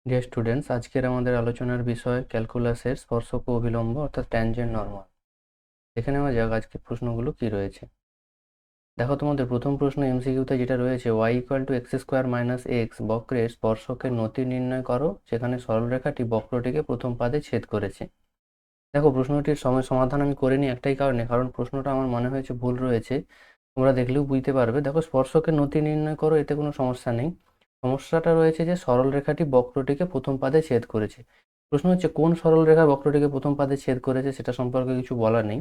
Dear students, আজকের আমাদের আলোচনার বিষয় ক্যালকুলাসের স্পর্শক ও অভিলম্ব অর্থাৎ ট্যানজেন্ট নরমাল। দেখে নেওয়া যাক আজকের প্রশ্নগুলো কি রয়েছে। দেখো, তোমাদের প্রথম প্রশ্ন এমসিকিউতে যেটা রয়েছে, y = x² - x বক্রের স্পর্শকের নতি নির্ণয় করো যেখানে সরলরেখাটি বক্রটিকে প্রথম পাদে ছেদ করেছে। দেখো, প্রশ্নটির সমাধান আমি করিনি একটাই কারণে, কারণ প্রশ্নটা আমার মনে হয়েছে ভুল রয়েছে। তোমরা দেখলেও বুঝতে পারবে। দেখো, স্পর্শকের নতি নির্ণয় করো, এতে কোনো সমস্যা নেই। সমস্যাটা রয়েছে যে সরল রেখাটি বক্রটিকে প্রথম পাদে ছেদ করেছে। প্রশ্ন হচ্ছে কোন সরল রেখা বক্রটিকে প্রথম পাদে ছেদ করেছে, সেটা সম্পর্কে কিছু বলা নেই।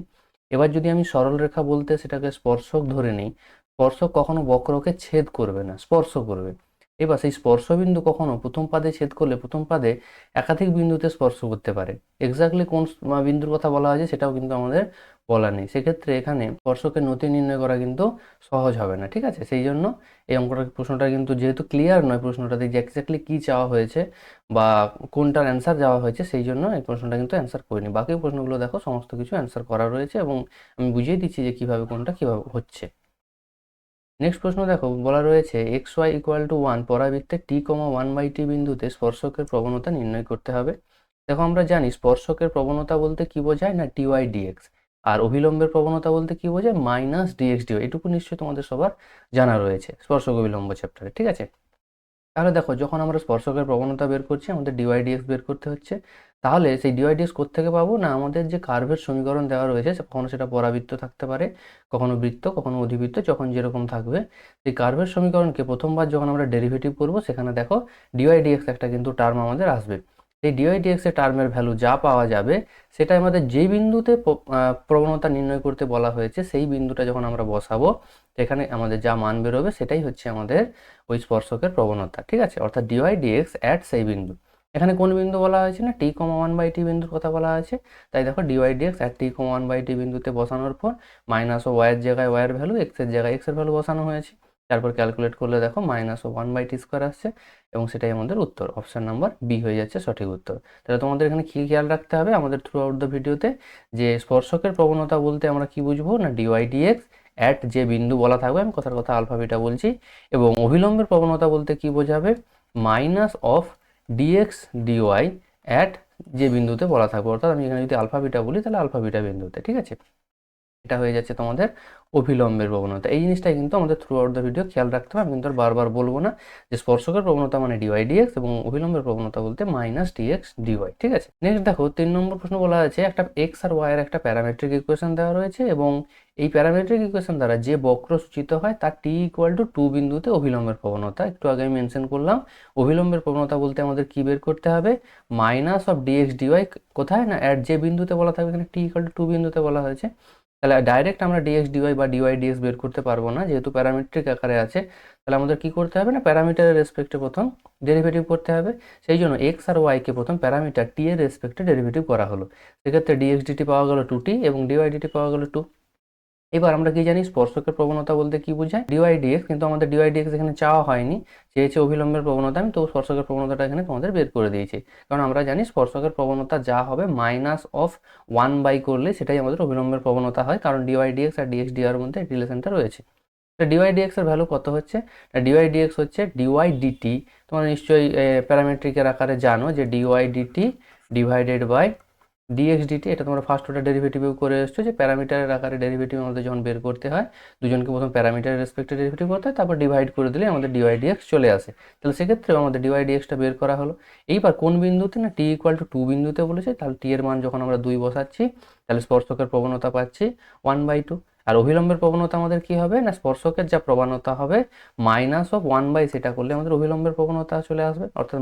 এবার যদি আমি সরল রেখা বলতে সেটাকে স্পর্শক ধরে নিই, স্পর্শক কখনো বক্রকে ছেদ করবে না, স্পর্শ করবে। এবার সেই স্পর্শবিন্দু কখনো প্রথম পাদে ছেদ করলে প্রথম পাদে একাধিক বিন্দুতে স্পর্শ করতে পারে। এক্স্যাক্টলি কোন বিন্দুর কথা বলা হয়েছে সেটাও কিন্তু আমাদের বলা নেই। সেক্ষেত্রে এখানে স্পর্শকের নতি নির্ণয় করা কিন্তু সহজ হবে না, ঠিক আছে? সেই জন্য এই প্রশ্নটা কিন্তু যেহেতু ক্লিয়ার নয়, প্রশ্নটাতে যে এক্স্যাক্টলি কী চাওয়া হয়েছে বা কোনটার অ্যান্সার যাওয়া হয়েছে, সেই জন্য এই প্রশ্নটা কিন্তু অ্যান্সার করিনি। বাকি প্রশ্নগুলো দেখো, সমস্ত কিছু অ্যান্সার করা রয়েছে এবং আমি বুঝিয়ে দিচ্ছি যে কীভাবে কোনটা কীভাবে হচ্ছে। নেক্সট প্রশ্ন দেখো, বলা রয়েছে xy=1 পরাবৃত্তে t,1/t বিন্দুতে স্পর্শকের প্রবণতা নির্ণয় করতে হবে। দেখো, আমরা জানি স্পর্শকের প্রবণতা বলতে কি বোঝায় না, dy dx। আর অভিলম্বের প্রবণতা বলতে কি বোঝায়, -dx dy। এটুকু নিশ্চয়ই তোমাদের সবার জানা রয়েছে স্পর্শক অভিলম্ব চ্যাপ্টারে, ঠিক আছে? তাহলে দেখো, যখন আমরা স্পর্শকের প্রবণতা বের করছি, আমাদের dy dx বের করতে হচ্ছে। তাহলে সেই dy dx কোত্থেকে পাবো না, আমাদের যে কার্ভের সমীকরণ দেওয়া রয়েছে, কখনো সেটা পরাবৃত্ত থাকতে পারে, কখনো বৃত্ত, কখনো অধিবৃত্ত, যখন যেরকম থাকবে সেই কার্ভের সমীকরণকে প্রথমবার যখন আমরা ডেরিভেটিভ করব, সেখানে দেখো dy dx একটা কিন্তু টার্ম আমাদের আসবে। এই dy dx এর টার্মের ভ্যালু যা পাওয়া যাবে, সেটা আমাদের যেই বিন্দুতে প্রবণতা নির্ণয় করতে বলা হয়েছে, সেই বিন্দুটা যখন আমরা বসাবো, সেখানে আমাদের যা মান বেরোবে সেটাই হচ্ছে আমাদের ওই স্পর্শকের প্রবণতা, ঠিক আছে? অর্থাৎ dy dx অ্যাট সেই বিন্দু। এখানে কোন বিন্দু বলা হয়েছে না, t,1/t বিন্দুর কথা বলা আছে। তাই দেখো, dy dx অ্যাট t,1/t বিন্দুতে বসানোর পর মাইনাস ও y এর জায়গায় y এর ভ্যালু, x এর জায়গায় x এর ভ্যালু বসানো হয়েছে। তারপর ক্যালকুলেট করলে দেখো -1/t² আসছে এবং সেটাই আমাদের উত্তর। অপশন নাম্বার বি হয়ে যাচ্ছে সঠিক উত্তর। তাহলে তোমাদের এখানে কি খেয়াল রাখতে হবে আমাদের থ্রু আউট দ্য ভিডিওতে, যে স্পর্শকের প্রবণতা বলতে আমরা কি বুঝবো না, dy dx অ্যাট যে বিন্দু বলা থাকবে, আমি কথার কথা আলফা বিটা বলছি। এবং অভিলম্বের প্রবণতা বলতে কি বোঝাবে, -dx dy অ্যাট যে বিন্দুতে বলা থাকবে। অর্থাৎ আমি এখানে যদি আলফা বিটা বলি, তাহলে আলফা বিটা বিন্দুতে, ঠিক আছে? এটা হয়ে যাচ্ছে তোমাদের অভিলম্বের প্রবণতা। এই জিনিসটাই কিন্তু আমাদের থ্রু আউট দ্য ভিডিও খেয়াল রাখতে হবে। আমি কিন্তু আর বারবার বলবো না যে স্পর্শকের প্রবণতা মানে dy dx এবং অভিলম্বের প্রবণতা বলতে -dx dy, ঠিক আছে? নেক্সট দেখো, 3 নম্বর প্রশ্ন বলা আছে, একটা x আর y এর একটা প্যারামেট্রিক ইকুয়েশন দেওয়া রয়েছে এবং এই প্যারামেট্রিক ইকুয়েশন দ্বারা যে বক্র সূচিত হয় তার t=2 বিন্দুতে অভিলম্বের প্রবণতা। একটু আগে আমি মেনশন করলাম, অভিলম্বের প্রবণতা বলতে আমাদের কি বের করতে হবে, -dx dy। কোথায় না, অ্যাট যে বিন্দুতে বলা থাকবে, এখানে t=2 বিন্দুতে বলা হয়েছে। তাহলে ডাইরেক্ট আমরা dx dy বা dy dx বের করতে পারবো না, যেহেতু প্যারামেট্রিক আকারে আছে। তাহলে আমাদের কি করতে হবে না, প্যারামিটারের রেসপেক্টে প্রথম ডেরিভেটিভ করতে হবে। সেই জন্য x আর y কে প্রথম প্যারামিটার t এর রেসপেক্টে ডেরিভেটিভ করা হলো। সেক্ষেত্রে dx dt পাওয়া গেল 2t এবং dy dt পাওয়া গেল 2। এবার আমরা কি জানি স্পর্শকের প্রবণতা বলতে কি বোঝায়, dy dx, কিন্তু আমাদের dy dx এখানে চাওয়া হয়নি, চেয়েছে অভিলম্বের প্রবণতা। আমি তো স্পর্শকের প্রবণতাটা এখানে তোমাদের বের করে দিয়েছি, কারণ আমরা জানি স্পর্শকের প্রবণতা যা হবে -1 করলে সেটাই আমাদের অভিলম্বের প্রবণতা হয়, কারণ dy dx আর dx dy এর মধ্যে রিলেশনটা রয়েছে। তো dy dx এর ভ্যালু কত হচ্ছে, dy dx হচ্ছে dy dt। তোমরা নিশ্চয়ই প্যারামেট্রিকের আকারে জানো যে dy dt divided by dx dt। এটা তোমরা ফার্স্ট অর্ডার ডেরিভেটিভেও করে এসছো, যে প্যারামিটারের আকারে ডেরিভেটিভ আমাদের যখন বের করতে হয়, দুজনকে প্রথম প্যারামিটারের রেসপেক্টে ডেরিভেটিভ করতে হয়, তারপর ডিভাইড করে দিলে আমাদের dy dx চলে আসে। তাহলে সেক্ষেত্রেও আমাদের dy dx টা বের করা হলো। এইবার কোন বিন্দুতে না, t=2 বিন্দুতে বলেছে। তাহলে t এর মান যখন আমরা 2 বসাচ্ছি, তাহলে স্পর্শকের প্রবণতা পাচ্ছি 1/2। আর অভিলম্বের প্রবণতা আমাদের কি হবে না, স্পর্শকের যা প্রবণতা হবে -1 সেটা করলে আমাদের অভিলম্বের প্রবণতা চলে আসবে। অর্থাৎ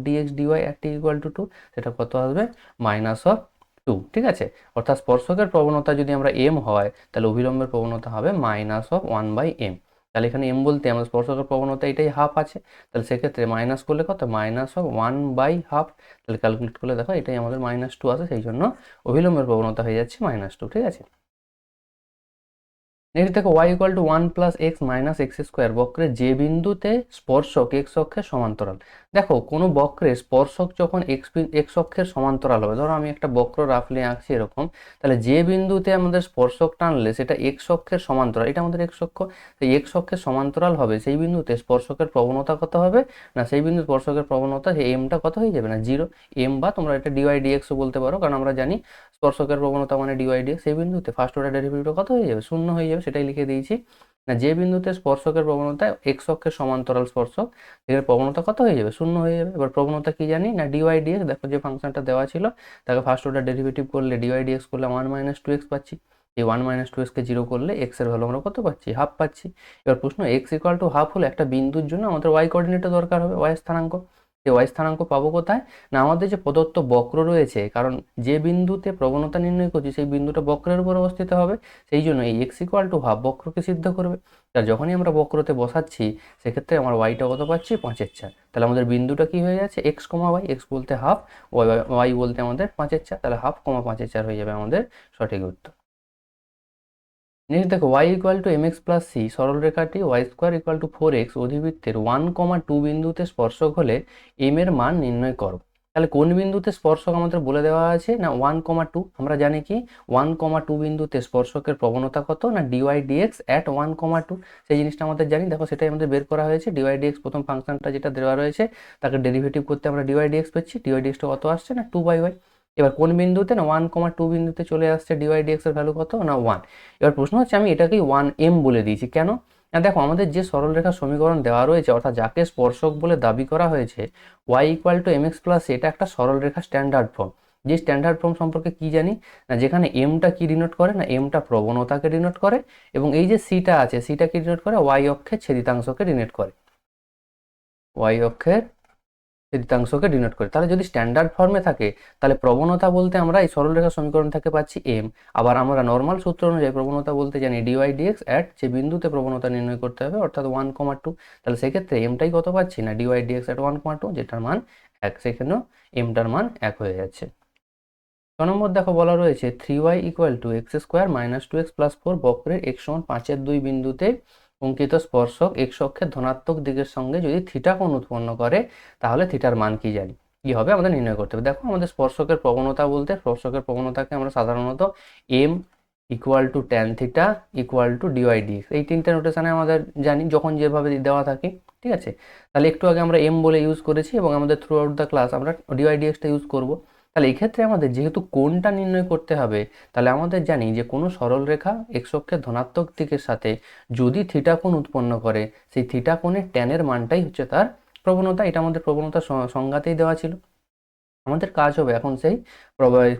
-dx dy at t=2, সেটা কত আসবে, -2, ঠিক আছে? অর্থাৎ স্পর্শকের প্রবণতা যদি আমরা m হয়, তাহলে অভিলম্বের প্রবণতা হবে -1/m। তাহলে এখানে m বলতে আমাদের স্পর্শকের প্রবণতা এটাই হাফ আছে। তাহলে সেক্ষেত্রে মাইনাস করলে কত, -1/2। তাহলে ক্যালকুলেট করলে দেখো এটাই আমাদের -2 আসে। সেই জন্য অভিলম্বের প্রবণতা হয়ে যাচ্ছে -2, ঠিক আছে? নেক্সট দেখো y equal to 1 plus x minus x square বক্রের যে বিন্দুতে স্পর্শক এক্স অক্ষের সমান্তরাল। দেখো কোনো বক্রে স্পর্শক যখন এক্স অক্ষের সমান্তরাল হবে, ধরো আমি একটা বক্র রাফলি আঁকছি এরকম, তাহলে যে বিন্দুতে আমাদের স্পর্শক টানলে সেটা এক্স অক্ষের সমান্তরাল, এটা আমাদের এক্স অক্ষ, সেই এক্স অক্ষের সমান্তরাল হবে, সেই বিন্দুতে স্পর্শকের প্রবণতা কত হবে না, সেই বিন্দু স্পর্শকের প্রবণতা সেই এমটা কত হয়ে যাবে না 0 এম, বা তোমরা এটা ডিওয়াই ডিএক্সও বলতে পারো, কারণ আমরা জানি স্পর্শকের প্রবণতা মানে ডিওয়াই ডিএক্স। সেই বিন্দুতে ফার্স্ট অর্ডার ডেরিভেটিভটা কত হয়ে যাবে, 0 হয়ে যাবে, সেটাই লিখে দিয়েছি। না যে বিন্দুতে স্পর্শকের প্রবণতা এক্স অক্ষের সমান্তরাল স্পর্শক, এর প্রবণতা কত হয়ে যাবে, 0 হয়ে যাবে। এবার প্রবণতা কি জানি না, ডিওয়াই ডিএক্স, দেখো যে ফাংশনটা দেওয়া ছিল তাকে ফার্স্ট অর্ডার ডেরিভেটিভ করলে ডিওয়াই ডিএক্স করলে 1 মাইনাস 2x পাচ্ছি। এই 1 মাইনাস 2xকে 0 করলে এক্স এর ভ্যালু আমরা কত পাচ্ছি, হাফ পাচ্ছি। এবার প্রশ্ন এক্স ইকুয়াল টু হাফ হলে একটা বিন্দুর জন্য আমাদের ওয়াই কোঅর্ডিনেটও দরকার হবে, ওয়াই স্থানাঙ্ক। এই ওয়াই স্থানাঙ্ক পাবো কোথায় না, আমাদের যে প্রদত্ত বক্র রয়েছে, কারণ যে বিন্দুতে প্রবণতা নির্ণয় করছি সেই বিন্দুটা বক্রের উপর অবস্থিত হবে, সেই জন্য এই এক্স ইকুয়াল টু হাফ বক্রকে সিদ্ধ করবে। আর যখনই আমরা বক্রতে বসাচ্ছি সেক্ষেত্রে আমার ওয়াইটা কত পাচ্ছি, 5/4। তাহলে আমাদের বিন্দুটা কি হয়ে যাচ্ছে, এক্স কমা ওয়াই, এক্স বলতে হাফ, ওয়াই বলতে আমাদের 5/4, তাহলে হাফ কমা 5/4 হয়ে যাবে আমাদের সঠিক উত্তর। নেক্সট দেখো y equal to mx plus c সরলরেখাটি y square equal to 4x অধিবৃত্তের 1,2 বিন্দুতে স্পর্শক হলে m এর মান নির্ণয় করো। তাহলে কোন বিন্দুতে স্পর্শক আমাদের বলে দেওয়া আছে না 1,2, আমরা জানি কি 1,2 বিন্দুতে স্পর্শকের প্রবণতা কত না dy dx at 1,2, সেই জিনিসটা আমাদের জানি। দেখো সেটাই আমাদের বের করা হয়েছে, dy dx প্রথম ফাংশনটা যেটা দেওয়া রয়েছে তাকে ডেরিভেটিভ করতে আমরা dy dx পাচ্ছি, dy dx টা কত আসছে না 2/y। এবার কোন বিন্দুতে না 1,2 বিন্দুতে চলে আসছে dy dx এর ভ্যালু কত না 1। এবার প্রশ্ন হচ্ছে আমি এটাকেই 1m বলে দিয়েছি কেন না, দেখো আমাদের যে সরলরেখার সমীকরণ দেওয়া রয়েছে অর্থাৎ যাকে স্পর্শক বলে দাবি করা হয়েছে y equal to mx plus, এটা একটা সরলরেখা স্ট্যান্ডার্ড ফর্ম। যে স্ট্যান্ডার্ড ফর্ম সম্পর্কে কি জানি না, যেখানে এমটা কি ডিনোট করে না, এমটা প্রবণতাকে ডিনোট করে, এবং এই যে সিটা আছে সিটা কি ডিনোট করে, y অক্ষের ছেদিতাংশকে ডিনোট করে, y অক্ষের ছেদিতাংশকে ডিনোট করে। তাহলে যদি স্ট্যান্ডার্ড ফর্মে থাকে তাহলে প্রবণতা বলতে আমরা এই সরলরেখা সমীকরণ থেকে পাচ্ছি এম। আবার আমরা নর্মাল সূত্র অনুযায়ী প্রবণতা বলতে জানি ডিওয়াই ডিএক্স অ্যাট যে বিন্দুতে প্রবণতা নির্ণয় করতে হবে অর্থাৎ 1,2। তাহলে সেক্ষেত্রে এমটাই কত পাচ্ছি না ডিওয়াই ডিএক্স অ্যাট 1,2, যেটার মান 1, সেখানেও এমটার মান 1 হয়ে যাচ্ছে। 6 নম্বর দেখো বলা রয়েছে 3y equal to x square minus 2x plus 4 বক্রের x সমান 5/2 বিন্দুতে অঙ্কিত স্পর্শক এক্স অক্ষের ধনাত্মক দিকের সঙ্গে যদি থিটা কোণ উৎপন্ন করে তাহলে থিটার মান কি জানি, কি হবে আমাদের নির্ণয় করতে হবে। দেখো আমাদের স্পর্শকের প্রবণতা বলতে স্পর্শকের প্রবণতাকে আমরা সাধারণত m equal to tan theta equal to dy dx, এই তিনটে নোটেশনে আমাদের জানি যখন যেভাবে দেওয়া থাকে, ঠিক আছে। তাহলে একটু আগে আমরা এম বলে ইউজ করেছি এবং আমাদের থ্রু আউট দ্য ক্লাস আমরা ডিওয়াই ডিএক্সটা ইউজ করবো। তাহলে এক্ষেত্রে আমাদের যেহেতু কোণটা নির্ণয় করতে হবে, তাহলে আমাদের জানি যে কোনো সরলরেখা এক্স অক্ষের ধনাত্মক দিকের সাথে যদি থিটা কোণ উৎপন্ন করে সেই থিটা কোণের ট্যানের মানটাই হচ্ছে তার প্রবণতা। এটা আমাদের প্রবণতার সংজ্ঞাতেই দেওয়া ছিল। আমাদের কাজ হবে এখন সেই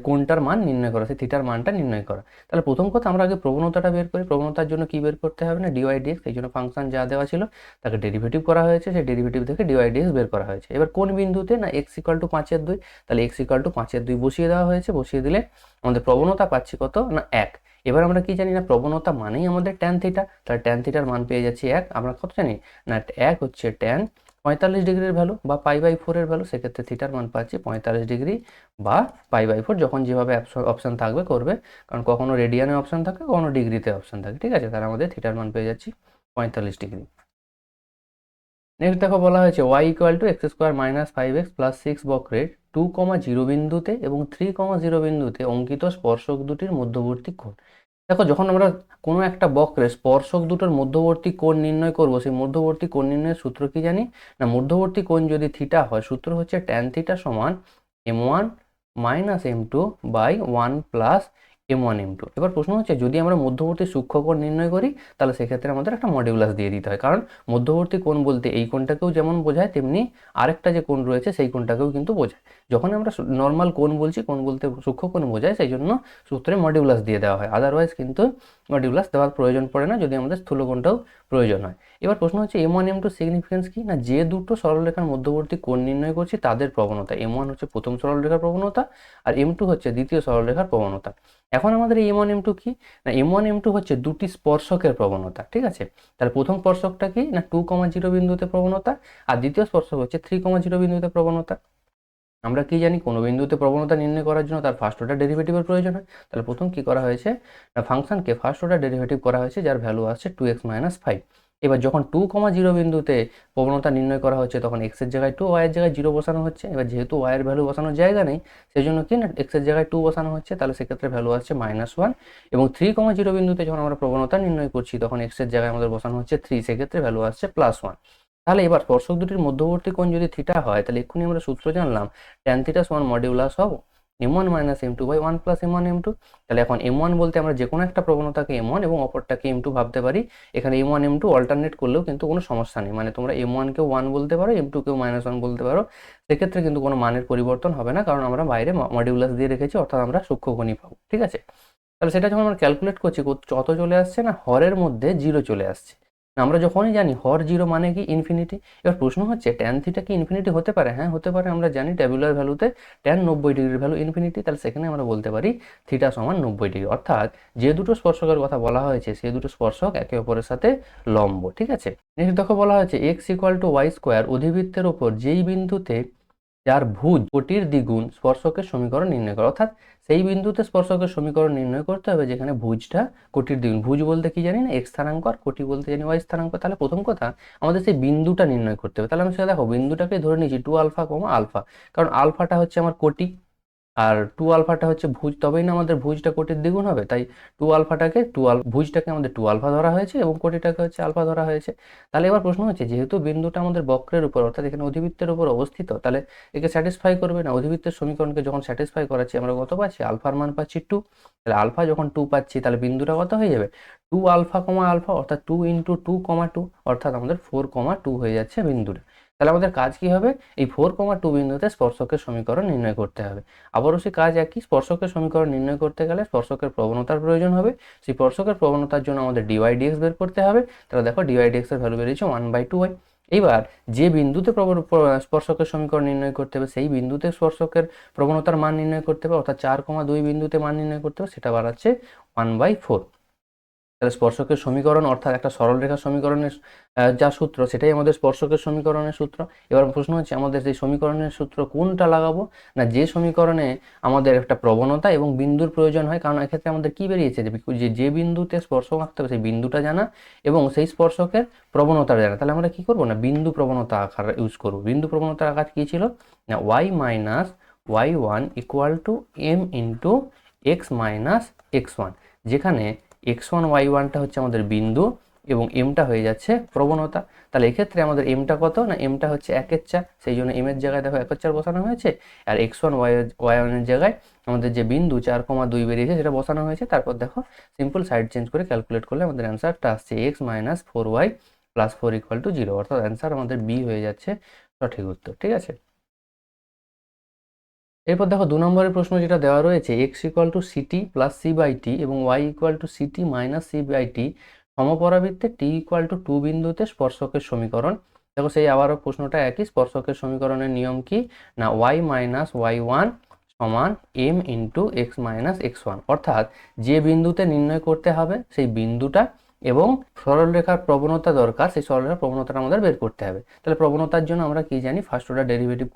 কোণটার মান নির্ণয় করা, সেই থিটার মানটা নির্ণয় করা। তাহলে প্রথম কথা আমরা আগে প্রবণতাটা বের করি। প্রবণতার জন্য কি বের করতে হবে না ডিওয়াই ডিএক্স, এই জন্য ফাংশন যা দেওয়া ছিল তাকে ডেরিভেটিভ করা হয়েছে, সেই ডেরিভেটিভ থেকে ডিওয়াই ডিএক্স বের করা হয়েছে। এবার কোন বিন্দুতে না এক্স ইকুয়াল টু 5/2, তাহলে এক্স ইকুয়াল টু 5/2 বসিয়ে দেওয়া হয়েছে, বসিয়ে দিলে আমাদের প্রবণতা পাচ্ছি কত না 1। এবার আমরা কি জানি না প্রবণতা মানেই আমাদের ট্যান থিটা, তাহলে ট্যান থিটার মান পেয়ে যাচ্ছি 1। আমরা কত জানি না 1 হচ্ছে ট্যান 45 ডিগ্রির ভ্যালু বা π/4 এর ভ্যালু, সেক্ষেত্রে থিটার মান পাচ্ছি 45 ডিগ্রি বা π/4, যখন যেভাবে অপশান থাকবে করবে, কারণ কখনো রেডিয়ানে অপশান থাকে কখনো ডিগ্রিতে অপশান থাকে, ঠিক আছে। তাহলে আমাদের থিটার মান পেয়ে যাচ্ছি 45 ডিগ্রি। নেক্সট দেখো বলা হয়েছে y equal to x square minus 5x plus 6 বক্রের 2,0 বিন্দুতে এবং 3,0 বিন্দুতে অঙ্কিত স্পর্শক দুটির মধ্যবর্তী কোণ। দেখো যখন আমরা কোনো একটা বক্রে স্পর্শক দুটোর মধ্যবর্তী কোণ নির্ণয় করব, সেই মধ্যবর্তী কোণ নির্ণয়ের সূত্র কি জানি না, মধ্যবর্তী কোণ যদি থিটা হয় সূত্র হচ্ছে ট্যান থিটা সমান m1 minus m2 by 1 plus m1 m2। এবার প্রশ্ন হচ্ছে যদি আমরা মধ্যবর্তী সূক্ষ্ম কোণ নির্ণয় করি তাহলে সেক্ষেত্রে আমাদের একটা মডিউলাস দিয়ে দিতে হয়, কারণ মধ্যবর্তী কোণ বলতে এই কোণটাকেও যেমন বোঝায় তেমনি আরেকটা যে কোণ রয়েছে সেই কোণটাকেও কিন্তু বোঝায়। যখন আমরা নর্মাল কোণ বলছি, কোণ বলতে সূক্ষ্ম কোণ বোঝায়, সেই জন্য সূত্রে মডিউলাস দিয়ে দেওয়া হয়, আদারওয়াইজ কিন্তু মডিউলাস দেওয়ার প্রয়োজন পড়ে না যদি আমাদের স্থূল কোণটাও প্রয়োজন হয়। এবার প্রশ্ন হচ্ছে m1 m2 সিগনিফিকেন্স কি না, যে দুটো সরলরেখার মধ্যবর্তী কোণ নির্ণয় করছি তাদের প্রবণতা, m1 হচ্ছে প্রথম সরলরেখার প্রবণতা আর m2 হচ্ছে দ্বিতীয় সরলরেখার প্রবণতা। এখন আমাদের এই m1 m2 কি না, m1 m2 হচ্ছে দুটি স্পর্শকের প্রবণতা, ঠিক আছে। তাহলে প্রথম স্পর্শকটা কি না 2,0 বিন্দুতে প্রবণতা আর দ্বিতীয় স্পর্শক হচ্ছে 3,0 বিন্দুতে প্রবণতা। আমরা কি জানি কোনো বিন্দুতে প্রবণতা নির্ণয় করার জন্য তার ফার্স্ট অর্ডার ডেরিভেটিভের প্রয়োজন হয়। তাহলে প্রথম কি করা হয়েছে না ফাংশনকে ফার্স্ট অর্ডার ডেরিভেটিভ করা হয়েছে যার ভ্যালু আসছে 2x - 5। এবার যখন 2,0 বিন্দুতে প্রবণতা নির্ণয় করা হচ্ছে তখন x এর জায়গায় 2, y এর জায়গায় 0 বসানো হচ্ছে। এবার যেহেতু y এর ভ্যালু বসানোর জায়গা নেই সেই জন্য কি না x এর জায়গায় 2 বসানো হচ্ছে, তাহলে সেক্ষেত্রে ভ্যালু আসছে -1। এবং 3,0 বিন্দুতে যখন আমরা প্রবণতা নির্ণয় করছি তখন x এর জায়গায় আমাদের বসানো হচ্ছে 3, সেক্ষেত্রে ভ্যালু আসছে +1। তাহলে এবার স্পর্শক দুটির মধ্যবর্তী কোণ যদি থিটা হয় তাহলে এক্ষুনি আমরা সূত্র জানলাম tan θ = modulus of m1 - m2 / 1 + m1 m2। তাহলে এখন m1 বলতে আমরা যে কোনো একটা প্রবণতাকে m1 এবং অপরটাকে m2 ভাবতে পারি। এখানে m1 m2 অল্টারনেট করলেও কিন্তু কোনো সমস্যা নেই, মানে তোমরা m1 কেও 1 বলতে পারো, m2 কেও -1 বলতে পারো, সেক্ষেত্রে কিন্তু কোনো মানের পরিবর্তন হবে না, কারণ আমরা বাইরে মডিউলাস দিয়ে রেখেছি, অর্থাৎ আমরা সূক্ষ্মকোণই পাবো। ঠিক আছে, তাহলে সেটা যখন আমরা ক্যালকুলেট করছি কত চলে আসছে না হরের মধ্যে 0 চলে আসছে। আমরা যখনই জানি হর 0 মানে কি ইনফিনিটি। এবার প্রশ্ন হচ্ছে ট্যান থিটা কি ইনফিনিটি হতে পারে? হ্যাঁ হতে পারে। আমরা জানি ট্যাবুলার ভ্যালুতে ট্যান 90 ডিগ্রির ভ্যালু ইনফিনিটি, তাহলে সেখানে আমরা বলতে পারি থিটা সমান 90 ডিগ্রি। অর্থাৎ যে দুটো স্পর্শকের কথা বলা হয়েছে সেই দুটো স্পর্শক একে অপরের সাথে লম্ব। ঠিক আছে, নেক্সট দেখো বলা হয়েছে x = y² অধিবৃত্তের ওপর যেই বিন্দুতে যার ভুজ কোটির দ্বিগুণ স্পর্শকের সমীকরণ নির্ণয় করো। অর্থাৎ সেই বিন্দুতে স্পর্শকের সমীকরণ নির্ণয় করতে হবে যেখানে ভুজটা কোটির দ্বিগুণ। ভুজ বলতে কি জানি না x স্থানাঙ্ক, আর কোটি বলতে জানি y স্থানাঙ্ক। তাহলে প্রথম কথা আমাদের সেই বিন্দুটা নির্ণয় করতে হবে। তাহলে আমি সেটা দেখো বিন্দুটাকে ধরে নিয়েছি 2α, আলফা, কারণ আলফাটা হচ্ছে আমার কোটি আর 2 আলফাটা হচ্ছে ভুজ, তবেই না আমাদের ভুজটা কোটির দ্বিগুণ হবে। তাই ভুজটাকে আমাদের 2 আলফা ধরা হয়েছে এবং কোটিটাকে হচ্ছে আলফা ধরা হয়েছে। তাহলে এবার প্রশ্ন হচ্ছে যেহেতু বিন্দুটা আমাদের বক্রের উপর অর্থাৎ এখানে অধিবৃত্তের উপর অবস্থিত, তাহলে একে স্যাটিসফাই করবে না। অধিবৃত্তের সমীকরণকে যখন স্যাটিসফাই করাচ্ছি আমরা কত পাচ্ছি? আলফার মান পাচ্ছি 2। তাহলে আলফা যখন 2 পাচ্ছি তাহলে বিন্দুটা কত হয়ে যাবে? 2 আলফা, আলফা, অর্থাৎ 2 × 2, 2, অর্থাৎ আমাদের 4, 2 হয়ে যাচ্ছে বিন্দুটা। তাহলে আমাদের কাজ কি হবে? এই 4, 2 বিন্দুতে স্পর্শকের সমীকরণ নির্ণয় করতে হবে। আবারও সেই কাজ একই, স্পর্শকের সমীকরণ নির্ণয় করতে গেলে স্পর্শকের প্রবণতার প্রয়োজন হবে। সেই স্পর্শকের প্রবণতার জন্য আমাদের dy/dx বের করতে হবে। তাহলে দেখো dy/dx এর ভ্যালু বেরিয়েছে 1/2y। এইবার যে বিন্দুতে স্পর্শকের সমীকরণ নির্ণয় করতে হবে সেই বিন্দুতে স্পর্শকের প্রবণতার মান নির্ণয় করতে হবে, অর্থাৎ 4, 2 বিন্দুতে মান নির্ণয় করতে হবে, সেটা বাড়াচ্ছে 1/4। তাহলে স্পর্শকের সমীকরণ অর্থাৎ একটা সরলরেখা সমীকরণের যা সূত্র সেটাই আমাদের স্পর্শকের সমীকরণের সূত্র। এবার প্রশ্ন হচ্ছে আমাদের সেই সমীকরণের সূত্র কোনটা লাগাবো? না যে সমীকরণে আমাদের একটা প্রবণতা এবং বিন্দুর প্রয়োজন হয়, কারণ এক্ষেত্রে আমাদের কি বেরিয়েছে যে বিন্দুতে স্পর্শক আঁকতে হবে সেই বিন্দুটা জানা এবং সেই স্পর্শকের প্রবণতা জানা। তাহলে আমরা কি করবো না বিন্দু প্রবণতা আকার ইউজ করবো। বিন্দু প্রবণতার আকার কি ছিল না y - y1 = m × x - x1, যেখানে x1 y1টা হচ্ছে আমাদের বিন্দু এবং mটা হয়ে যাচ্ছে প্রবণতা। তাহলে এক্ষেত্রে আমাদের mটা কত না mটা হচ্ছে 1/4, সেই জন্য m এর জায়গায় দেখো 1/4 বসানো হয়েছে, আর x1 y1 এর জায়গায় আমাদের যে বিন্দু 4, 2 বেরিয়েছে সেটা বসানো হয়েছে। তারপর দেখো সিম্পল সাইড চেঞ্জ করে ক্যালকুলেট করলে আমাদের অ্যান্সারটা আসছে x - 4y + 4 = 0, অর্থাৎ অ্যান্সার আমাদের বি হয়ে যাচ্ছে সঠিক উত্তর। ঠিক আছে, এরপর দেখো 2 নম্বরের প্রশ্ন যেটা দেওয়া রয়েছে x = ct + c/t এবং y = ct - c/t সমপরাবৃত্তে t = 2 বিন্দুতে স্পর্শকের সমীকরণ। দেখো সেই আবারও প্রশ্নটা একই, স্পর্শকের সমীকরণের নিয়ম কি না y - y1 = m × x - x1, অর্থাৎ যে বিন্দুতে নির্ণয় করতে হবে সেই বিন্দুটা এবং সরলরেখার প্রবণতা দরকার, সেই সরলরেখার প্রবণতাটা আমাদের বের করতে হবে। তাহলে প্রবণতার জন্য আমরা কি জানি ফার্স্ট অর্ডার ডেরিভেটিভ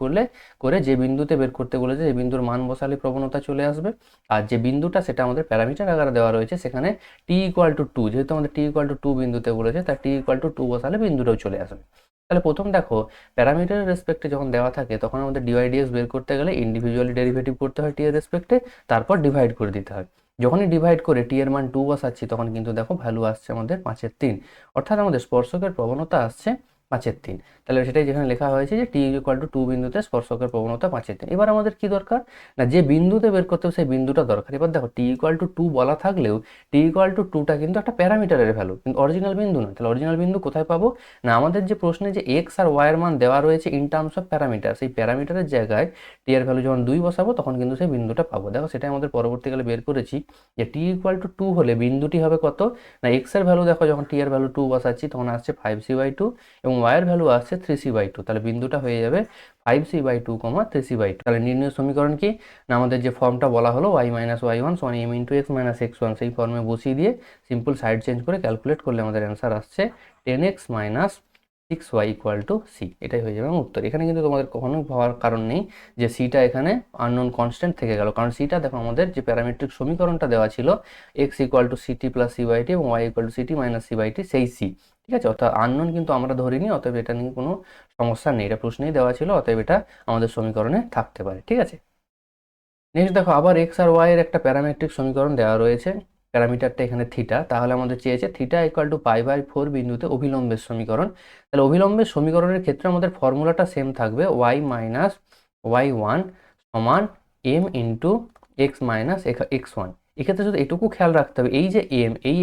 করে যে বিন্দুতে বের করতে বলেছে সেই বিন্দুর মান বসালে প্রবণতা চলে আসবে। আর যে বিন্দুটা সেটা আমাদের প্যারামিটার আকারে দেওয়া রয়েছে, সেখানে t = 2, যেহেতু আমাদের t = 2 বিন্দুতে বলেছে তাই t = 2 বসালে বিন্দুটাও চলে আসবে। তাহলে প্রথম দেখো প্যারামিটারের রেসপেক্টে যখন দেওয়া থাকে তখন আমাদের dy/dx বের করতে গেলে ইন্ডিভিজুয়ালি ডেরিভেটিভ করতে হয় t এর রেসপেক্টে, তারপর ডিভাইড করে দিতে হয়। যখনই ডিভাইড করে t এর মান 2 বসাচ্ছি তখন কিন্তু দেখো ভ্যালু আসছে আমাদের 5/3, অর্থাৎ আমাদের স্পর্শকের প্রবণতা আসছে 5/3। তাহলে সেটাই যেখানে লেখা হয়েছে যে t = 2 বিন্দুতে স্পর্শকের প্রবণতা 5/3। এবার আমাদের কি দরকার না যে বিন্দুতে বের করতে হবে সেই বিন্দুটা দরকার। এবার দেখো t = 2 বলা থাকলেও t = 2টা কিন্তু একটা প্যারামিটারের ভ্যালু, কিন্তু অরিজিনাল বিন্দু নয়। তাহলে অরিজিনাল বিন্দু কোথায় পাবো না আমাদের যে প্রশ্নে যে x আর y এর মান দেওয়া রয়েছে ইন টার্মস অফ প্যারামিটার, সেই প্যারামিটারের জায়গায় t এর ভ্যালু যখন 2 বসাবো তখন কিন্তু সেই বিন্দুটা পাবো। দেখো সেটাই আমাদের পরবর্তীকালে বের করেছি যে t = 2 হলে বিন্দুটি হবে কত না x এর ভ্যালু দেখো যখন t এর ভ্যালু 2 বসাচ্ছি তখন আসছে 5c/2 এবং y এর ভ্যালু আসছে 3c/2। তাহলে বিন্দুটা হয়ে যাবে 5c/2, 3c/2। তাহলে নির্ণয় সমীকরণ কি না আমাদের যে ফর্মটা বলা হলো y - y1 = m × x - x1, সেই ফর্মে বসিয়ে দিয়ে সিম্পল সাইড চেঞ্জ করে ক্যালকুলেট করলে আমাদের অ্যান্সার আসছে 10x - 6y equal to C, এটাই হয়ে যাবে আমার উত্তর। এখানে কিন্তু তোমাদের কখনো ভাবার কারণ নেই যে সিটা এখানে আননোন কনস্ট্যান্ট থেকে গেল, কারণ সিটা দেখো আমাদের যে প্যারামেট্রিক সমীকরণটা দেওয়া ছিল x equal to c t plus c y t এবং y equal to c t minus c y t, সেই সি, ঠিক আছে। অর্থাৎ আননোন কিন্তু আমরা ধরিনি, অতএব এটা নিয়ে কোনো সমস্যা নেই, এটা প্রশ্নেই দেওয়া ছিল, অতএব এটা আমাদের সমীকরণে থাকতে পারে, ঠিক আছে। নেক্সট দেখো আবার এক্স আর ওয়াই এর একটা প্যারামেট্রিক সমীকরণ দেওয়া রয়েছে, প্যারামিটারটা এখানে থিটা, তাহলে আমাদের চেয়েছে থিটা ইকুয়াল টু π/4 বিন্দুতে অভিলম্বের সমীকরণ। তাহলে অভিলম্বের সমীকরণের ক্ষেত্রে আমাদের ফর্মুলাটা সেম থাকবে, y মাইনাস y1 সমান m into x minus x1। এক্ষেত্রে শুধু এটুকু খেয়াল রাখতে হবে, এই যে এম, এই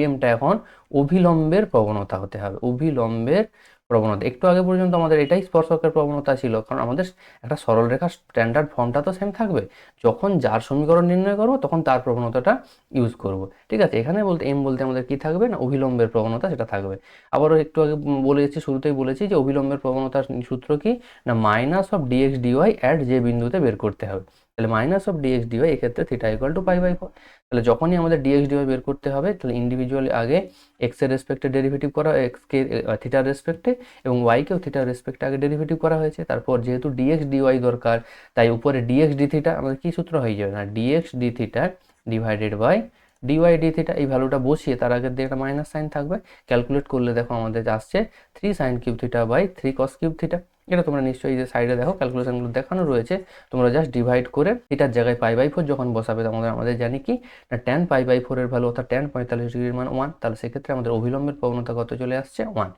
এমটা এখন অভিলম্বের প্রবণতা হতে হবে, অভিলম্বের প্রবণতা। একটু আগে পর্যন্ত আমাদের এটাই স্পর্শকের প্রবণতা ছিল, কারণ আমাদের একটা সরলরেখার স্ট্যান্ডার্ড ফর্মটা তো সেম থাকবে, যখন যার সমীকরণ নির্ণয় করব তখন তার প্রবণতাটা ইউজ করব, ঠিক আছে। এখানে বলতে এম বলতে আমাদের কি থাকবে না অভিলম্বের প্রবণতা, সেটা থাকবে। আবারও একটু আগে বলেছি, শুরুতেই বলেছি যে অভিলম্বের প্রবণতার সূত্র কি না minus of dx dy at যে বিন্দুতে বের করতে হবে। তাহলে মাইনাস অফ ডিএক্স ডিওয়াই এক্ষেত্রে থিটা ইকুয়াল টু π/4। তাহলে যখনই আমাদের ডিএক্স ডিওয়াই বের করতে হবে, তাহলে ইন্ডিভিজুয়ালি আগে এক্স এর রেসপেক্টে ডেরিভেটিভ করা, এক্স কে থিটার রেসপেক্টে এবং ওয়াইকেও থিটার রেসপেক্টে আগে ডেরিভেটিভ করা হয়েছে। তারপর যেহেতু ডিএক্স ডিওয়াই দরকার, তাই উপরে ডিএক্স ডি থিটা আমাদের কি সূত্র হয়ে যাবে না dx d theta divided by dy d theta, এই ভ্যালুটা বসিয়ে তার আগের দিয়ে একটা মাইনাস সাইন থাকবে, ক্যালকুলেট করলে দেখো আমাদের আসছে 3 sine cube theta by 3 cos cube theta. এটা তোমরা নিশ্চয়ই যে সাইডে দেখো ক্যালকুলেশনগুলো দেখানো রয়েছে, তোমরা জাস্ট ডিভাইড করে থিটার জায়গায় π/4 যখন বসাবে আমাদের জানি কি না tan π/4 এর ভ্যালু অর্থাৎ tan 45 ডিগ্রির মান 1, তাহলে সেক্ষেত্রে আমাদের অভিলম্বের প্রবণতা কত চলে আসছে 1।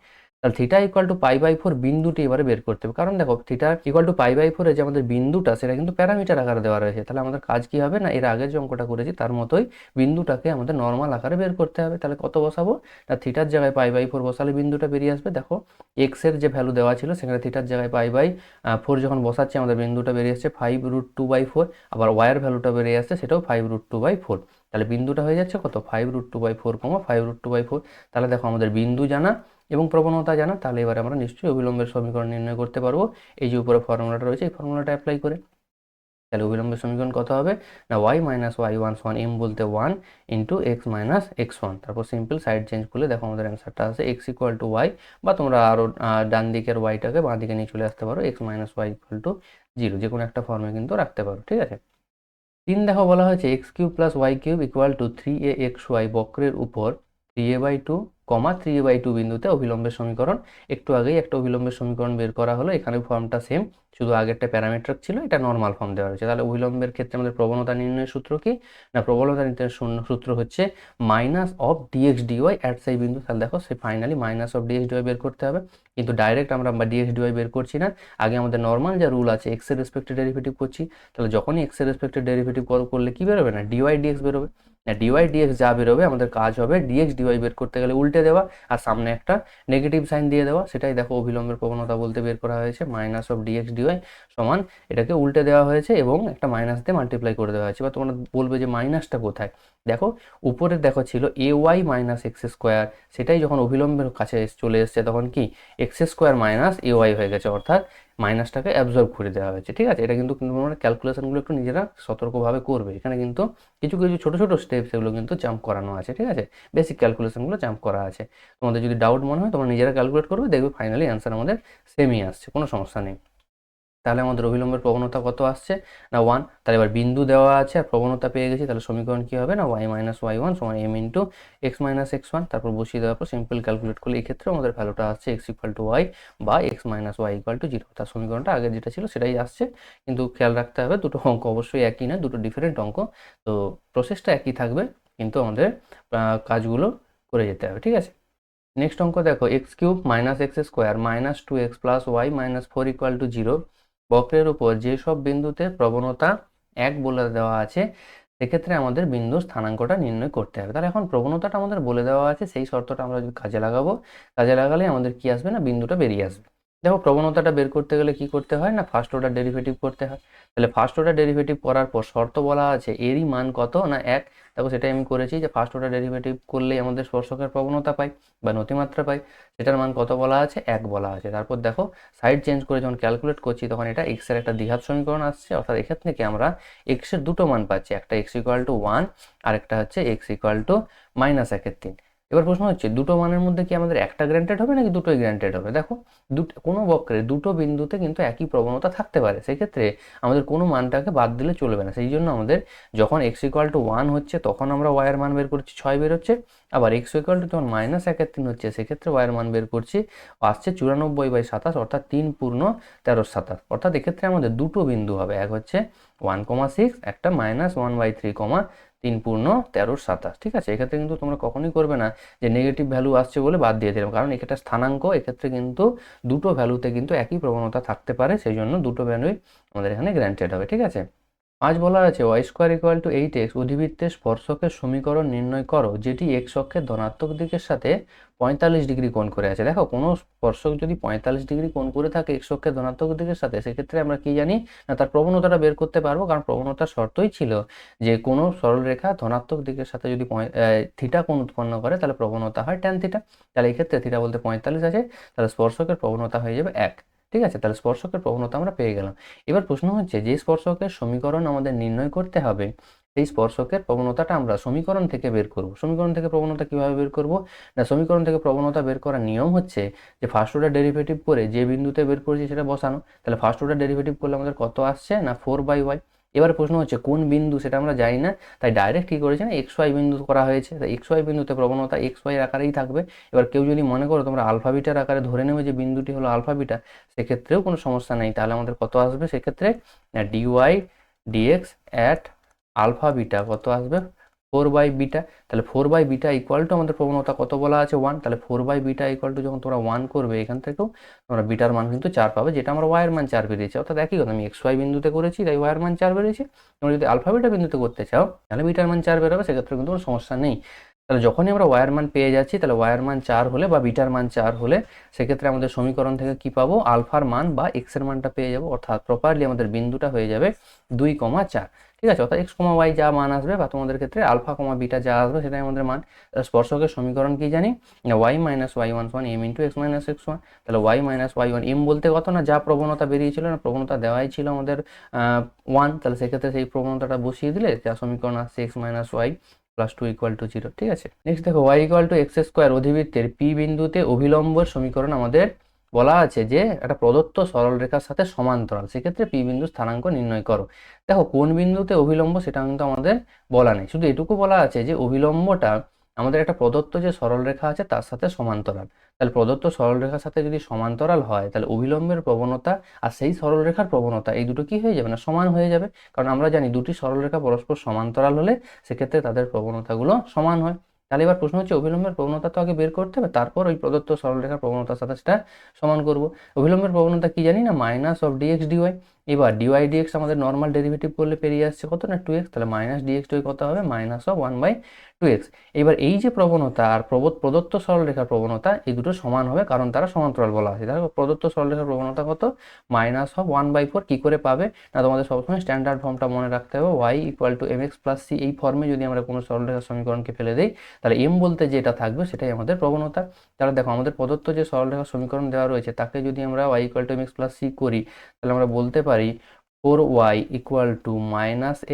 তাহলে থিটা ইকুয়াল টু π/4 বিন্দুটি এবারে বের করতে হবে, কারণ দেখো থিটা ইকুয়াল টু π/4 এ যে আমাদের বিন্দুটা সেটা কিন্তু প্যারামিটার আকারে দেওয়া রয়েছে। তাহলে আমাদের কাজ কি হবে না এর আগের যে অঙ্কটা করেছি তার মতোই বিন্দুটাকে আমাদের নর্মাল আকারে বের করতে হবে। তাহলে কত বসাবো না থিটার জায়গায় π/4 বসালে বিন্দুটা বেরিয়ে আসবে। দেখো এক্স এর যে ভ্যালু দেওয়া ছিল সেখানে থিটার জায়গায় π/4 যখন বসাচ্ছি আমাদের বিন্দুটা বেরিয়ে আসছে 5√2/4, আবার ওয়াইয়ের ভ্যালুটা বেরিয়ে আসছে সেটাও 5√2/4। তাহলে বিন্দুটা হয়ে যাচ্ছে কত 5√2/4, 5√2/4। তাহলে দেখো আমাদের বিন্দু জানা এবং প্রবণতা জানা, তাহলে এবারে আমরা নিশ্চয়ই অভিলম্বের সমীকরণ নির্ণয় করতে পারবো এই যে উপরে ফর্মুলাটা রয়েছে এই ফর্মুলাটা অ্যাপ্লাই করে। তাহলে অভিলম্বের সমীকরণ কত হবে না y মাইনাস y1 সমান m বলতে 1 ইন্টু এক্স মাইনাস x1। তারপর সিম্পল সাইড চেঞ্জ করলে দেখো আমাদের অ্যান্সারটা আছে x ইকুয়াল টু y, বা তোমরা আরও ডান দিকের ওয়াইটাকে বাঁ দিকে নিয়ে চলে আসতে পারো x minus y equal to 0, যে কোনো একটা ফর্মে কিন্তু রাখতে পারো, ঠিক আছে। 3 দেখো বলা হয়েছে x cube plus y cube equal to 3aXy বক্রের উপর 3a/2, 3a/2 বিন্দুতে অভিলম্বের সমীকরণ। একটু আগেই একটা অভিলম্বের সমীকরণ বের করা হলো, এখানে ফর্মটা সেম, শুধু আগেরটা প্যারামিটার ছিল, এটা নর্মাল ফর্ম দেওয়া হয়েছে। তাহলে অভিলম্বের ক্ষেত্রে আমাদের প্রবণতা নির্ণয়ের সূত্র কি না প্রবণতা নির্ণয়ের সূত্র হচ্ছে minus of dx dy at সেই বিন্দু। তাহলে দেখো সে finally minus of dx d y বের করতে হবে, কিন্তু ডাইরেক্ট আমরা ডিএক্স ডিওয়াই বের করছি না, আগে আমাদের নর্মাল যা রুল আছে এক্স এর রেসপেক্টে ডেরিভেটিভ করছি। তাহলে যখনই এক্স এর রেসপেক্টে ডেরিভেটিভ করলে কি বেরোবে না ডিওয়াই ডিএক্স বেরোবে, না ডিওয়াই ডিএক্স যা বেরোবে আমাদের কাজ হবে ডিএক্স ডিওয়াই বের করতে গেলে উল্টে দেওয়া আর সামনে একটা নেগেটিভ সাইন দিয়ে দেওয়া। সেটাই দেখো অভিলম্বের প্রবণতা বলতে বের করা হয়েছে মাইনাস অফ ডিএক্স ডিওয়াই সমান এটাকে উল্টে দেওয়া হয়েছে এবং একটা মাইনাস দিয়ে মাল্টিপ্লাই করে দেওয়া হয়েছে। বা তোমরা বলবে যে মাইনাসটা কোথায়, দেখো উপরে দেখো ছিল ay মাইনাস এক্স স্কোয়ার, সেটাই যখন অভিলম্বের কাছে চলে এসছে তখন কি এক্স স্কোয়ার মাইনাস ay হয়ে গেছে, অর্থাৎ মাইনাসটাকে অ্যাবজর্ব করে দেওয়া হয়েছে, ঠিক আছে। এটা কিন্তু তোমরা ক্যালকুলেশনগুলো একটু নিজেরা সতর্কভাবে করবে, এখানে কিন্তু কিছু কিছু ছোটো ছোটো স্টেপস এগুলো কিন্তু জাম্প করানো আছে, ঠিক আছে। বেসিক ক্যালকুলেশনগুলো জাম্প করা আছে, তোমাদের যদি ডাউট মনে হয় তোমরা নিজেরা ক্যালকুলেট করবে, দেখবে ফাইনালি অ্যান্সার আমাদের সেমই আসছে, কোনো সমস্যা নেই। তাহলে আমাদের অভিলম্বের প্রবণতা কত আসছে না 1। তাহলে এবার বিন্দু দেওয়া আছে আর প্রবণতা পেয়ে গেছি, তাহলে সমীকরণ কি হবে না y মাইনাস y1 সমান m into x minus x1। তারপর বসিয়ে দেওয়ার পর সিম্পল ক্যালকুলেট করলে এই ক্ষেত্রে আমাদের ভ্যালুটা আসছে x ইকুয়াল টু y বা x minus y equal to 0। তার সমীকরণটা আগে যেটা ছিল সেটাই আসছে, কিন্তু খেয়াল রাখতে হবে দুটো অঙ্ক অবশ্যই একই না, দুটো ডিফারেন্ট অঙ্ক, তো প্রসেসটা একই থাকবে কিন্তু আমাদের কাজগুলো করে যেতে হবে, ঠিক আছে। নেক্সট অঙ্ক দেখো x cube minus x square minus 2x plus y minus 4 equal to 0 বক্রের উপর যেসব বিন্দুতে প্রবণতা 1 বলে দেওয়া আছে সেক্ষেত্রে আমাদের বিন্দুর স্থানাঙ্কটা নির্ণয় করতে হবে। তাহলে এখন প্রবণতাটা আমাদের বলে দেওয়া আছে, সেই শর্তটা আমরা যদি কাজে লাগাবো, কাজে লাগালে আমাদের কি আসবে না বিন্দুটা বেরিয়ে আসবে। দেখো প্রবণতাটা বের করতে গেলে কি করতে হয় না ফার্স্ট অর্ডার ডেরিভেটিভ করতে হয়। তাহলে ফার্স্ট অর্ডার ডেরিভেটিভ করার পর শর্ত বলা আছে এরই মান কত না 1। দেখো সেটাই আমি করেছি যে ফার্স্ট অর্ডার ডেরিভেটিভ করলেই আমাদের স্পর্শকের প্রবণতা পাই বা নতিমাত্রা পাই, সেটার মান কত বলা আছে 1 বলা আছে। তারপর দেখো সাইড চেঞ্জ করে যখন ক্যালকুলেট করছি তখন এটা এক্স এর একটা দ্বিঘাত সমীকরণ আসছে, অর্থাৎ এক্ষেত্রে থেকে আমরা এক্স এর দুটো মান পাচ্ছি, একটা এক্স ইকুয়াল টু 1 আর একটা হচ্ছে এক্স ইকুয়াল টু -1/3। এবার প্রশ্ন হচ্ছে দুটো মানের মধ্যে কি আমাদের একটা গ্র্যান্টেড হবে নাকি দুটোই গ্র্যান্টেড হবে? দেখো কোনো বক্রে দুটো বিন্দুতে কিন্তু একই প্রবণতা থাকতে পারে, সেক্ষেত্রে আমাদের কোনো মানটাকে বাদ দিলে চলবে না। সেই জন্য আমাদের যখন x=1 হচ্ছে তখন আমরা y এর মান বের করছি 6 বের হচ্ছে, আবার x= যখন -1/3 হচ্ছে সেক্ষেত্রে y এর মান বের করছি আসছে 94/27, অর্থাৎ 3 পূর্ণ 13/27। অর্থাৎ এক্ষেত্রে আমাদের দুটো বিন্দু হবে, এক হচ্ছে 1,6, একটা -1/3, 3 পূর্ণ 13/27। ঠিক আছে, এক্ষেত্রে কিন্তু তোমরা কখনোই করবে না যে নেগেটিভ ভ্যালু আসছে বলে বাদ দিয়ে দিলাম, কারণ এটা স্থানাঙ্ক, এক্ষেত্রে কিন্তু দুটো ভ্যালুতে কিন্তু একই প্রবণতা থাকতে পারে, সেই জন্য দুটো ভ্যালুই আমাদের এখানে গ্র্যান্টেড হবে। ঠিক আছে, আজ বলা আছে y² = 8x অধিবৃত্তের স্পর্শকের সমীকরণ নির্ণয় করো যেটি x অক্ষের ধনাত্মক দিকের সাথে 45 ডিগ্রি কোণ করে আছে। দেখো কোনো স্পর্শক যদি 45 ডিগ্রি কোণ করে থাকে x অক্ষের ধনাত্মক দিকের সাথে, সেক্ষেত্রে আমরা কি জানি না তার প্রবণতাটা বের করতে পারবো, কারণ প্রবণতার শর্তই ছিল যে কোনো সরলরেখা ধনাত্মক দিকের সাথে যদি থিটা কোণ উৎপন্ন করে তাহলে প্রবণতা হয় tan থিটা। তাহলে এই ক্ষেত্রে থিটা বলতে 45 আছে, তাহলে স্পর্শকের প্রবণতা হয়ে যাবে 1। ঠিক আছে, তাহলে স্পর্শকের প্রবণতা আমরা পেয়ে গেলাম। এবার প্রশ্ন হচ্ছে যে স্পর্শকের সমীকরণ আমাদের নির্ণয় করতে হবে, সেই স্পর্শকের প্রবণতাটা আমরা সমীকরণ থেকে বের করব। সমীকরণ থেকে প্রবণতা কিভাবে বের করব না, সমীকরণ থেকে প্রবণতা বের করার নিয়ম হচ্ছে যে ফার্স্ট অর্ডার ডেরিভেটিভ করে যে বিন্দুতে বের করেছি সেটা বসানো। তাহলে ফার্স্ট অর্ডার ডেরিভেটিভ করলে আমাদের কত আসছে না 4/y। এবার প্রশ্ন হচ্ছে কোন বিন্দু সেটা আমরা জানি না, তাই ডাইরেক্ট কী করেছে না xy বিন্দু করা হয়েছে। তাই xy বিন্দুতে প্রবণতা xy আকারেই থাকবে। এবার কেউ যদি মনে করো তোমরা আলফা বিটার আকারে ধরে নেবে যে বিন্দুটি হলো আলফা বিটা, সেক্ষেত্রেও কোনো সমস্যা নেই। তাহলে আমাদের কত আসবে সেক্ষেত্রে dy dx at alpha beta কত আসবে 4/β। তাহলে 4/β = আমাদের প্রবণতা কত বলা আছে 1। তাহলে 4/β = যখন তোমরা 1 করবে এখান থেকেও তোমরা বিটার মান কিন্তু 4 পাবে, যেটা আমার y এর মান 4 বেরিয়েছে। অর্থাৎ একই কথা, আমি xy বিন্দুতে করেছি তাই y এর মান 4 বেরিয়েছে। তোমরা যদি আলফা বিটা বিন্দুতে করতে চাও তাহলে বিটার মান 4 বেরোবে, সেক্ষেত্রে কিন্তু কোনো সমস্যা নেই। তাহলে যখনই আমরা y এর মান পেয়ে যাচ্ছি, তাহলে y এর মান 4 হলে বা বিটার মান 4 হলে সেক্ষেত্রে আমাদের সমীকরণ থেকে কি পাবো, আলফার মান বা x এর মানটা পেয়ে যাবো। অর্থাৎ প্রপারলি আমাদের বিন্দুটা হয়ে যাবে 2,4। ঠিক আছে, অর্থাৎ x, y যা মান আসবে বা তোমাদের ক্ষেত্রে আলফা, বিটা যা আসবে সেটাই আমাদের মান। স্পর্শকের সমীকরণ কি জানি না y - y1 = m × x - x1। তাহলে y - y1 m বলতে কত না যা প্রবণতা বেরিয়েছিল না, প্রবণতা দেওয়াই ছিল আমাদের 1। তাহলে সেক্ষেত্রে সেই প্রবণতাটা বসিয়ে দিলে যা সমীকরণ আসছে x - y + 2 = 0। ঠিক আছে, নেক্সট দেখো y = x² অধিবৃত্তের p বিন্দুতে অভিলম্বের সমীকরণ আমাদের বলা আছে যে একটা প্রদত্ত সরলরেখার সাথে সমান্তরাল, সেক্ষেত্রে p বিন্দু স্থানাঙ্ক নির্ণয় করো। দেখো কোন বিন্দুতে অভিলম্ব সেটা কিন্তু আমাদের বলা নেই, শুধু এটুকু বলা আছে যে অভিলম্বটা আমাদের একটা প্রদত্ত যে সরলরেখা আছে তার সাথে সমান্তরাল। তাহলে প্রদত্ত সরলরেখার সাথে যদি সমান্তরাল হয় তাহলে অভিলম্বের প্রবণতা আর সেই সরলরেখার প্রবণতা এই দুটো কি হয়ে যাবে না সমান হয়ে যাবে, কারণ আমরা জানি দুটি সরলরেখা পরস্পর সমান্তরাল হলে সেক্ষেত্রে তাদের প্রবণতাগুলো সমান হয়। তাহলে এবার প্রশ্ন হচ্ছে অভিলম্বের প্রবণতা তো আগে বের করতে হবে, তারপর ওই প্রদত্ত সরলরেখার প্রবণতার সাথে সেটা সমান করব। অভিলম্বের প্রবণতা কি জানি না -dx dy। এবার dy dx আমাদের নর্মাল ডেরিভেটিভ করলে পেরিয়ে আসছে কত না 2x। তাহলে -dx dy কত হবে -1/2x। এবার এই যে প্রবণতা আর প্রদত্ত সরলরেখার প্রবণতা এই দুটো সমান হবে, কারণ তারা সমান্তরাল বলা আছে। দেখো প্রদত্ত সরলরেখার প্রবণতা কত -1/4। কি করে পাবে না, তোমাদের সবসময় স্ট্যান্ডার্ড ফর্মটা মনে রাখতে হবে, y = mx + c। এই ফর্মে যদি আমরা কোনো সরলরেখার সমীকরণকে ফেলে দিই তাহলে m বলতে যেটা থাকবে সেটাই আমাদের প্রবণতা। তাহলে দেখো আমাদের প্রদত্ত যে সরলরেখার সমীকরণ দেওয়া রয়েছে তাকে যদি আমরা y = mx + c করি তাহলে আমরা বলতে পারি 4y =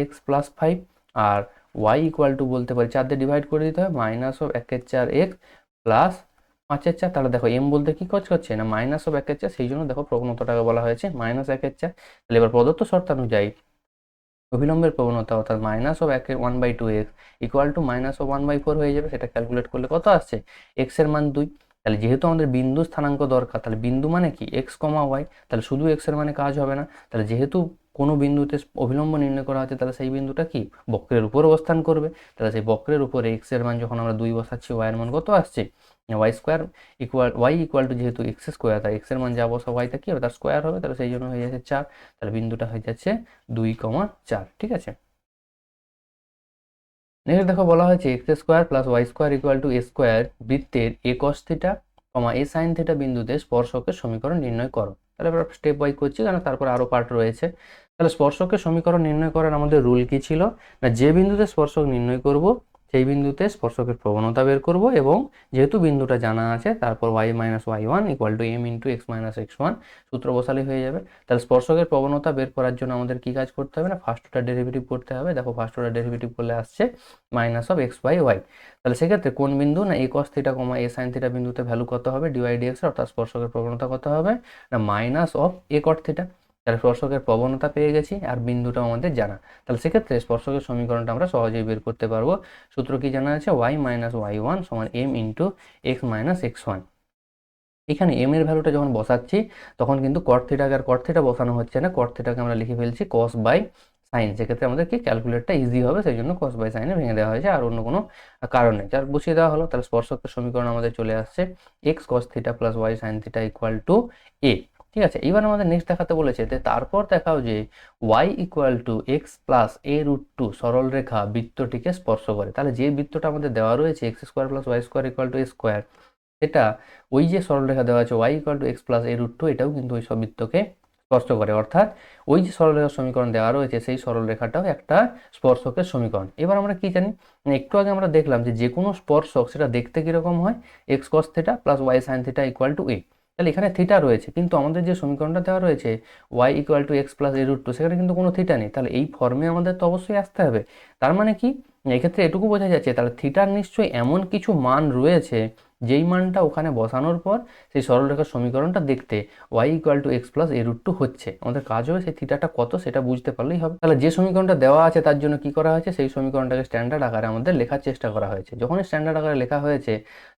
-x + 5, আর y বলতে পারি 4 দিয়ে ডিভাইড করে দিতে হবে -1/4x + 5/4। তাহলে দেখো m বলতে কি করছে না -1/4, সেই জন্য দেখো প্রবণতাটাকে বলা হয়েছে -1/4। তাহলে এবার প্রদত্ত শর্তানুযায়ী অভিলম্বের প্রবণতা অর্থাৎ -1/2x = -1/4 হয়ে যাবে। সেটা ক্যালকুলেট করলে কত আসছে, x এর মান 2। তাহলে যেহেতু আমাদের বিন্দু স্থানাঙ্ক দরকার, তাহলে বিন্দু মানে কি x, y। তাহলে শুধু x এর মানে কাজ হবে না, তাহলে যেহেতু কোনো বিন্দুতে অভিলম্ব নির্ণয় করা আছে তাহলে সেই বিন্দুটা কি বক্রের উপর অবস্থান করবে। তাহলে সেই বক্রের উপরে x এর মান যখন আমরা 2 বসাচ্ছি y এর মান কত আসছে y² যেহেতু x², তাই x এর মান যা বসা y তা কি হবে তার স্কোয়ার হবে, তাহলে সেই জন্য হয়ে যাচ্ছে 4। তাহলে বিন্দুটা হয়ে যাচ্ছে 2,4। ঠিক আছে, নেক্সট দেখো বলা হয়েছে x² + y² = a² বৃত্তের a cos θ, a sin θ বিন্দুতে স্পর্শকের সমীকরণ নির্ণয় করো। তাহলে আমরা স্টেপ বাই করছি কারণ তারপর আরও পার্ট রয়েছে। তাহলে স্পর্শকের সমীকরণ নির্ণয় করার আমাদের রুল কি ছিল না, যে বিন্দুতে স্পর্শক নির্ণয় করব সেই বিন্দুতে স্পর্শকের প্রবণতা বের করব এবং যেহেতু বিন্দুটা জানা আছে তারপর y minus y one equal to m into x minus x one সূত্র বসালে হয়ে যাবে। তাহলে স্পর্শকের প্রবণতা বের করার জন্য আমাদের কি কাজ করতে হবে না, ফার্স্ট অর্ডার ডেরিভেটিভ করতে হবে। দেখো ফার্স্ট অর্ডার ডেরিভেটিভ করলে আসছে minus of x by y. তাহলে সেক্ষেত্রে কোন বিন্দু না a cos theta comma a sine theta বিন্দুতে ভ্যালু কত হবে ডিওয়াই ডিএক্স অর্থাৎ স্পর্শকের প্রবণতা কত হবে না minus of A caught theta. তাহলে স্পর্শকের প্রবণতা পেয়ে গেছি আর বিন্দুটাও আমাদের জানা। তাহলে সেক্ষেত্রে স্পর্শকের সমীকরণটা আমরা সহজেই বের করতে পারবো। সূত্র কি জানা আছে, ওয়াই মাইনাস ওয়াই ওয়ান সমান m into x minus x one. এখানে এম এর ভ্যালুটা যখন বসাচ্ছি তখন কিন্তু কট থিটাকে আর কট থিটা বসানো হচ্ছে না, কট থিটাকে আমরা লিখে ফেলছি কস বাই সাইন। সেক্ষেত্রে আমাদের কি ক্যালকুলেটটা ইজি হবে, সেই জন্য কস বাই সাইনে ভেঙে দেওয়া হয়েছে, আর অন্য কোনো কারণ নেই। যার বসিয়ে দেওয়া হলো। তাহলে স্পর্শকের সমীকরণ আমাদের চলে আসছে x cos theta plus y sine theta equal to a. ঠিক আছে, এবার আমাদের নেক্সট দেখাতে বলেছে তারপর দেখাও যে y equal to x plus a root two সরল রেখা বৃত্তটিকে স্পর্শ করে। তাহলে যে বৃত্তটা আমাদের দেওয়া রয়েছে x square plus y square equal to a square, এটা ওই যে সরলরেখা দেওয়া আছে y equal to x plus a root two এটাও কিন্তু ওই সব বৃত্তকে স্পর্শ করে। অর্থাৎ ওই যে সরলরেখার সমীকরণ দেওয়া রয়েছে সেই সরলরেখাটাও একটা স্পর্শকের সমীকরণ। এবার আমরা কি জানি, একটু আগে আমরা দেখলাম যে কোনো স্পর্শক সেটা দেখতে কীরকম হয়, x cos theta plus y sine theta equal to a. তাহলে এখানে থিটা রয়েছে কিন্তু আমাদের যে সমীকরণটা দেওয়া রয়েছে y equal to x plus a root two, সেখানে কিন্তু কোনো থিটা নেই। তাহলে এই ফর্মে আমাদের তো অবশ্যই আসতে হবে। তার মানে কি, এক্ষেত্রে এটুকু বোঝা যাচ্ছে তাহলে থিটার নিশ্চয়ই এমন কিছু মান রয়েছে যেই মানটা ওখানে বসানোর পর সেই সরলরেখার সমীকরণটা দেখতে y equal to x plus a root two হচ্ছে। আমাদের কাজ হবে সেই থিটাটা কত সেটা বুঝতে পারলেই হবে। তাহলে যে সমীকরণটা দেওয়া আছে তার জন্য কি করা হয়েছে, সেই সমীকরণটাকে স্ট্যান্ডার্ড আকারে আমাদের লেখার চেষ্টা করা হয়েছে। যখন স্ট্যান্ডার্ড আকারে লেখা হয়েছে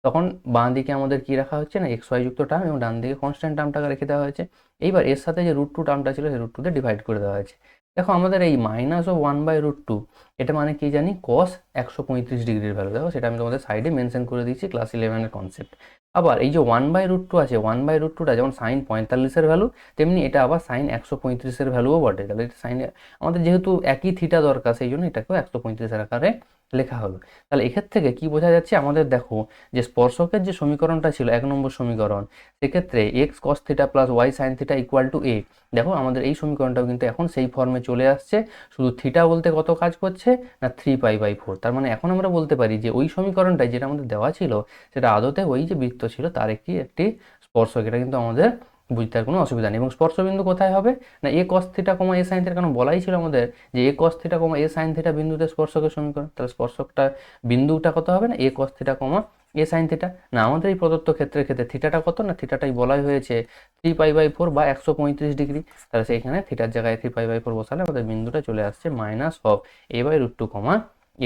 তখন বাঁ দিকে আমাদের কি রাখা হচ্ছে না এক্স ওয়াই যুক্ত টার্ম এবং ডান দিকে কনস্ট্যান্ট টার্মটাকে রেখে দেওয়া হয়েছে। এইবার এর সাথে যে রুট টু টার্মটা ছিল সেই রুট টুতে ডিভাইড করে দেওয়া হয়েছে। দেখো আমাদের এই মাইনাস ও ওয়ান বাই রুট টু এটা মানে কি জানি কস 135 ডিগ্রির ভ্যালু। দেখো সেটা আমি তোমাদের সাইডে মেনশন করে দিচ্ছি ক্লাস 11-এর কনসেপ্ট। আবার এই যে ওয়ান বাই রুট টু আছে, ওয়ান বাই রুট টুটা যেমন সাইন 45-এর ভ্যালু তেমনি এটা আবার সাইন 135-এর ভ্যালুও বটে। তাহলে এটা সাইন আমাদের যেহেতু একই থিটা দরকার সেই জন্য এটাকেও 135-এর আকারে লেখা হলো। তাহলে এক্ষেত্রে থেকে কি বোঝা যাচ্ছে, আমাদের দেখো যে স্পর্শকের যে সমীকরণটা ছিল 1 নম্বর সমীকরণ, সেক্ষেত্রে x cos theta plus y sine theta equal to a. দেখো আমাদের এই সমীকরণটাও কিন্তু এখন সেই ফর্মে চলে আসছে, শুধু থিটা বলতে কত কাজ করছে না 3π/4। তার মানে এখন আমরা বলতে পারি যে ওই সমীকরণটাই যেটা আমাদের দেওয়া ছিল সেটা আদতে ওই যে বৃত্ত ছিল তার একটি স্পর্শক। এটা কিন্তু আমাদের বুঝতে আর কোনো অসুবিধা নেই। এবং স্পর্শবিন্দু কোথায় হবে না a cos theta comma a sine theta, কারণ বলাই ছিল আমাদের যে এ cos theta comma a sine theta বিন্দুতে স্পর্শকের সমীকরণ। তাহলে স্পর্শকটা বিন্দুটা কত হবে না a cos theta comma a sine theta. না আমাদের এই প্রদত্ত ক্ষেত্রের ক্ষেত্রে থিটাটা কত না থিটাটাই বলাই হয়েছে 3π/4 বা 135 ডিগ্রি। তাহলে সেইখানে থিটার জায়গায় 3π/4 বসালে আমাদের বিন্দুটা চলে আসছে minus of a by root two comma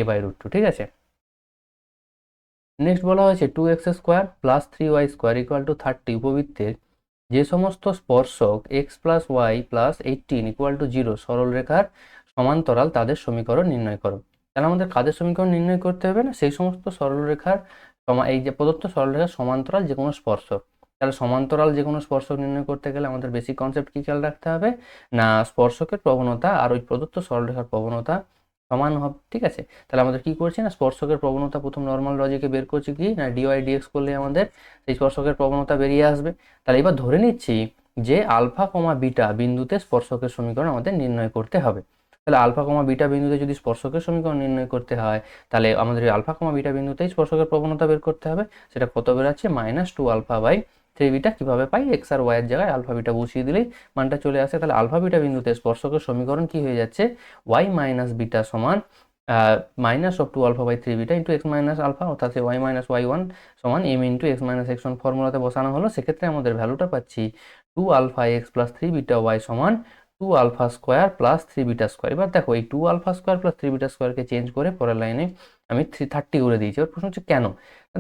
a by root two. ঠিক আছে, নেক্সট বলা হয়েছে 2x square plus 3y square equal to 30 উপবৃত্তের যে সমস্ত স্পর্শক x plus y plus 18 equal to 0 সরলরেখার সমান্তরাল তাদের সমীকরণ নির্ণয় করো। তাহলে আমাদের কাদের সমীকরণ নির্ণয় করতে হবে না, সেই সমস্ত সরলরেখার এই যে প্রদত্ত সরলরেখার সমান্তরাল যে কোনো স্পর্শক। তাহলে সমান্তরাল যে কোনো স্পর্শক নির্ণয় করতে গেলে আমাদের বেসিক কনসেপ্ট কি খেয়াল রাখতে হবে না স্পর্শকের প্রবণতা আর ওই প্রদত্ত সরলরেখার প্রবণতা সমান হবে। ঠিক আছে, তাহলে আমাদের কি করছি না স্পর্শকের প্রবণতা প্রথম নর্মাল লজিকে বের করছি কি না ডিওয়াই ডিএক্স করলে আমাদের সেই স্পর্শকের প্রবণতা বেরিয়ে আসবে। তাহলে এবার ধরে নিচ্ছি যে আলফা কমা বিটা বিন্দুতে স্পর্শকের সমীকরণ আমাদের নির্ণয় করতে হবে। তাহলে আলফা কমা বিটা বিন্দুতে যদি স্পর্শকের সমীকরণ নির্ণয় করতে হয় তাহলে আমাদের আলফা কমা বিটা বিন্দুতেই স্পর্শকের প্রবণতা বের করতে হবে। সেটা কত বেরোচ্ছে -2α/3β। কীভাবে পাই, এক্স আর ওয়াই এর জায়গায় আলফা বিটা বসিয়ে দিলেই মানটা চলে আসে। তাহলে আলফা বিটা বিন্দুতে স্পর্শকের সমীকরণ কি হয়ে যাচ্ছে ওয়াই মাইনাস বিটা সমান -2α/3β ইন্টু এক্স মাইনাস আলফা, অর্থাৎ ওয়াই মাইনাস ওয়াই ওয়ান সমান m into x minus x one ফর্মুলাতে বসানো হলো। সেক্ষেত্রে আমাদের ভ্যালুটা পাচ্ছি 2αx প্লাস 3βy সমান 2α² প্লাস 3β²। এবার দেখো এই 2α² প্লাস 3β² চেঞ্জ করে পরের লাইনে আমি 30 করে দিয়েছি। এবার প্রশ্ন হচ্ছে কেন,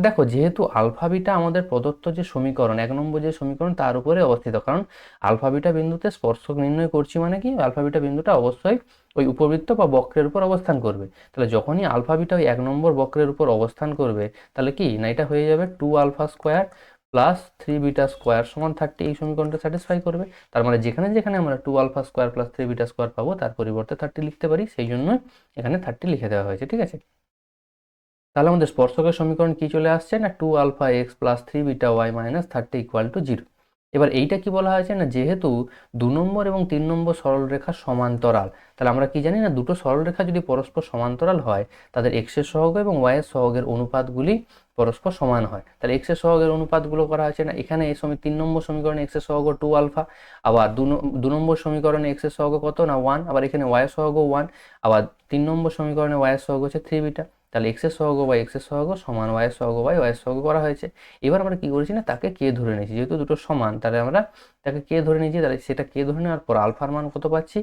দেখো যেহেতু আলফা বিটা আমাদের প্রদত্ত যে সমীকরণ 1 নম্বর যে সমীকরণ তার উপরে অবস্থিত, কারণ আলফা বিটা বিন্দুতে স্পর্শক নির্ণয় করছি মানে কি আলফা বিটা বিন্দুটা অবশ্যই ওই উপবৃত্ত বা বক্রের উপর অবস্থান করবে। তাহলে যখনই আলফা বিটা ওই 1 নম্বর বক্রের উপর অবস্থান করবে তাহলে কি না এটা হয়ে যাবে 2α² প্লাস 3β² সমান 30। এই সমীকরণটা স্যাটিসফাই করবে। তার মানে যেখানে যেখানে আমরা 2α² প্লাস 3β² পাবো তার পরিবর্তে 30 লিখতে পারি, সেই জন্য এখানে 30 লিখে দেওয়া হয়েছে। ঠিক আছে, তাহলে আমাদের স্পর্শকের সমীকরণ কি চলে আসছে না 2αx plus 3βy minus 30 equal to 0। এবার এইটা কি বলা হয়েছে না, যেহেতু 2 নম্বর এবং 3 নম্বর সরলরেখা সমান্তরাল, তাহলে আমরা কি জানি না, দুটো সরলরেখা যদি পরস্পর সমান্তরাল হয় তাদের x এর সহগ এবং y এর সহগের অনুপাতগুলি পরস্পর সমান হয়। তাহলে x এর সহগের অনুপাতগুলো করা হয়েছে না, এখানে এই 3 নম্বর সমীকরণে x এর সহগ 2 আলফা, আবার 2 নম্বর সমীকরণে x এর সহগ কত না 1, আবার এখানে y এর সহগ 1, আবার 3 নম্বর সমীকরণে y এর সহগ হচ্ছে 3 বিটা। তাহলে x এর সহগ বা x এর সহগ সমান y এর সহগ y এর সহগ করা হয়েছে। এবার আমরা কি করেছি না, তাকে কে ধরে নিয়েছি, যেহেতু দুটো সমান তাহলে আমরা তাকে কে ধরে নিয়েছি, তাহলে সেটা কে ধরে নেওয়ার পর আলফার মান কত পাচ্ছি,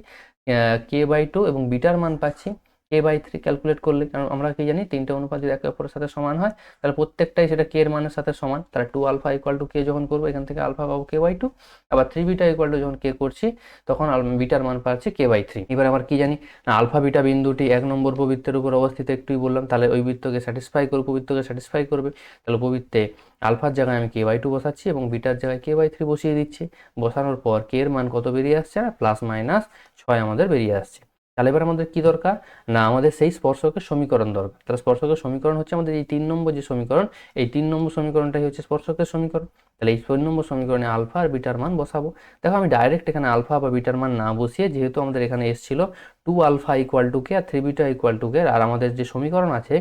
k/2 এবং বিটার মান পাচ্ছি k/3 ক্যালকুলেট করলে। কারণ আমরা কি জানি, তিনটে অনুপাত যদি একে অপরের সাথে সমান হয় তাহলে প্রত্যেকটাই সেটা k এর মানের সাথে সমান। তাহলে 2 আলফা ইকুয়াল টু k যখন করবো, এখান থেকে আলফা পাবো k/2, আবার 3 বিটা ইকুয়াল টু যখন k করছি তখন বিটার মান পাচ্ছি k/3। এবার আবার কি জানি না, আলফা বিটা বিন্দুটি 1 নম্বর উপবৃত্তের উপর অবস্থিত, একটুই বললাম, তাহলে ওই বৃত্তকে স্যাটিসফাই করবে, উপবৃত্তকে স্যাটিসফাই করবে। তাহলে উপবৃত্তে আলফার জায়গায় আমি k/2 বসাচ্ছি এবং বিটার জায়গায় k/3 বসিয়ে দিচ্ছি। বসানোর পর k এর মান কত বেরিয়ে আসছে না, +/6 আমাদের বেরিয়ে আসছে। তাহলে এবার আমাদের কি দরকার না, আমাদের সেই স্পর্শকের সমীকরণ দরকার। তাহলে স্পর্শকের সমীকরণ হচ্ছে আমাদের এই 3 নম্বর যে সমীকরণ, এই 3 নম্বর সমীকরণটাই হচ্ছে স্পর্শকের সমীকরণ। তাহলে এই 3 নম্বর সমীকরণে আলফা আর বিটার মান বসাবো। দেখো আমি ডাইরেক্ট এখানে আলফা বা বিটার মান না বসিয়ে, যেহেতু আমাদের এখানে এসেছিল 2 আলফা ইকুয়াল টু কে আর 3 বিটা ইকুয়াল টু কে, আর আমাদের যে সমীকরণ আছে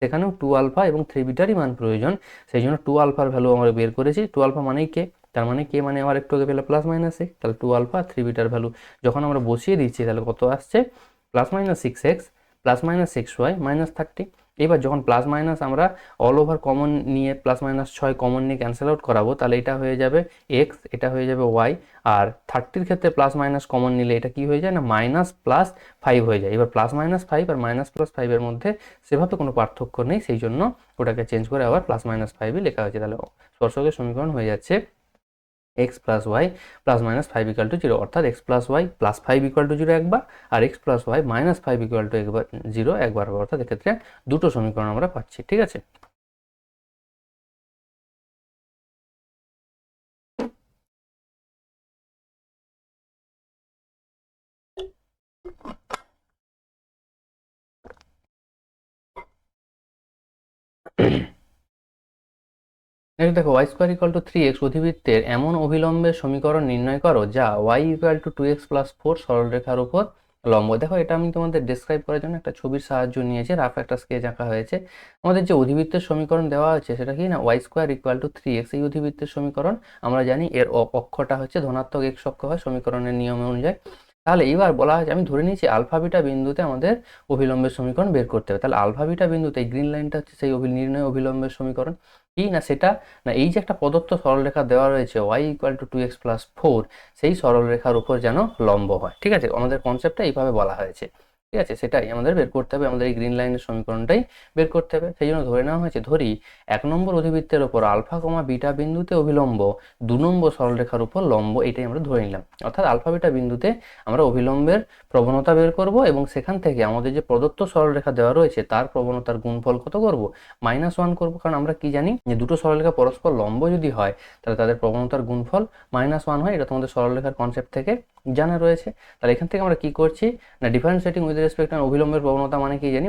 সেখানেও 2 আলফা এবং 3 বিটারই মান প্রয়োজন, সেই জন্য 2 আলফার ভ্যালু আমরা বের করেছি। 2 আলফা মানেই কে, তার মানে কে মানে আবার একটু আগে পেলে +/6, তাহলে 2 আলফা 3 বিটার ভ্যালু যখন আমরা বসিয়ে দিচ্ছি তাহলে কত আসছে, +/6x +/6y -30। এবার যখন প্লাস মাইনাস আমরা অল ওভার কমন নিয়ে +/6 কমন নিয়ে ক্যান্সেল আউট করাবো, তাহলে এটা হয়ে যাবে x, এটা হয়ে যাবে y, আর 30-র ক্ষেত্রে প্লাস মাইনাস কমন নিলে এটা কি হয়ে যায় না, -+5 হয়ে যায়। এবার +-5 আর -+5 এর মধ্যে সেভাবে কোনো পার্থক্য নেই, সেই জন্য ওটাকে চেঞ্জ করে আবার +-5ই লেখা হয়েছে। তাহলে স্পর্শকের সমীকরণ হয়ে যাচ্ছে x + y +- 5 = 0, অর্থাৎ x + y + 5 = 0 একবার, আর x + y - 5 = 0 একবার, অর্থাৎ এক্ষেত্রে দুটো সমীকরণ আমরা পাচ্ছি। ঠিক আছে। নেক্সট দেখো, y² = 3x অধিবৃত্তের এমন অভিলম্বের সমীকরণ নির্ণয় করো যা y = 2x + 4 সরলরেখার উপর লম্ব। দেখো এটা আমি তোমাদের ডেসক্রাইব করার জন্য একটা ছবির সাহায্য নিয়েছি, রাফ একটা স্কেচ আঁকা হয়েছে। আমাদের যে অধিবৃত্তের সমীকরণ দেওয়া আছে সেটা কি না, y² = 3x, এই অধিবৃত্তের সমীকরণ। আমরা জানি এর অক্ষটা হচ্ছে ধনাত্মক x অক্ষ হয় সমীকরণের নিয়ম অনুযায়ী। তাহলে এবার বলা হয়েছে, আমি ধরে নিয়েছি আলফা বিটা বিন্দুতে আমাদের অভিলম্বের সমীকরণ বের করতে হবে। তাহলে আলফা বিটা বিন্দুতে এই গ্রিন লাইনটা হচ্ছে সেই নির্ণয় অভিলম্বের সমীকরণ। কি না সেটা না, এই যে একটা প্রদত্ত সরলরেখা দেওয়া রয়েছে y = 2x + 4, সেই সরলরেখার উপর যেন লম্ব হয়। ঠিক আছে, আমাদের কনসেপ্টটা এইভাবে বলা হয়েছে। ঠিক আছে, সেটাই আমাদের বের করতে হবে, আমাদের এই গ্রিন লাইনের সমীকরণটাই বের করতে হবে। সেই জন্য ধরে নেওয়া হয়েছে, ধরি 1 নম্বর অধিবৃত্তের ওপর আলফা, বিটা বিন্দুতে অভিলম্ব 2 নম্বর সরলরেখার উপর লম্ব, এটাই আমরা ধরে নিলাম। অর্থাৎ আলফা বিটা বিন্দুতে আমরা অভিলম্বের প্রবণতা বের করব এবং সেখান থেকে আমাদের যে প্রদত্ত সরলরেখা দেওয়া রয়েছে তার প্রবণতার গুণফল কত করব, -1 করব। কারণ আমরা কি জানি যে দুটো সরলরেখা পরস্পর লম্ব যদি হয় তাহলে তাদের প্রবণতার গুণফল -1 হয়, এটা তোমাদের সরলরেখার কনসেপ্ট থেকে জানা রয়েছে। তাহলে এখান থেকে আমরা কি করছি না, ডিফারেন্সিয়েটিং উইথ রেসপেক্ট টু অভিলম্বের প্রবণতা মানে কি জানি,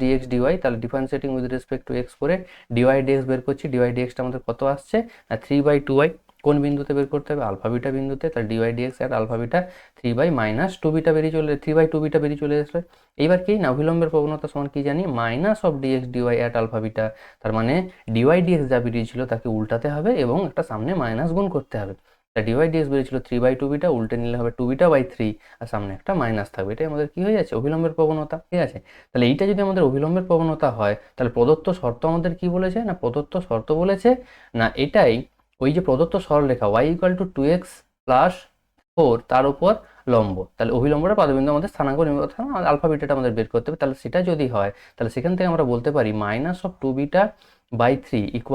-dx dy, তাহলে differentiating with respect to x করে dy dx বের করছি। dy dxটা আমাদের কত আসছে না, 3/2y। কোন বিন্দুতে বের করতে হবে, আলফা বিটা বিন্দুতে। তাহলে dy dx এর আলফা বিটা 3/-2 বিটা বেরিয়ে চলে 3/2 বিটা বেরিয়ে চলে আসলে। এইবার কি না, অভিলম্বের প্রবণতা সমান কি জানি, -dx dy at alpha beta. তার মানে dy dx যা বেরিয়েছিল তাকে উল্টাতে হবে এবং একটা সামনে মাইনাস গুণ করতে হবে। তা dy dx বেরিয়েছিল 3/2 বিটা, উল্টে নিলে হবে 2 বিটা বাই 3, আর সামনে একটা মাইনাস থাকবে। এটাই আমাদের কি হয়ে যাচ্ছে, অভিলম্বের প্রবণতা। ঠিক আছে, তাহলে এইটা যদি আমাদের অভিলম্বের প্রবণতা হয় তাহলে প্রদত্ত শর্ত আমাদের কি বলেছে না, প্রদত্ত শর্ত বলেছে না এটাই, ওই যে প্রদত্ত সরলরেখা y = 2x + 4 তার উপর লম্ব। তাহলে অভিলম্বটা পাদবিন্দু আমাদের স্থানাঙ্ক আলফা বিটাটা আমাদের বের করতে হবে। তাহলে সেটা যদি হয় তাহলে সেখান থেকে আমরা বলতে পারি -2 বিটা বাই 3 =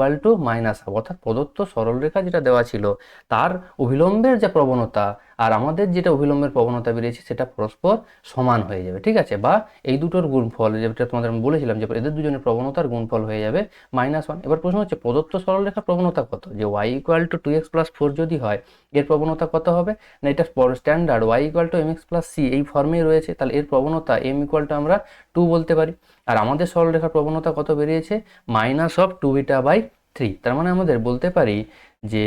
-1, অর্থাৎ প্রদত্ত সরলরেখা যেটা দেওয়া ছিল তার অভিলম্বের যে প্রবণতা আর আমাদের যেটা অভিলম্বের প্রবণতা বেরিয়েছে সেটা পরস্পর সমান হয়ে যাবে। ঠিক আছে, বা এই দুটোর গুণফল, যেটা তোমাদের আমি বলেছিলাম যে এদের দুজনের প্রবণতার গুণফল হয়ে যাবে -1। এবার প্রশ্ন হচ্ছে প্রদত্ত সরলরেখার প্রবণতা কত, যে y = 2x + 4 যদি হয় এর প্রবণতা কত হবে না, এটা স্ট্যান্ডার্ড y = mx + c এই ফর্মেই রয়েছে। তাহলে এর প্রবণতা m = আমরা 2 বলতে পারি। আর আমাদের সরলরেখার প্রবণতা কত বেরিয়েছে, -2 বিটা বাই 3। তার মানে আমাদের বলতে পারি যে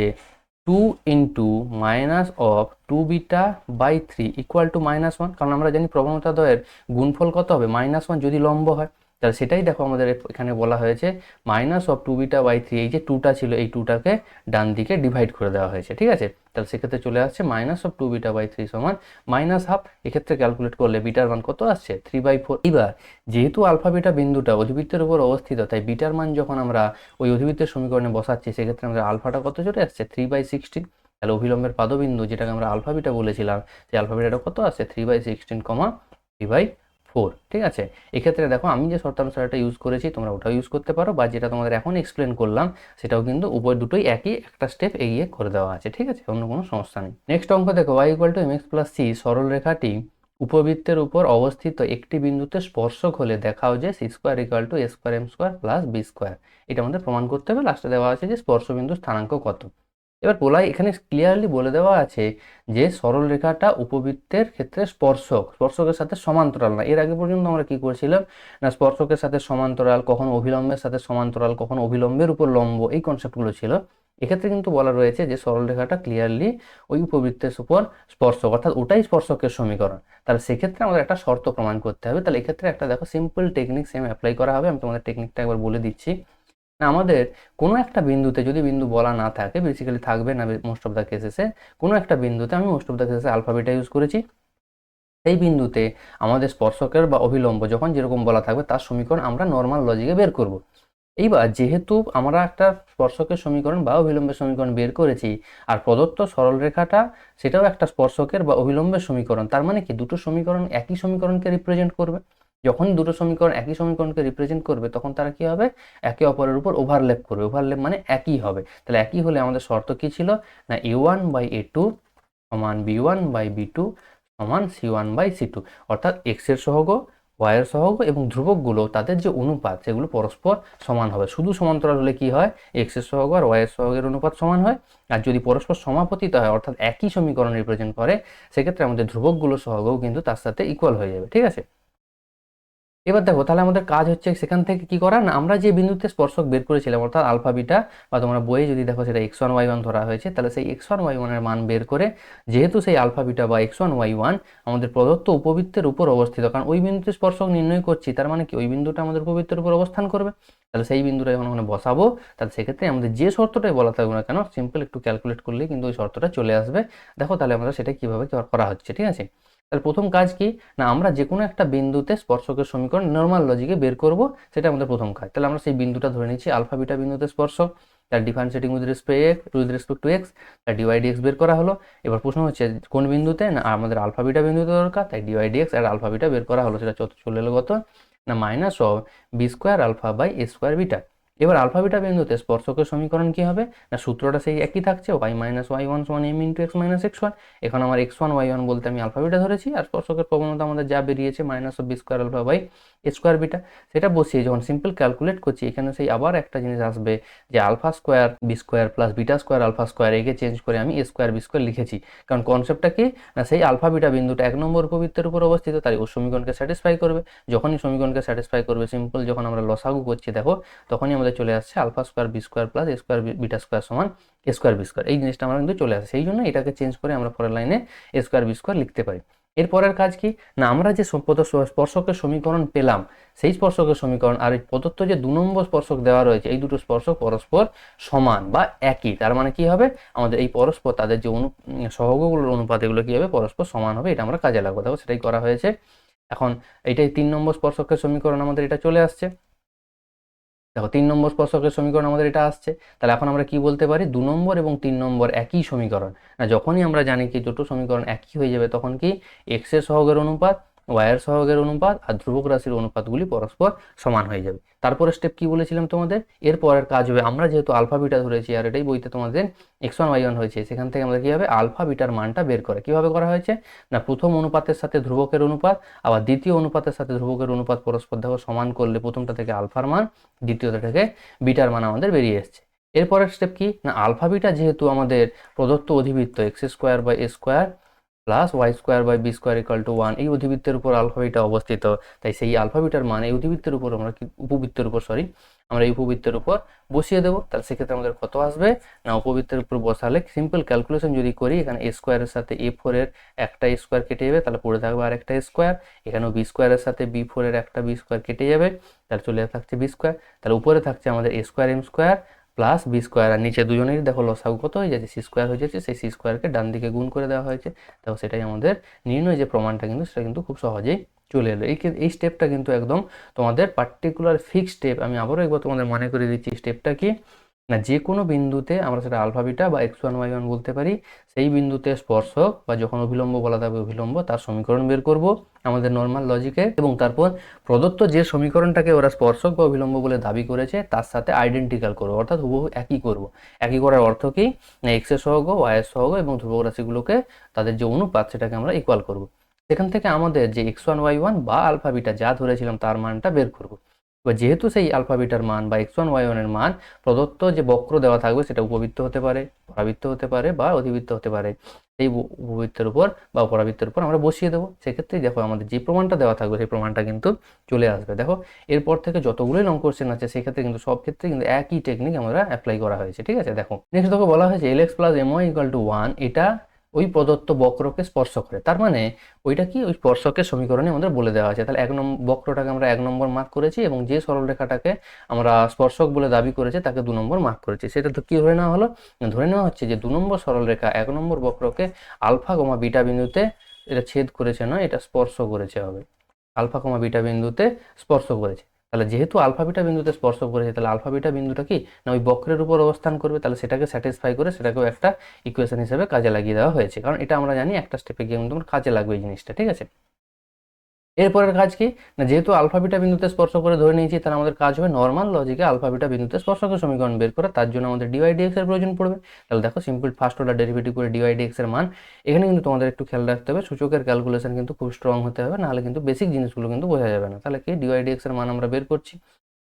2 into minus of 2β/3 equal to -1, কারণ আমরা জানি প্রবণতা দ্বয়ের গুণফল কত হবে, -1 যদি লম্ব হয়। তাহলে সেটাই দেখো আমাদের এখানে বলা হয়েছে -2β/3, এই যে 2টা ছিল এই 2টাকে ডান দিকে ডিভাইড করে দেওয়া হয়েছে, ঠিক আছে। তাহলে সেক্ষেত্রে চলে আসছে -2β/3 সমান -1/2। এক্ষেত্রে ক্যালকুলেট করলে বিটার মান কত আসছে, 3/4। এবার যেহেতু আলফা বিটা বিন্দুটা অধিবৃত্তের উপর অবস্থিত, তাই বিটার মান যখন আমরা ওই অধিবৃত্তের সমীকরণে বসাচ্ছি, সেক্ষেত্রে আমাদের আলফাটা কত চলে আসছে, 3/16। তাহলে অভিলম্বের পাদবিন্দু যেটাকে আমরা আলফা বিটা বলেছিলাম, সেই আলফা বিটাটা কত আসছে, 3/16, 3/4, ঠিক আছে। এক্ষেত্রে দেখো আমি যে শর্তানুসারটা ইউজ করেছি তোমরা ওটাও ইউজ করতে পারো, বা যেটা তোমাদের এখন এক্সপ্লেন করলাম সেটাও কিন্তু উভয় দুটোই একই, একটা স্টেপ এগিয়ে করে দেওয়া আছে, ঠিক আছে, অন্য কোনো সমস্যা নেই। নেক্সট অঙ্ক দেখো, y = mx + c সরল রেখাটি উপবৃত্তের উপর অবস্থিত একটি বিন্দুতে স্পর্শক হলে দেখাও যে c² = a² m² + b²। এটা আমাদের প্রমাণ করতে হবে। লাস্টে দেওয়া আছে যে স্পর্শবিন্দুর স্থানাঙ্ক কত। এবার বলাই এখানে ক্লিয়ারলি বলে দেওয়া আছে যে সরল রেখাটা উপবৃত্তের ক্ষেত্রে স্পর্শকের সাথে সমান্তরাল না। এর আগে পর্যন্ত আমরা কি করছিলাম না, স্পর্শকের সাথে সমান্তরাল, কখনো অভিলম্বের সাথে সমান্তরাল, কখনো অভিলম্বের উপর লম্ব, এই কনসেপ্টগুলো ছিল। এক্ষেত্রে কিন্তু বলা রয়েছে যে সরল রেখাটা ক্লিয়ারলি ওই উপবৃত্তের উপর স্পর্শক, অর্থাৎ ওটাই স্পর্শকের সমীকরণ। তাহলে সেক্ষেত্রে আমাদের একটা শর্ত প্রমাণ করতে হবে। তাহলে এক্ষেত্রে একটা দেখো সিম্পল টেকনিক সেম অ্যাপ্লাই করা হবে। আমি তোমাদের টেকনিকটা একবার বলে দিচ্ছি। না, আমাদের কোনো একটা বিন্দুতে যদি বিন্দু বলা না থাকে, বেসিক্যালি থাকবে না মোস্ট অফ দ্য কেসেসে, কোনো একটা বিন্দুতে আমি মোস্ট অফ দ্য কেসেসে আলফা বিটা ইউজ করেছি। সেই বিন্দুতে আমাদের স্পর্শকের বা অভিলম্ব যখন যেরকম বলা থাকবে তার সমীকরণ আমরা নর্মাল লজিকে বের করব। এইবার যেহেতু আমরা একটা স্পর্শকের সমীকরণ বা অভিলম্বের সমীকরণ বের করেছি, আর প্রদত্ত সরলরেখাটা সেটাও একটা স্পর্শকের বা অভিলম্বের সমীকরণ, তার মানে কি দুটো সমীকরণ একই সমীকরণকে রিপ্রেজেন্ট করবে। যখন দুটো সমীকরণ একই সমীকরণকে রিপ্রেজেন্ট করবে তখন তারা কি হবে, একে অপরের উপর ওভারল্যাপ করবে। ওভারল্যাপ মানে একই হবে। তাহলে একই হলে আমাদের শর্ত কি ছিল না, a1/a2 সমান b1/b2 সমান c1/c2, অর্থাৎ x এর সহগ, y এর সহগ এবং ধ্রুবকগুলো তাদের যে অনুপাত সেগুলো পরস্পর সমান হবে। শুধু সমান্তরাল হলে কি হয়, x এর সহগ আর y এর সহগের অনুপাত সমান হয়। আর যদি পরস্পর সমাপতিত হয়, অর্থাৎ একই সমীকরণ রিপ্রেজেন্ট করে, সেক্ষেত্রে আমাদের ধ্রুবকগুলো সহগও কিন্তু তার সাথে ইকুয়াল হয়ে যাবে, ঠিক আছে। এবার দেখো তাহলে আমাদের কাজ হচ্ছে সেখান থেকে কি করা না, আমরা যে বিন্দুতে স্পর্শক বের করেছিলাম অর্থাৎ আলফা বিটা, বা তোমরা বইয়ে যদি দেখো সেটা x1 y1 ধরা হয়েছে, তাহলে সেই x1 y1 এর মান বের করে, যেহেতু সেই আলফা বিটা বা x1 y1 আমাদের প্রদত্ত উপবৃত্তের উপর অবস্থিত, কারণ ওই বিন্দুতে স্পর্শক নির্ণয় করছি, তার মানে কি ওই বিন্দুটা আমাদের উপবৃত্তের উপর অবস্থান করবে। তাহলে সেই বিন্দুটা যখন ওখানে বসাবো, তাহলে সেক্ষেত্রে আমাদের যে শর্তটাই বলা থাকবে না কেন, সিম্পল একটু ক্যালকুলেট করলেই কিন্তু ওই শর্তটা চলে আসবে। দেখো তাহলে আমরা সেটা কিভাবে করা হচ্ছে, ঠিক আছে। তাহলে প্রথম কাজ কি না, আমরা যে কোনো একটা বিন্দুতে স্পর্শকের সমীকরণ নর্মাল লজিকে বের করব, সেটা আমাদের প্রথম কাজ। তাহলে আমরা সেই বিন্দুটা ধরে নিচ্ছি আলফা বিটা বিন্দুতে স্পর্শক, তার differentiating with respect to x, তার ডিএক্স বের করা হলো। এবার প্রশ্ন হচ্ছে কোন বিন্দুতে না, আমাদের আলফা বিটা বিন্দুতে দরকার, তাই ডিএক্স আর আলফা বিটা বের করা হলো। সেটা চলে এলো কত না, -b² বিটা। এবার আলফা বিটা বিন্দুতে স্পর্শকের সমীকরণ কি হবে না, সূত্রটা সেই একই থাকছে, y - y1 সমান m × x - x1। এখন আমার x1 y1 বলতে আমি আলফা বিটা ধরেছি, আর স্পর্শকের প্রবণতা আমাদের যা বেরিয়েছে -b² বিটা, সেটা বসিয়ে যখন সিম্পল ক্যালকুলেট করছি, এখানে সেই আবার একটা জিনিস আসবে যে alpha square b² + beta square alpha square, একে চেঞ্জ করে আমি a² b² লিখেছি। কারণ কনসেপ্টটা কি না, সেই আলফা বিটা বিন্দুটা 1 নম্বর উপবৃত্তের উপর অবস্থিত, তাই ওর সমীকরণকে স্যাটিসফাই করবে। যখনই সমীকরণকে স্যাটিসফাই করবে, সিম্পল যখন আমরা লসাগু করছি দেখো, তখনই আমাদের চলে আসছে alpha square b² + a² beta square সমান a² b²। এই জিনিসটা আমরা কিন্তু চলে আসে, সেই জন্য এটাকে চেঞ্জ করে আমরা পরের লাইনে a² b² লিখতে পারি। এরপরের কাজ কি না, আমরা যে স্পর্শকের সমীকরণ পেলাম, সেই স্পর্শকের সমীকরণ আর এই প্রদত্ত যে 2 নম্বর স্পর্শক দেওয়া রয়েছে, এই দুটো স্পর্শক পরস্পর সমান বা একই। তার মানে কি হবে, আমাদের এই পরস্পর তাদের যে সহগগুলোর অনুপাত, এগুলো কি হবে, পরস্পর সমান হবে। এটা আমরা কাজে লাগবো, দেখো সেটাই করা হয়েছে। এখন এইটাই 3 নম্বর স্পর্শকের সমীকরণ আমাদের এটা চলে আসছে। দেখো 3 নম্বর স্পর্শকের সমীকরণ আমাদের এটা আসছে। তাহলে এখন আমরা কি বলতে পারি, 2 নম্বর এবং 3 নম্বর একই সমীকরণ। না, যখনই আমরা জানি কি দুটো সমীকরণ একই হয়ে যাবে, তখন কি x এর সহগের অনুপাত, y এর সহগের অনুপাত আর ধ্রুবক রাশির অনুপাতগুলি পরস্পর সমান হয়ে যাবে। তারপরে স্টেপ কি বলেছিলাম তোমাদের, এর পরের কাজ হবে, আমরা যেহেতু আলফা বিটা ধরেছি আর এটাই বইতে তোমাদের x1 y1 হয়েছে, সেখান থেকে আমাদের কি হবে, আলফা বিটার মানটা বের করে। কিভাবে করা হয়েছে না, প্রথম অনুপাতের সাথে ধ্রুবকের অনুপাত, আবার দ্বিতীয় অনুপাতের সাথে ধ্রুবকের অনুপাত পরস্পর দেখো সমান করলে প্রথমটা থেকে আলফার মান, দ্বিতীয়টা থেকে বিটার মান আমাদের বেরিয়ে এসছে। এরপরের স্টেপ কি না, আলফা বিটা যেহেতু আমাদের প্রদত্ত অধিবৃত্ত x² / a² plus y square by b square equal to 1, এই অধিবৃত্তের উপর আলফা বিটা অবস্থিত। তাই সেই আলফা বিটার মান এই অধিবৃত্তের উপর আমরা উপবৃত্তের উপর আমরা এই উপবৃত্তের উপর বসিয়ে দেবো। তাহলে সেক্ষেত্রে আমাদের কত আসবে না, উপবৃত্তের উপর বসালে সিম্পল ক্যালকুলেশন যদি করি, এখানে এ স্কোয়ারের সাথে A4 এর একটা স্কোয়ার কেটে যাবে, তাহলে পড়ে থাকবে আর একটা স্কোয়ার। এখানেও বি স্কোয়ারের সাথে B4 এর একটা বি স্কোয়ার কেটে যাবে, তাহলে চলে থাকছে বি স্কোয়ার। তাহলে উপরে থাকছে আমাদের A square M square plus b square, আর নিচে দুজনেরই দেখো লসাগু কত হয়ে যাচ্ছে, সি স্কোয়ার হয়ে যাচ্ছে। সেই সি স্কোয়ারকে ডান দিকে গুণ করে দেওয়া হয়েছে। তো সেটাই আমাদের নির্ণয় যে প্রমাণটা কিন্তু সেটা কিন্তু খুব সহজেই চলে এলো। এই স্টেপটা কিন্তু একদম তোমাদের পার্টিকুলার ফিক্সড স্টেপ। আমি আবারও একবার তোমাদের মনে করে দিচ্ছি স্টেপটা কি না, যে কোনো বিন্দুতে আমরা সেটা আলফা বিটা বা x1 y1 বলতে পারি, সেই বিন্দুতে স্পর্শক বা যখন অভিলম্ব বলা থাকবে অভিলম্ব, তার সমীকরণ বের করব আমাদের নর্মাল লজিকে, এবং তারপর প্রদত্ত যে সমীকরণটাকে ওরা স্পর্শক বা অভিলম্ব বলে দাবি করেছে তার সাথে আইডেন্টিক্যাল করবো, অর্থাৎ হুবহু একই করব। একই করার অর্থ কি না, এক্স এর সহগ ওয়াই এর সহগ এবং ধ্রুবক রাশিগুলোকে তাদের যে অনুপাত সেটাকে আমরা ইকুয়াল করব। সেখান থেকে আমাদের যে x1 y1 বা আলফা বিটা যা ধরেছিলাম তার মানটা বের করব। এবার যেহেতু সেই আলফা বিটার মান বা x1 y1 এর মান প্রদত্ত যে বক্র দেওয়া থাকবে সেটা উপবৃত্ত হতে পারে, পরাবৃত্ত হতে পারে বা অধিবৃত্ত হতে পারে, এই উপবৃত্তের উপর বা পরাবৃত্তের উপর আমরা বসিয়ে দেবো। সেক্ষেত্রে দেখো আমাদের যে প্রমাণটা দেওয়া থাকবে সেই প্রমাণটা কিন্তু চলে আসবে। দেখো এরপর থেকে যতগুলোই লং কোশ্চেন আছে সেক্ষেত্রে কিন্তু সব ক্ষেত্রে কিন্তু একই টেকনিক আমরা অ্যাপ্লাই করা হয়েছে, ঠিক আছে। দেখো নেক্সট দেখো বলা হয়েছে lx plus my equal to 1, এটা ওই প্রদত্ত বক্রকে স্পর্শ করে। তার মানে ওইটা কি, ওই স্পর্শকের সমীকরণে আমাদের বলে দেওয়া আছে। তাহলে বক্রটাকে আমরা 1 নম্বর মার্ক করেছি, এবং যে সরলরেখাটাকে আমরা স্পর্শক বলে দাবি করেছে তাকে 2 নম্বর মার্ক করেছি। সেটা তো কি ধরে নেওয়া হলো, ধরে নেওয়া হচ্ছে যে 2 নম্বর সরলরেখা 1 নম্বর বক্রকে আলফা কমা বিটা বিন্দুতে এটা ছেদ করেছে, নয় এটা স্পর্শ করেছে হবে, আলফা কমা বিটা বিন্দুতে স্পর্শ করেছে। তাহলে যেহেতু আলফা বিটা বিন্দুতে স্পর্শ করেছে, তাহলে আলফা বিটা বিন্দুটা কি না ওই বক্রের উপর অবস্থান করবে। তাহলে সেটাকে স্যাটিসফাই করে সেটাকেও একটা ইকুয়েশন হিসেবে কাজে লাগিয়ে দেওয়া হয়েছে, কারণ এটা আমরা জানি একটা স্টেপে গিয়ে কিন্তু কাজে লাগবে এই জিনিসটা, ঠিক আছে। এরপরের কাজ কি না, যেহেতু আলফা বিটা বিন্দুতে স্পর্শ করে ধরে নিয়েছি, তাহলে আমাদের কাজ হবে নর্মাল লজিকে আলফা বিটা বিন্দুতে স্পর্শকের সমীকরণ বের করা। তার জন্য আমাদের ডিওয়াই ডিএক্স এর প্রয়োজন পড়বে। তাহলে দেখো সিম্পল ফার্স্ট অর্ডার ডেরিভেটিভ করে ডিওয়াই ডিএক্স এর মান। এখানে কিন্তু তোমাদের একটু খেয়াল রাখতে হবে, সূচকের ক্যালকুলেশন কিন্তু খুব স্ট্রং হতে হবে, নাহলে কিন্তু বেসিক জিনিসগুলো কিন্তু বোঝা যাবে না। তাহলে কি ডিওয়াই ডিএক্স এর মান আমরা বের করছি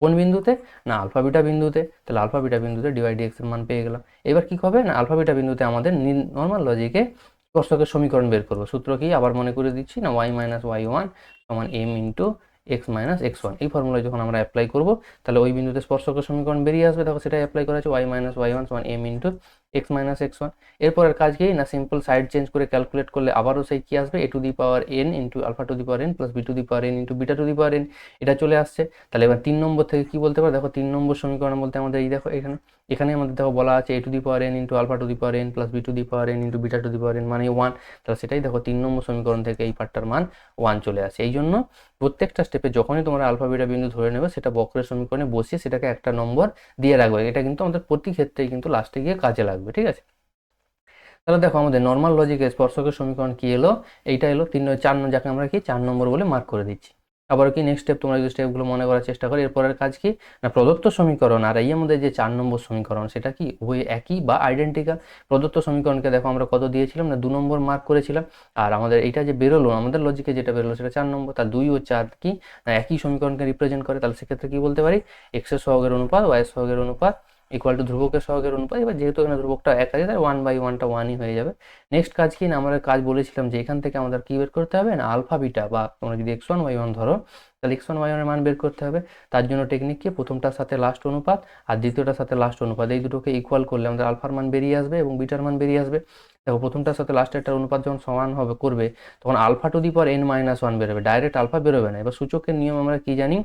কোন বিন্দুতে না, আলফা বিটা বিন্দুতে। তাহলে আলফা বিটা বিন্দুতে ডিওয়াই ডিএক্স এর মান পেয়ে গেলাম। এবার কি হবে না, আলফা বিটা বিন্দুতে আমাদের নর্মাল লজিকে স্পর্শকের সমীকরণ বের করবো। সূত্র কি আবার মনে করে দিচ্ছি না, y মাইনাস y1 সমান m into x minus x1। এই ফর্মুলা যখন আমরা অ্যাপ্লাই করবো তাহলে ওই বিন্দুতে স্পর্শকের সমীকরণ বেরিয়ে আসবে। দেখো সেটাই অ্যাপ্লাই করা আছে, y মাইনাস y1 সমান m into x minus x1। এরপরের কাজ কি না, সিম্পল সাইড চেঞ্জ করে ক্যালকুলেট করলে আবারও সেই কি আসবে, a to the power n into alpha to the power n plus b to the power n into beta to the power n, এটা চলে আসছে। তাহলে এবার 3 নম্বর থেকে কি বলতে পারো, দেখো 3 নম্বর সমীকরণ বলতে আমাদের এই দেখো এখানে আমাদের দেখো বলা আছে a to the power n into alpha to the power n plus b to the power n into beta to the power n মানে 1। তাহলে সেটাই দেখো 3 নম্বর সমীকরণ থেকে এই পার্টটার মান 1 চলে আসে। এই জন্য প্রত্যেকটা স্টেপে যখনই তোমরা আলফা বিটা বিন্দু ধরে নেবে সেটা বক্রের সমীকরণে বসিয়ে সেটাকে একটা নম্বর দিয়ে রাখবে। এটা কিন্তু আমাদের প্রতি ক্ষেত্রেই কিন্তু লাস্টে গিয়ে কাজে লাগবে, ঠিক আছে। তাহলে দেখো আমাদের নর্মাল লজিকে স্পর্শকের সমীকরণ কি এলো, এইটা এলো 4 যাকে আমরা কি 4 নম্বর বলে মার্ক করে দিচ্ছি। আবার কি নেক্সট স্টেপ, তোমরা যদি স্টেপগুলো মনে করার চেষ্টা করো, এরপরের কাজ কি না, প্রদত্ত সমীকরণ আর এই আমাদের যে 4 নম্বর সমীকরণ সেটা কি উভয় একই বা আইডেন্টিক্যাল। প্রদত্ত সমীকরণকে দেখো আমরা কত দিয়েছিলাম না 2 নম্বর মার্ক করেছিলাম, আর আমাদের এইটা যে বেরোলো আমাদের লজিকে যেটা বেরোলো সেটা 4 নম্বর। তার 2 ও 4 কি না একই সমীকরণকে রিপ্রেজেন্ট করে। তাহলে সেক্ষেত্রে কি বলতে পারি, এক্স এর সহগের অনুপাত ওয়াই এর সহগের অনুপাত ইকুয়াল টু ধ্রুবকের সহগের অনুপাত। এবার যেহেতু এখানে ধ্রুবকটা এক আছে তাই 1/1টা 1ই হয়ে যাবে। নেক্সট কাজ কি না, আমরা কাজ বলেছিলাম যে এখান থেকে আমাদের কি বের করতে হবে না, আলফা বিটা বা তোমরা যদি x1 y1 ধরো তাহলে x1 y1 এর মান বের করতে হবে। তার জন্য টেকনিক কি, প্রথমটার সাথে লাস্ট অনুপাত আর দ্বিতীয়টার সাথে লাস্ট অনুপাত, এই দুটোকে ইকুয়াল করলে আমাদের আলফার মান বেরিয়ে আসবে এবং বিটার মান বেরিয়ে আসবে। দেখো প্রথমটার সাথে লাস্টেরটার অনুপাত যখন সমান হবে করবে তখন alpha to the power n minus 1 বেরোবে, ডাইরেক্ট আলফা বেরোবে না। এবার সূচকের নিয়ম আমরা কি জানি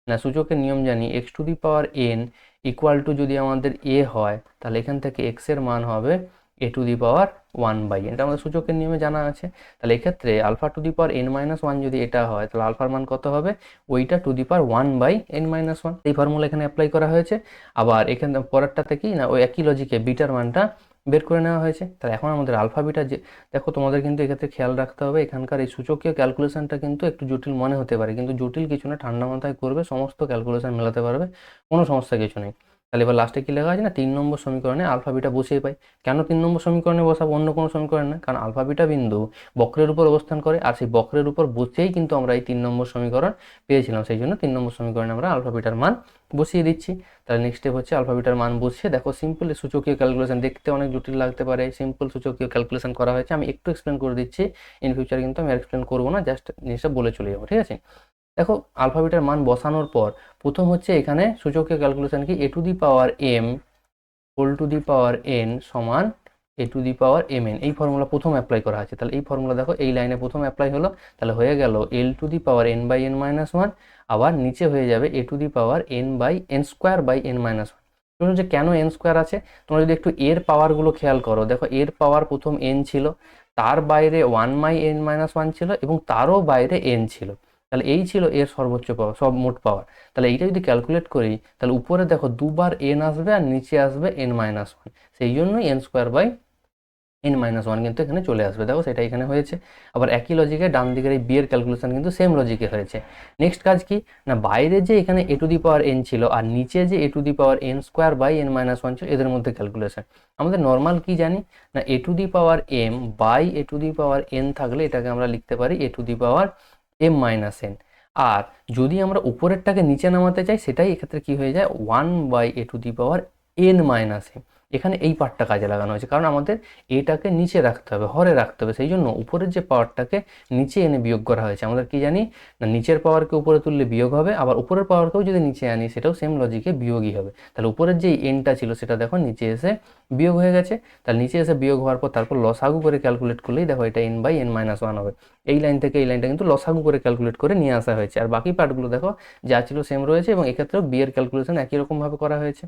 না, সূচকের নিয়ম জানি x two the power n equal to যদি আমাদের a হয় তাহলে এখান থেকে x এর মান হবে a to the power 1/n, এটা আমাদের সূচকের নিয়মে জানা আছে। তাহলে এক্ষেত্রে alpha to the power n minus 1 যদি এটা হয় তাহলে আলফার মান কত হবে, ওইটা two the power 1/n minus 1। এই ফর্মুলা এখানে অ্যাপ্লাই করা হয়েছে। আবার এখানে পরেরটাতে কি না ওই একই লজিকে বিটার মানটা বের করে নেওয়া হয়েছে। তাহলে এখন আমাদের আলফা বিটা যে দেখো তোমাদের কিন্তু এক্ষেত্রে খেয়াল রাখতে হবে, এখানকার এই সূচকীয় ক্যালকুলেশনটা কিন্তু একটু জটিল মনে হতে পারে, কিন্তু জটিল কিছু না, ঠান্ডা মাথায় করবে সমস্ত ক্যালকুলেশন মেলাতে পারবে, কোনো সমস্যা কিছু নেই। তাহলে এবার লাস্টে কি লেখা আছে না 3 নম্বর সমীকরণে আলফা বিটা বসিয়ে পাই। কেন 3 নম্বর সমীকরণে বসাবো, অন্য কোনো সমীকরণ না, কারণ আলফা বিটা বিন্দু বক্রের উপর অবস্থান করে, আর সেই বক্রের উপর বসিয়েই কিন্তু আমরা এই 3 নম্বর সমীকরণ পেয়েছিলাম। সেই জন্য 3 নম্বর সমীকরণে আমরা আলফা বিটার মান বসিয়ে দিচ্ছি। তাহলে নেক্সট স্টেপ হচ্ছে আলফা বিটার মান বসিয়ে দেখো সিম্পল সূচকীয় ক্যালকুলেশন, দেখতে অনেক জটিল লাগতে পারে, সিম্পল সূচকীয় ক্যালকুলেশন করা হয়েছে। আমি একটু এক্সপ্লেন করে দিচ্ছি, ইন ফিউচার কিন্তু আমি এক্সপ্লেন করবো না, জাস্ট জিনিসটা বলে চলে যাবো, ঠিক আছে। দেখো আলফা বিটার মান বসানোর পর প্রথম হচ্ছে এখানে সূচকীয় ক্যালকুলেশন কি a to the power m whole to the power n সমান a to the power m n, এই ফর্মুলা প্রথম অ্যাপ্লাই করা আছে। তাহলে এই ফর্মুলা দেখো এই লাইনে প্রথম অ্যাপ্লাই হলো, তাহলে হয়ে গেল l to the power n by n minus one, আবার নিচে হয়ে যাবে a to the power n by n square by n minus one. শুনুন যে কেন এন স্কোয়ার আছে, তোমরা যদি একটু এর পাওয়ারগুলো খেয়াল করো, দেখো এর পাওয়ার প্রথম এন ছিল, তার বাইরে one by n minus one ছিল, এবং তারও বাইরে এন ছিল। তাহলে এই ছিল এর সর্বোচ্চ পাওয়ার, সব মোট পাওয়ার। তাহলে এইটা যদি ক্যালকুলেট করি, তাহলে উপরে দেখো দুবার এন আসবে আর নিচে আসবে এন মাইনাস ওয়ান, সেই জন্যই n square by n minus one কিন্তু এখানে চলে আসবে। দেখো সেটা এখানে হয়েছে। আবার একই লজিকে ডান দিকের এই বি এর ক্যালকুলেশন কিন্তু সেম লজিকে হয়েছে। নেক্সট কাজ কি না, বাইরে যে এখানে এ টু দি পাওয়ার এন ছিল আর নিচে যে a to the power n square by n minus one ছিল, এদের মধ্যে ক্যালকুলেশন আমাদের নর্মাল কি জানি না, a to the power m by a to the power n থাকলে এটাকে আমরা লিখতে পারি a to the power m minus n. আর যদি আমরা উপরেরটাকে নিচে নামাতে চাই, সেটাই এক্ষেত্রে কি হয়ে যায়, one by a to the power n minus n. এখানে এই পার্টটা কাজে লাগানো হয়েছে, কারণ আমাদের এটাকে নিচে রাখতে হবে, হরে রাখতে হবে, সেই জন্য উপরের যে পাওয়ারটাকে নিচে এনে বিয়োগ করা হয়েছে। আমাদের কি জানি না, নিচের পাওয়ারকে উপরে তুললে বিয়োগ হবে, আবার উপরের পাওয়ারকেও যদি নিচে আনি সেটাও সেম লজিকে বিয়োগই হবে। তাহলে উপরের যে এনটা ছিল সেটা দেখো নিচে এসে বিয়োগ হয়ে গেছে। তাহলে নিচে এসে বিয়োগ হওয়ার পর তারপর লসাগু করে ক্যালকুলেট করলেই দেখো এটা n by n minus one হবে। এই লাইন থেকে এই লাইনটা কিন্তু লসাগু করে ক্যালকুলেট করে নিয়ে আসা হয়েছে, আর বাকি পার্টগুলো দেখো যা ছিল সেম রয়েছে, এবং এক্ষেত্রেও বি এর ক্যালকুলেশন একই রকমভাবে করা হয়েছে।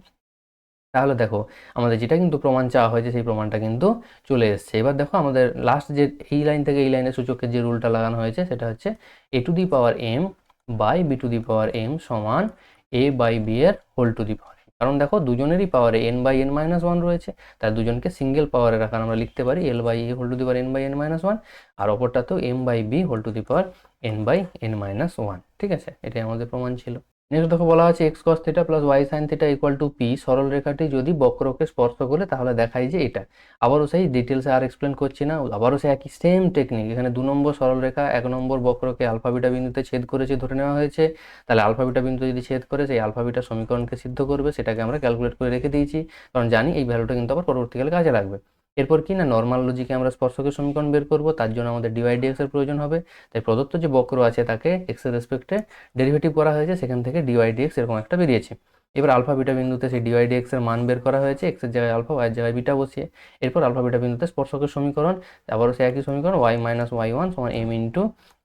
তাহলে দেখো আমাদের যেটা কিন্তু প্রমাণ চাওয়া হয়েছে সেই প্রমাণটা কিন্তু চলে এসছে। এবার দেখো আমাদের লাস্ট যে এই লাইন থেকে এই লাইনের সূচকের যে রুলটা লাগানো হয়েছে সেটা হচ্ছে a to the power m by b to the power m সমান এ বাই বি এর হোল টু দি পাওয়ার। কারণ দেখো দুজনেরই পাওয়ারে n by n minus one রয়েছে, তাই দুজনকে সিঙ্গেল পাওয়ারে রাখার আমরা লিখতে পারি l by a whole to the power n by n minus one, আর অপরটাতেও m by b whole to the power n by n minus one. ঠিক আছে, এটাই আমাদের প্রমাণ ছিল। নেক্সট দেখো বলা আছে x cos theta plus y sine theta equal to p, সরল রেখাটি যদি বক্রকে স্পর্শ করে তাহলে দেখাই যে এটা। আবারও সেই ডিটেলসে আর এক্সপ্লেন করছি না, আবারও সেই একই সেম টেকনিক। এখানে 2 নম্বর সরল রেখা 1 নম্বর বক্রকে আলফা বিটা বিন্দুতে ছেদ করেছে ধরে নেওয়া হয়েছে। তাহলে আলফা বিটা বিন্দু যদি ছেদ করে সেই আলফা বিটা সমীকরণকে সিদ্ধ করবে, সেটাকে আমরা ক্যালকুলেট করে রেখে দিয়েছি, কারণ জানি এই ভ্যালুটা কিন্তু আবার পরবর্তীকালে কাজে লাগবে। এরপর কি না, নর্মাল লজিকে আমরা স্পর্শকের সমীকরণ বের করব, তার জন্য আমাদের ডিওয়াই ডিএক্স এর প্রয়োজন হবে। তাই প্রদত্ত যে বক্র আছে তাকে এক্স এর রেসপেক্টে ডেরিভেটিভ করা হয়েছে, সেখান থেকে ডিওয়াই ডিএক্স এরকম একটা বেরিয়েছে। এবার আলফা বিটা বিন্দুতে সেই ডিওয়াই ডিএক্স এর মান বের করা হয়েছে, এক্স এর জায়গায় আলফা, ওয়াই এর জায়গায় বিটা বসিয়ে। এরপর আলফা বিটা বিন্দুতে স্পর্শকের সমীকরণ, আবারও সেই একই সমীকরণ ওয়াই মাইনাস ওয়াই ওয়ান সমান m into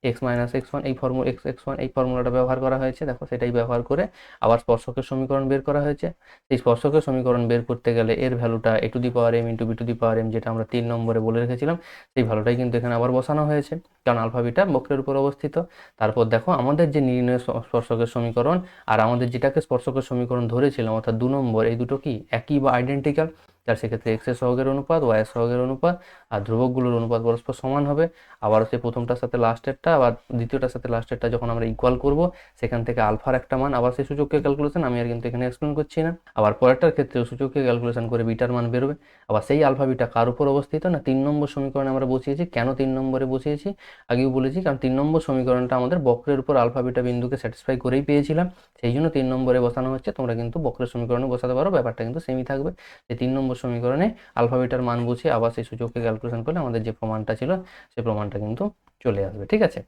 x minus x one, এই ফর্মুলা এক্স এক্স ওয়ান এই ফর্মুলাটা ব্যবহার করা হয়েছে। দেখো সেটাই ব্যবহার করে আবার স্পর্শকের সমীকরণ বের করা হয়েছে। এই স্পর্শকের সমীকরণ বের করতে গেলে এর ভ্যালুটা a to the power m into b to the power m, যেটা আমরা 3 নম্বরে বলে রেখেছিলাম, সেই ভ্যালুটাই কিন্তু এখানে আবার বসানো হয়েছে, কারণ আলফা বিটা বক্রের উপর অবস্থিত। তারপর দেখো আমাদের যে নির্ণয় স্পর্শকের সমীকরণ আর আমাদের যেটাকে স্পর্শকের সমীকরণ ধরেছিলাম অর্থাৎ 2 নম্বর, এই দুটো কি একই বা আইডেন্টিক্যাল, যার সেক্ষেত্রে এক্স এর সহগের অনুপাত, ওয়াই এর সহগের অনুপাত আর ধ্রুবকগুলোর অনুপাত পরস্পর সমান হবে। আবার সেই প্রথমটার সাথে লাস্টেরটা আবার দ্বিতীয়টার সাথে লাস্টেরটা যখন আমরা ইকুয়াল করব, সেখান থেকে আলফার একটা মান, আবার সেই সূচকীয় ক্যালকুলেশন আমি আর কিন্তু এখানে এক্সপ্লেন করছি না। আবার পরেরটার ক্ষেত্রেও সূচকীয় ক্যালকুলেশন করে বিটার মান বেরোবে। আবার সেই আলফা বিটা কার উপর অবস্থিত না, 3 নম্বর সমীকরণে আমরা বসিয়েছি। কেন 3 নম্বরে বসিয়েছি আগেও বলেছি, কারণ 3 নম্বর সমীকরণটা আমাদের বক্রের উপর আলফা বিটা বিন্দুকে স্যাটিসফাই করেই পেয়েছিলাম, সেই জন্য 3 নম্বরে বসানো হচ্ছে। তোমরা কিন্তু বক্রের সমীকরণে বসাতে পারো, ব্যাপারটা কিন্তু সেমই থাকবে। এই 3 নম্বর সমীকরণে আলফা বিটার মান বসিয়ে আবার সেই সূচককে ক্যালকুলেশন করলে আমাদের যে প্রমাণটা ছিল সেই প্রমাণটা কিন্তু চলে আসবে। ঠিক আছে,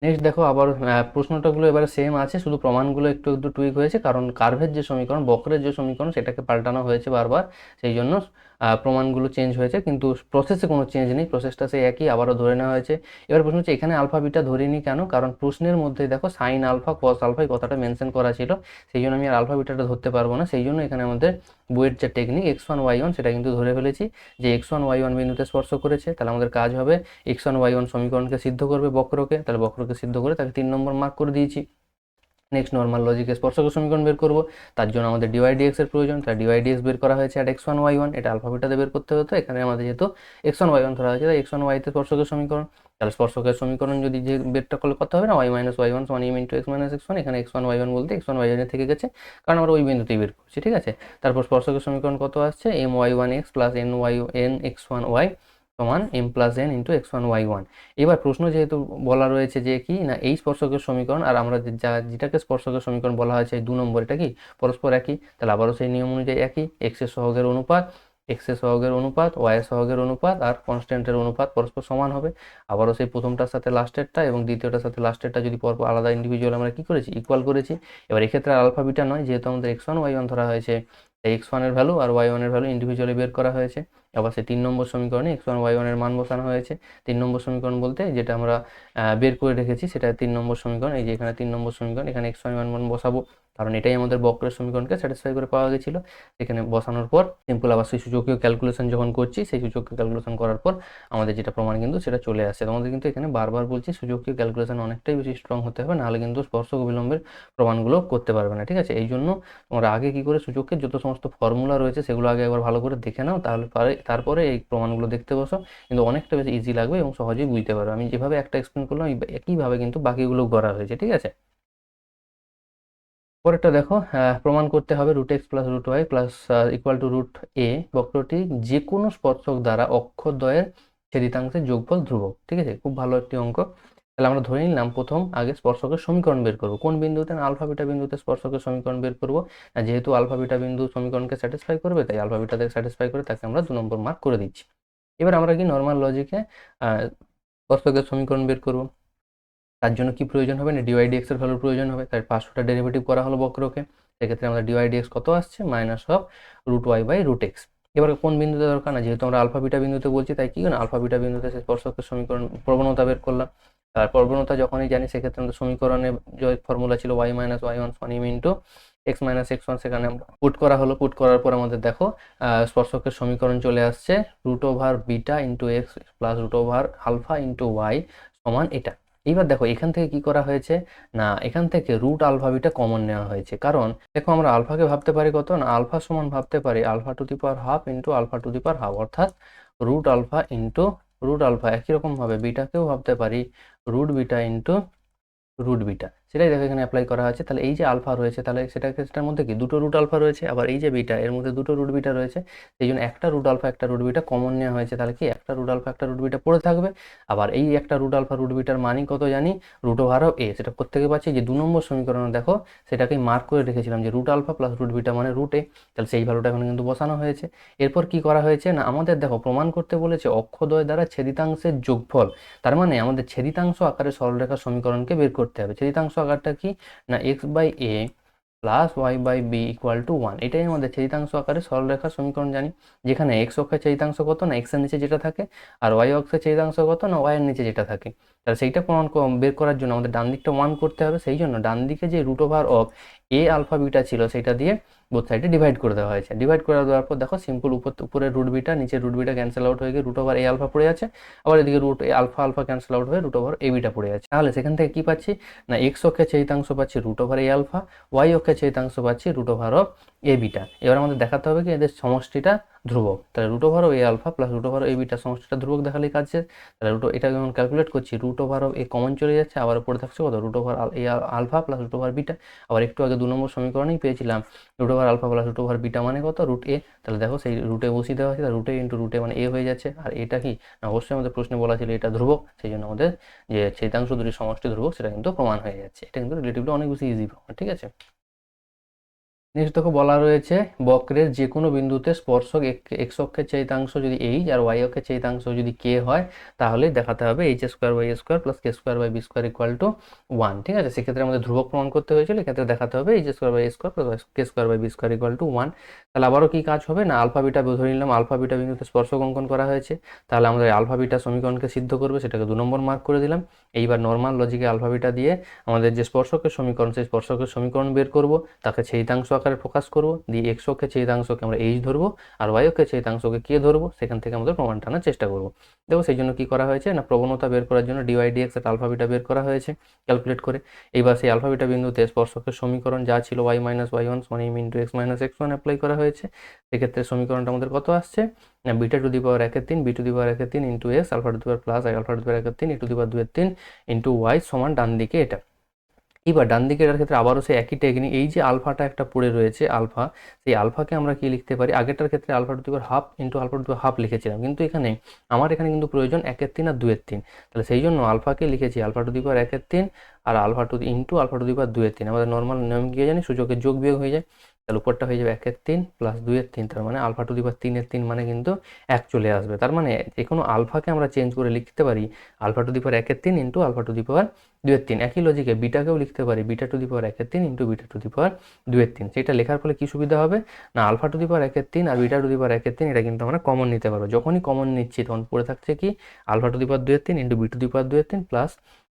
নেক্সট দেখো আবার প্রশ্নটাগুলো এবারে সেম আছে, শুধু প্রমাণগুলো একটু একটু টুইক হয়েছে, কারণ কার্ভের যে সমীকরণ, বক্রের যে সমীকরণ, সেটাকে পাল্টানো হয়েছে বারবার, সেই জন্য প্রমাণগুলো চেঞ্জ হয়েছে, কিন্তু প্রসেসে কোনো চেঞ্জ নেই, প্রসেসটা সেই একই, আবারও ধরে নেওয়া হয়েছে। এবার প্রশ্ন হচ্ছে এখানে আলফা বিটা ধরিনি কেন, কারণ প্রশ্নের মধ্যে দেখো সাইন আলফা কস আলফা এই কথাটা মেনশন করা ছিল, সেই জন্য আমি আর আলফা বিটাটা ধরতে পারবো না। সেই জন্য এখানে আমাদের বইয়ের যে technique x one y one সেটা কিন্তু ধরে ফেলেছি, যে এক্স ওয়ান ওয়াই ওয়ান বিন্দুতে স্পর্শ করেছে। তাহলে আমাদের কাজ হবে এক্স ওয়ান ওয়াই ওয়ান সমীকরণকে সিদ্ধ করবে বক্রকে, তাহলে বক্রকে সিদ্ধ করে তাকে 3 নম্বর মার্ক করে দিয়েছি। নেক্সট নর্মাল লজিকে স্পর্শকের সমীকরণ বের করব, তার জন্য আমাদের ডিওয়াই ডিএক্স এর প্রয়োজন। তাই ডিওয়াই ডিএক্স বের করা হয়েছে at x1 y1, এটা আলফা বিটাতে বের করতে হতো, এখানে আমাদের যেহেতু x1 y1 ধরা হয়েছে তাই x1 y তে স্পর্শকের সমীকরণ। তাহলে স্পর্শকের সমীকরণ যদি যে বেরটা করলে কত হবে না y মাইনাস y1 সমান m into x minus x1, এখানে x1 y1 বলতে x1 y1 থেকে গেছে কারণ আমরা ওই বিন্দুতেই বের করছি, ঠিক আছে। তারপর স্পর্শকের সমীকরণ কত আসছে m y1x plus n x1 y সমান m plus n into x1 y1। এবার প্রশ্ন যেহেতু বলা রয়েছে যে কি না এই স্পর্শকের সমীকরণ আর আমরা যেটাকে স্পর্শকের সমীকরণ বলা হয়েছে এই 2 নম্বর, এটা কি পরস্পর একই, তাহলে আবারও সেই নিয়ম অনুযায়ী একই, x এর সহগের অনুপাত y এর সহগের অনুপাত আর কনস্ট্যান্টের অনুপাত পরস্পর সমান হবে। আবারও সেই প্রথমটার সাথে লাস্টেরটা এবং দ্বিতীয়টার সাথে লাস্টেরটা যদি পরপর আলাদা ইন্ডিভিজুয়াল আমরা কি করেছি ইকুয়াল করেছি। এবার এক্ষেত্রে আলফা বিটা নয়, যেহেতু আমাদের x1 y1 ধরা হয়েছে তাই x1 এর ভ্যালু আর y1 এর ভ্যালু ইন্ডিভিজুয়ালি বের করা হয়েছে। আবার সেই 3 নম্বর সমীকরণে x1 y1 এর মান বসানো হয়েছে। 3 নম্বর সমীকরণ বলতে যেটা আমরা বের করে রেখেছি সেটা 3 নম্বর সমীকরণ, এই যে এখানে 3 নম্বর সমীকরণ, এখানে x1 y1 মান বসাবো কারণ এটাই আমাদের বক্রের সমীকরণকে স্যাটিসফাই করে পাওয়া গেছিল। এখানে বসানোর পর সিম্পল আবার সেই সূচকীয় ক্যালকুলেশন যখন করছি সেই সূচকীয় ক্যালকুলেশন করার পর আমাদের যেটা প্রমাণ কিন্তু সেটা চলে আসছে। তোমাদের কিন্তু এখানে বারবার বলছি সূচকীয় ক্যালকুলেশন অনেকটাই বেশি স্ট্রং হতে হবে, নাহলে কিন্তু স্পর্শক অবিলম্বের প্রমাণগুলো করতে পারবে না, ঠিক আছে। এই জন্য তোমরা আগে কি করে সূচকের যত সমস্ত ফর্মুলা রয়েছে সেগুলো আগে একবার ভালো করে দেখে নাও, তারপরে এই প্রমাণগুলো দেখতে বসো, কিন্তু অনেকটা বেশি ইজি লাগবে এবং সহজেই বুঝতে পারবে। আমি যেভাবে একটা এক্সপ্লেন করলাম একইভাবে কিন্তু বাকিগুলো করা হয়েছে, ঠিক আছে। পরেরটা দেখো, প্রমাণ করতে হবে √x plus √y plus equal to √a বক্রটি যে কোনো স্পর্শক দ্বারা অক্ষদ্বয়ের ছেদিতাংশের যোগফল ধ্রুবক, ঠিক আছে। খুব ভালো একটি অঙ্ক। তাহলে আমরা ধরে নিলাম প্রথম আগে স্পর্শকের সমীকরণ বের করব, কোন বিন্দুতে না আলফা বিটা বিন্দুতে স্পর্শকের সমীকরণ বের করব। যেহেতু আলফা বিটা বিন্দু সমীকরণকে স্যাটিসফাই করবে তাই আলফা বিটাতে স্যাটিসফাই করে তাকে আমরা 2 নম্বর মার্ক করে দিচ্ছি। এবার আমরা কি নর্মাল লজিকে স্পর্শকের সমীকরণ বের করব, তার জন্য কি প্রয়োজন হবে না ডিওয়াই ডিএক্স এর ভ্যালুর প্রয়োজন হবে। তাই 500টা ডেরিভেটিভ করা হলো বক্রকে, সেক্ষেত্রে আমাদের ডিওয়াই ডিএক্স কত আসছে মাইনাস অফ √y/√x। এবার কোন বিন্দুতে দরকার না, যেহেতু আমরা আলফা বিটা বিন্দুতে বলছি তাই কি না আলফা বিটা বিন্দুতে সেই স্পর্শকের সমীকরণ প্রবণতা বের করলাম। আর প্রবণতা যখনই জানি সেক্ষেত্রে আমাদের সমীকরণের যে ফর্মুলা ছিল y মাইনাস y1 সমান m into x minus x1, সেখানে পুট করা হলো। পুট করার পর আমাদের দেখো স্পর্শকের সমীকরণ চলে আসছে √β into x plus √α into y সমান এটা। এইবার দেখো এখান থেকে কি করা হয়েছে না এখান থেকে রুট আলফা বিটা কমন নেওয়া হয়েছে, কারণ দেখো আমরা আলফাকে ভাবতে পারি কত না আলফা সমান ভাবতে পারি alpha to the power half into alpha to the power half, অর্থাৎ root alpha into root alpha. একই রকম ভাবে বিটাকেও ভাবতে পারি √β ইন্টু √β, সেটাই দেখো এখানে অ্যাপ্লাই করা আছে। তাহলে এই যে আলফা রয়েছে তাহলে সেটার মধ্যে কি দুটো রুট আলফা রয়েছে, আবার এই যে বিটা এর মধ্যে দুটো √β রয়েছে, সেই জন্য একটা রুট আলফা একটা √β কমন নেওয়া হয়েছে। তাহলে কি একটা রুট আলফা একটা √β পড়ে থাকবে। আবার এই একটা রুট আলফা √βর মানই কত জানি √a, সেটা প্রত্যেকে পাচ্ছি যে 2 নম্বর সমীকরণ দেখো সেটাকে মার্ক করে রেখেছিলাম যে রুট আলফা প্লাস √β মানে √a, তাহলে সেই ভ্যালুটা এখানে কিন্তু বসানো হয়েছে। এরপর কি করা হয়েছে না আমাদের দেখো প্রমাণ করতে বলেছে অক্ষদ্বয় দ্বারা ছেদিতাংশের যোগফল, তার মানে আমাদের ছেদিতাংশ আকারে সরলরেখার সমীকরণকে বের করতে হবে। ছেদিতাংশ আকারটা কি না x/a plus y/b equal to 1, এটাই আমাদের ছেদিতাংশ আকারে সরলরেখার সমীকরণ জানি, যেখানে x অক্ষের ছেদিতাংশ কত না x এর নিচে যেটা থাকে আর y অক্ষের ছেদিতাংশ কত না y এর নিচে যেটা থাকে। তাহলে সেইটা প্রমাণ বের করার জন্য আমাদের ডান দিকটা 1 করতে হবে, সেই জন্য ডান দিকে যে √a আলফা বিটা ছিল সেটা দিয়ে বোথ সাইডে ডিভাইড করে দেওয়া হয়েছে। ডিভাইড করে দেওয়ার পর দেখো সিম্পল উপরে √β নিচে √β ক্যান্সেল আউট হয়ে গিয়ে √a আলফা পড়ে আছে, আবার এদিকে √α ক্যান্সেল আউট হয়ে √ab পড়ে আছে। তাহলে সেখান থেকে কি পাচ্ছি না x অক্ষের ছেদিতাংশ পাচ্ছি √a আলফা, y অক্ষের ছেদিতাংশ পাচ্ছি √ab। এবার আমাদের দেখাতে হবে কি এদের সমষ্টিটা ধ্রুবক, তাহলে √a আলফা প্লাস √ab সমষ্টিটা ধ্রুবক দেখালেই কাজ শেষ। তাহলে এটা যখন ক্যালকুলেট করছি √a কমন চলে যাচ্ছে, আবার উপরে থাকছে কত √a আলফা প্লাস √b। আবার একটু আগে 2 নম্বর সমীকরণেই পেয়েছিলাম √α প্লাস √β মানে কত √a, তাহলে দেখো সেই √a বসিয়ে দেওয়া হয়েছে, √a ইন্টু √a মানে a হয়ে যাচ্ছে। আর এটা কি না অবশ্যই আমাদের প্রশ্নে বলা ছিল এটা ধ্রুবক, সেই জন্য আমাদের যে ছেদিতাংশ দুটি সমষ্টি ধ্রুবক সেটা কিন্তু প্রমাণ হয়ে যাচ্ছে। এটা কিন্তু রিলেটিভলি অনেক বেশি ইজি প্রমাণ, ঠিক আছে। নেক্সট দেখো বলা রয়েছে বক্রের যে কোনো বিন্দুতে স্পর্শক x অক্ষের ছেদিতাংশ যদি h আর y অক্ষের ছেদিতাংশ যদি k হয় তাহলে দেখাতে হবে h² plus k² equal to 1, ঠিক আছে। সেক্ষেত্রে আমাদের ধ্রুবক প্রমাণ করতে হয়েছিল, এক্ষেত্রে দেখাতে হবে h² প্লাস k² 1। তাহলে আবারও কি কাজ হবে না আলফা বিটা ধরে নিলাম আলফা বিটা বিন্দুতে স্পর্শক অঙ্কন করা হয়েছে, তাহলে আমাদের আলফা বিটা সমীকরণকে সিদ্ধ করবে, সেটাকে 2 নম্বর মার্ক করে দিলাম। এইবার নর্মাল লজিকে আলফা বিটা দিয়ে আমাদের যে স্পর্শকের সমীকরণ সেই স্পর্শকের সমীকরণ বের করব, তাকে ছেদিতাংশ আকারে প্রকাশ করবো, দিয়ে এক্স অক্ষের ছেদিতাংশকে আমরা এইচ ধরবো আর ওয়াই অক্ষের ছেদিতাংশকে কে ধরবো, সেখান থেকে আমাদের প্রমাণটা আনার চেষ্টা করবো। দেখো সেই জন্য কি করা হয়েছে না, প্রবণতা বের করার জন্য ডিওয়াই ডিএক্স একটা আলফা বিটা বের করা হয়েছে ক্যালকুলেট করে। এইবার সেই আলফা বিটা বিন্দুতে স্পর্শকের সমীকরণ যা ছিল ওয়াই মাইনাস ওয়াই ওয়ান সমান m into x minus x one apply করা হয়েছে। সেক্ষেত্রে সমীকরণটা আমাদের কত আসছে না, beta to the power 1/3 b to the power 1/3 into x alpha to the power plus alpha to the power 1/3 to the power 2/3 into y সমান ডান দিকে এটা। এবার ডান দিকে এটার ক্ষেত্রে আবারও সেই একই টেকনিক, এই যে আলফাটা একটা পড়ে রয়েছে আলফা, সেই আলফাকে আমরা কি লিখতে পারি, আগেরটার ক্ষেত্রে alpha to the power half into alpha to the power half লিখেছিলাম, কিন্তু এখানে আমার এখানে কিন্তু প্রয়োজন 1/3 আর 2/3, তাহলে সেই জন্য আলফাকে লিখেছি আলফা টু দি পাওয়ার 1/3 আর alpha to into alpha to the power 2/3। আমাদের নর্মাল নিয়ম কি জানি, সূচকের যোগ বিয়োগ হয়ে যায়, তাহলে উপরটা হয়ে যাবে 1/3 প্লাস 2/3, তার মানে আলফা টু দি পাওয়ার 3/3 মানে কিন্তু 1 চলে আসবে। তার মানে যে কোনো আলফাকে আমরা চেঞ্জ করে লিখতে পারি alpha to the power 1/3 into alpha to the power 2/3। একই লজিকে বিটাকেও লিখতে পারি beta to the power 1/3 into beta to the power 2/3। সেটা লেখার ফলে কি সুবিধা হবে না, আলফা টু দি পাওয়ার 1/3 আর বিটা টু দি পাওয়ার 1/3 এটা কিন্তু আমরা কমন নিতে পারবো। যখনই কমন নিচ্ছি তখন পড়ে থাকছে কি alpha to the power 2/3 into b to the power 2/3 plus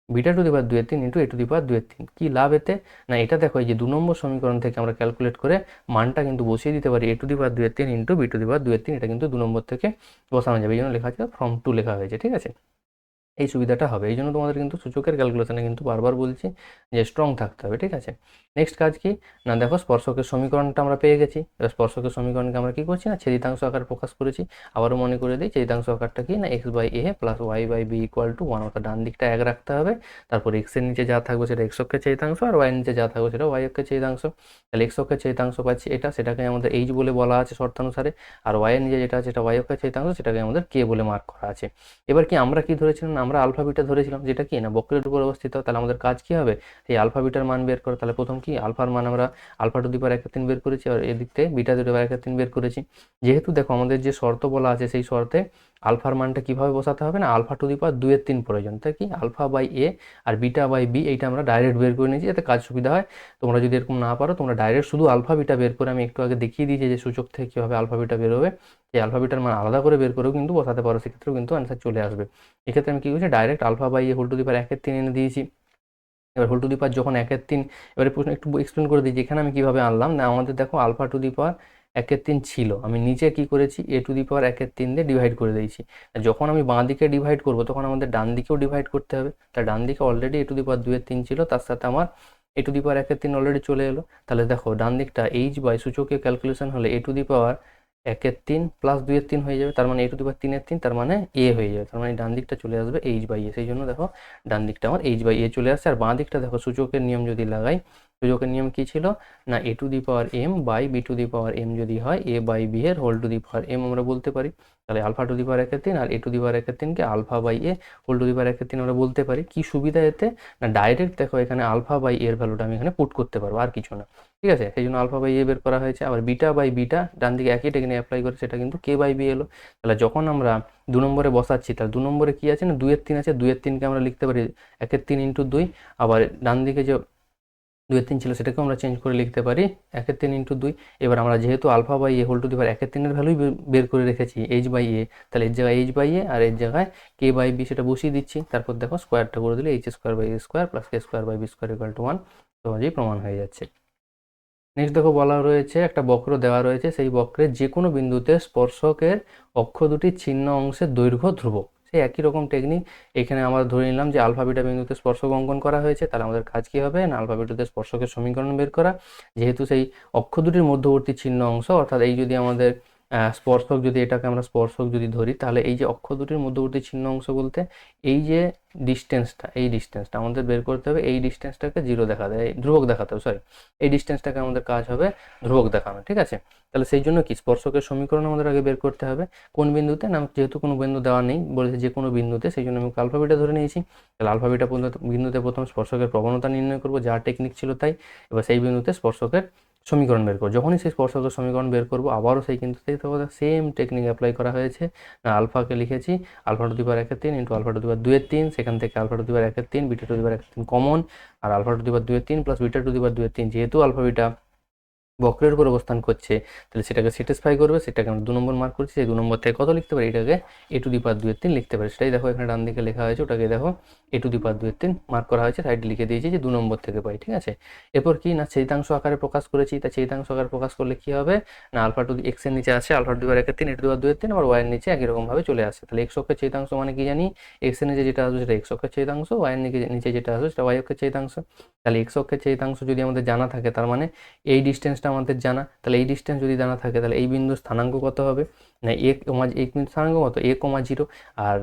beta to the power 2/3 into a to the power 2/3। কি লাভ এতে না, এটা দেখো এই যে 2 নম্বর সমীকরণ থেকে আমরা ক্যালকুলেট করে মানটা কিন্তু বসিয়ে দিতে পারি a to the power 2/3 into b to the power 2/3, এটা কিন্তু 2 নম্বর থেকে বসানো যাবে, এই জন্য লেখা আছে ফর্ম 2 লেখা হয়েছে, ঠিক আছে। এই সুবিধাটা হবে, এই জন্য তোমাদের কিন্তু সূচকের ক্যালকুলেশনে কিন্তু বারবার বলছি যে স্ট্রং থাকতে হবে, ঠিক আছে। নেক্সট কাজ কি না, দেখো স্পর্শকের সমীকরণটা আমরা পেয়ে গেছি। এবার স্পর্শকের সমীকরণকে আমরা কি করছি না, ছেদিতাংশ আকারে প্রকাশ করেছি। আবারও মনে করে দিই ছেদিতাংশ আকারটা কি না, x by a plus y by b equal to 1, অর্থাৎ ডান দিকটা 1 রাখতে হবে। তারপর এক্স এর নিচে যা থাকবে সেটা এক্স অক্ষের ছেদিতাংশ আর ওয়াই এর নিচে যা থাকবে সেটা ওয়াই অক্ষের ছেদিতাংশ। তাহলে এক্স অক্ষের ছেদিতাংশ পাচ্ছি এটা, সেটাকে আমাদের এইচ বলে বলা আছে শর্তানুসারে, আর ওয়াই এর নিচে যেটা আছে সেটা ওয়াই অক্ষের ছেদিতাংশ, সেটাকে আমাদের কে বলে মার্ক করা আছে। এবার কি আমরা কি ধরেছিলাম না, আমরা আলফা বিটা ধরেছিলাম, যেটা কি না বক্রের উপর অবস্থিত। তাহলে আমাদের কাজ কি হবে, এই আলফা বিটার মান বের করে। তাহলে প্রথম কি আলফার মান আমরা আলফা টু দি পাওয়ার 1/3 বের করেছি আর এদিক থেকে বিটা টু দি পাওয়ার 1/3 বের করেছি। যেহেতু দেখো আমাদের যে শর্ত বলা আছে সেই শর্তে আলফার মানটা কিভাবে বসাতে হবে না, আলফা টু দি পাওয়ার 2/3 প্রয়োজন, তাই কি আলফা বাই এ আর বিটা বাই বি এইটা আমরা ডাইরেক্ট বের করে নিয়েছি যাতে কাজ সুবিধা হয়। তোমরা যদি এরকম না পারো তোমরা ডাইরেক্ট শুধু আলফা বিটা বের করে, আমি একটু আগে দেখিয়ে দিয়েছি যে সূচক থেকে কীভাবে আলফা বিটা বের হবে, এই আলফা বিটার মান আলাদা করে বের করেও কিন্তু বসাতে পারো, সেক্ষেত্রেও কিন্তু অ্যান্সার চলে আসবে। এক্ষেত্রে আমি কী করছি, direct alpha by a whole to the power 1/3 এনে দিয়েছি। এবার হোল টু দি পাওয়ার যখন 1/3, এবারে প্রশ্ন একটু এক্সপ্লেন করে দিই যেখানে আমি কীভাবে আনলাম না, আমাদের দেখো আলফা টু দি পাওয়ার 1/3 ছিল, আমি নিচে কি করেছি এ টু দি পাওয়ার 1/3 দিয়ে ডিভাইড করে দিয়েছি। যখন আমি বাঁ দিকে ডিভাইড করবো তখন আমাদের ডান দিকেও ডিভাইড করতে হবে। তার ডান দিকে already A to the power 2/3 ছিল, তার সাথে আমার এ টু দি পাওয়ার 1/3 অলরেডি চলে এলো। তাহলে দেখো ডান দিকটা এইচ বাই সূচকের ক্যালকুলেশন হলে এ টু দি পাওয়ার 1/3 প্লাস 2/3 হয়ে যাবে, তার মানে এ টু দি পাওয়ার 3/3, তার মানে এ হয়ে যাবে, তার মানে ডান দিকটা চলে আসবে এইচ বাই এ। সেই জন্য দেখো ডান দিকটা আমার এইচ বাই এ চলে আসছে। আর বাঁ দিকটা দেখো সূচকের নিয়ম যদি লাগাই, সূচকের নিয়ম কি ছিল না, a to the power m by b to the power m যদি হয় এ বাই বি এর whole to the power m আমরা বলতে পারি। তাহলে আলফা টু দি পাওয়ার 1/3 আর এ টু দি পাওয়ার 1/3কে alpha by a whole to the power 1/3 আমরা বলতে পারি। কি সুবিধা এতে না, ডাইরেক্ট দেখো এখানে আলফা বাই এর ভ্যালুটা আমি এখানে পুট করতে পারবো, আর কিছু না, ঠিক আছে। সেই জন্য আলফা বাই এ বের করা হয়েছে। আবার বিটা বাই বিটা ডান দিকে একই টেকনিক অ্যাপ্লাই করে, সেটা কিন্তু কে বাই বি এলো। তাহলে যখন আমরা 2 নম্বরে বসাচ্ছি, তাহলে 2 নম্বরে কি আছে না 2/3 আছে, 2/3কে আমরা লিখতে পারি 1/3 ইন্টু 2। আবার ডান দিকে যে 2/3 ছিল সেটাকেও আমরা চেঞ্জ করে লিখতে পারি 1/3 ইন্টু 2। এবার আমরা যেহেতু alpha by a whole to the power 1/3 এর ভ্যালুই বের করে রেখেছি এইচ বাই এ, তাহলে এর জায়গায় এইচ বাই এ আর এর জায়গায় কে বাই বি সেটা বসিয়ে দিচ্ছি। তারপর দেখো স্কোয়ারটা করে দিলে h square by a square plus k square by b square equal to 1, সহজেই প্রমাণ হয়ে যাচ্ছে। নেক্সট দেখো বলা রয়েছে একটা বক্র দেওয়া রয়েছে, সেই বক্রের যে কোনো বিন্দুতে স্পর্শকের অক্ষ দুটির ছিন্ন অংশের দৈর্ঘ্য ধ্রুবক। সেই একই রকম টেকনিক এখানে আমরা ধরে নিলাম যে আলফা বিটা বিন্দুতে স্পর্শক অঙ্কন করা হয়েছে, তাহলে আমাদের কাজ কী হবে না, আলফা বিটাতে স্পর্শকের সমীকরণ বের করা। যেহেতু সেই অক্ষ দুটির মধ্যবর্তী ছিন্ন অংশ, অর্থাৎ এই যদি আমাদের স্পর্শক, যদি এটাকে আমরা স্পর্শক যদি ধরি, তাহলে এই যে অক্ষ দুটির মধ্যবর্তী ছিন্ন অংশ বলতে এই যে ডিস্টেন্সটা, এই ডিস্টেন্সটা আমাদের বের করতে হবে। এই ডিস্টেন্সটাকে জিরো দেখাতে হবে, ধ্রুবক দেখাতে হবে, সরি এই ডিস্টেন্সটাকে আমাদের কাজ হবে ধ্রুবক দেখানো, ঠিক আছে। তাহলে সেই জন্য কি স্পর্শকের সমীকরণ আমাদের আগে বের করতে হবে। কোন বিন্দুতে না, যেহেতু কোনো বিন্দু দেওয়া নেই বলেছে যে কোনো বিন্দুতে, সেই জন্য আমি আলফা বিটা ধরে নিয়েছি। তাহলে আলফা বিটা বিন্দুতে প্রথম স্পর্শকের প্রবণতা নির্ণয় করবো, যা টেকনিক ছিল তাই। এবার সেই বিন্দুতে স্পর্শকের সমীকরণ বের করবো। যখনই সেই স্পর্শকের সমীকরণ বের করবো আবারও সেই কিন্তু সেম টেকনিক অ্যাপ্লাই করা হয়েছে। আলফাকে লিখেছি alpha to the power 1/3 into alpha to the power 2/3, সেখান থেকে alpha to the power 1/3 beta to the power 1/3 common, আর alpha to the power 2/3 plus beta to the power 2/3, যেহেতু আলফা বিটা বক্রের উপর অবস্থান করছে, তাহলে সেটাকে স্যাটিসফাই করবে, সেটাকে আমরা 2 নম্বর মার্ক করছি। এই 2 নম্বর থেকে কত লিখতে পারি, এটাকে a টু দি পাওয়ার 2 এর 3 লিখতে পারি। সেটাই দেখো এখানে ডান দিকে লেখা হয়েছে, ওটাকে দেখো a টু দি পাওয়ার 2 এর 3 মার্ক করা হয়েছে, সাইডে লিখে দিয়েছি যে 2 নম্বর থেকে পাই, ঠিক আছে। এরপর কি না ছেদিতাংশ আকারে প্রকাশ করেছি, তা ছেদিতাংশ আকারে প্রকাশ করলে কি হবে না আলফা টু দি x এর নিচে আছে আলফা টু দি পাওয়ার 1 এর 3 a টু দি পাওয়ার 2 এর 3, আবার y এর নিচে একই রকম ভাবে চলে আসে। তাহলে x অক্ষের ছেদিতাংশ মানে কি জানি, x এর নিচে যেটা আসবে সেটা x অক্ষের ছেদিতাংশ, y এর নিচে যেটা আসবে সেটা y অক্ষের ছেদিতাংশ। তাহলে x অক্ষের ছেদিতাংশ যদি আমাদের জানা থাকে, তার মানে এই ডিস্টেন্সটা আমাদের জানা, তাহলে এই ডিস্টেন্স যদি জানা থাকে তাহলে এই বিন্দুর স্থানাঙ্ক কত হবে না এই বিন্দুর স্থানাঙ্ক কত a,0, আর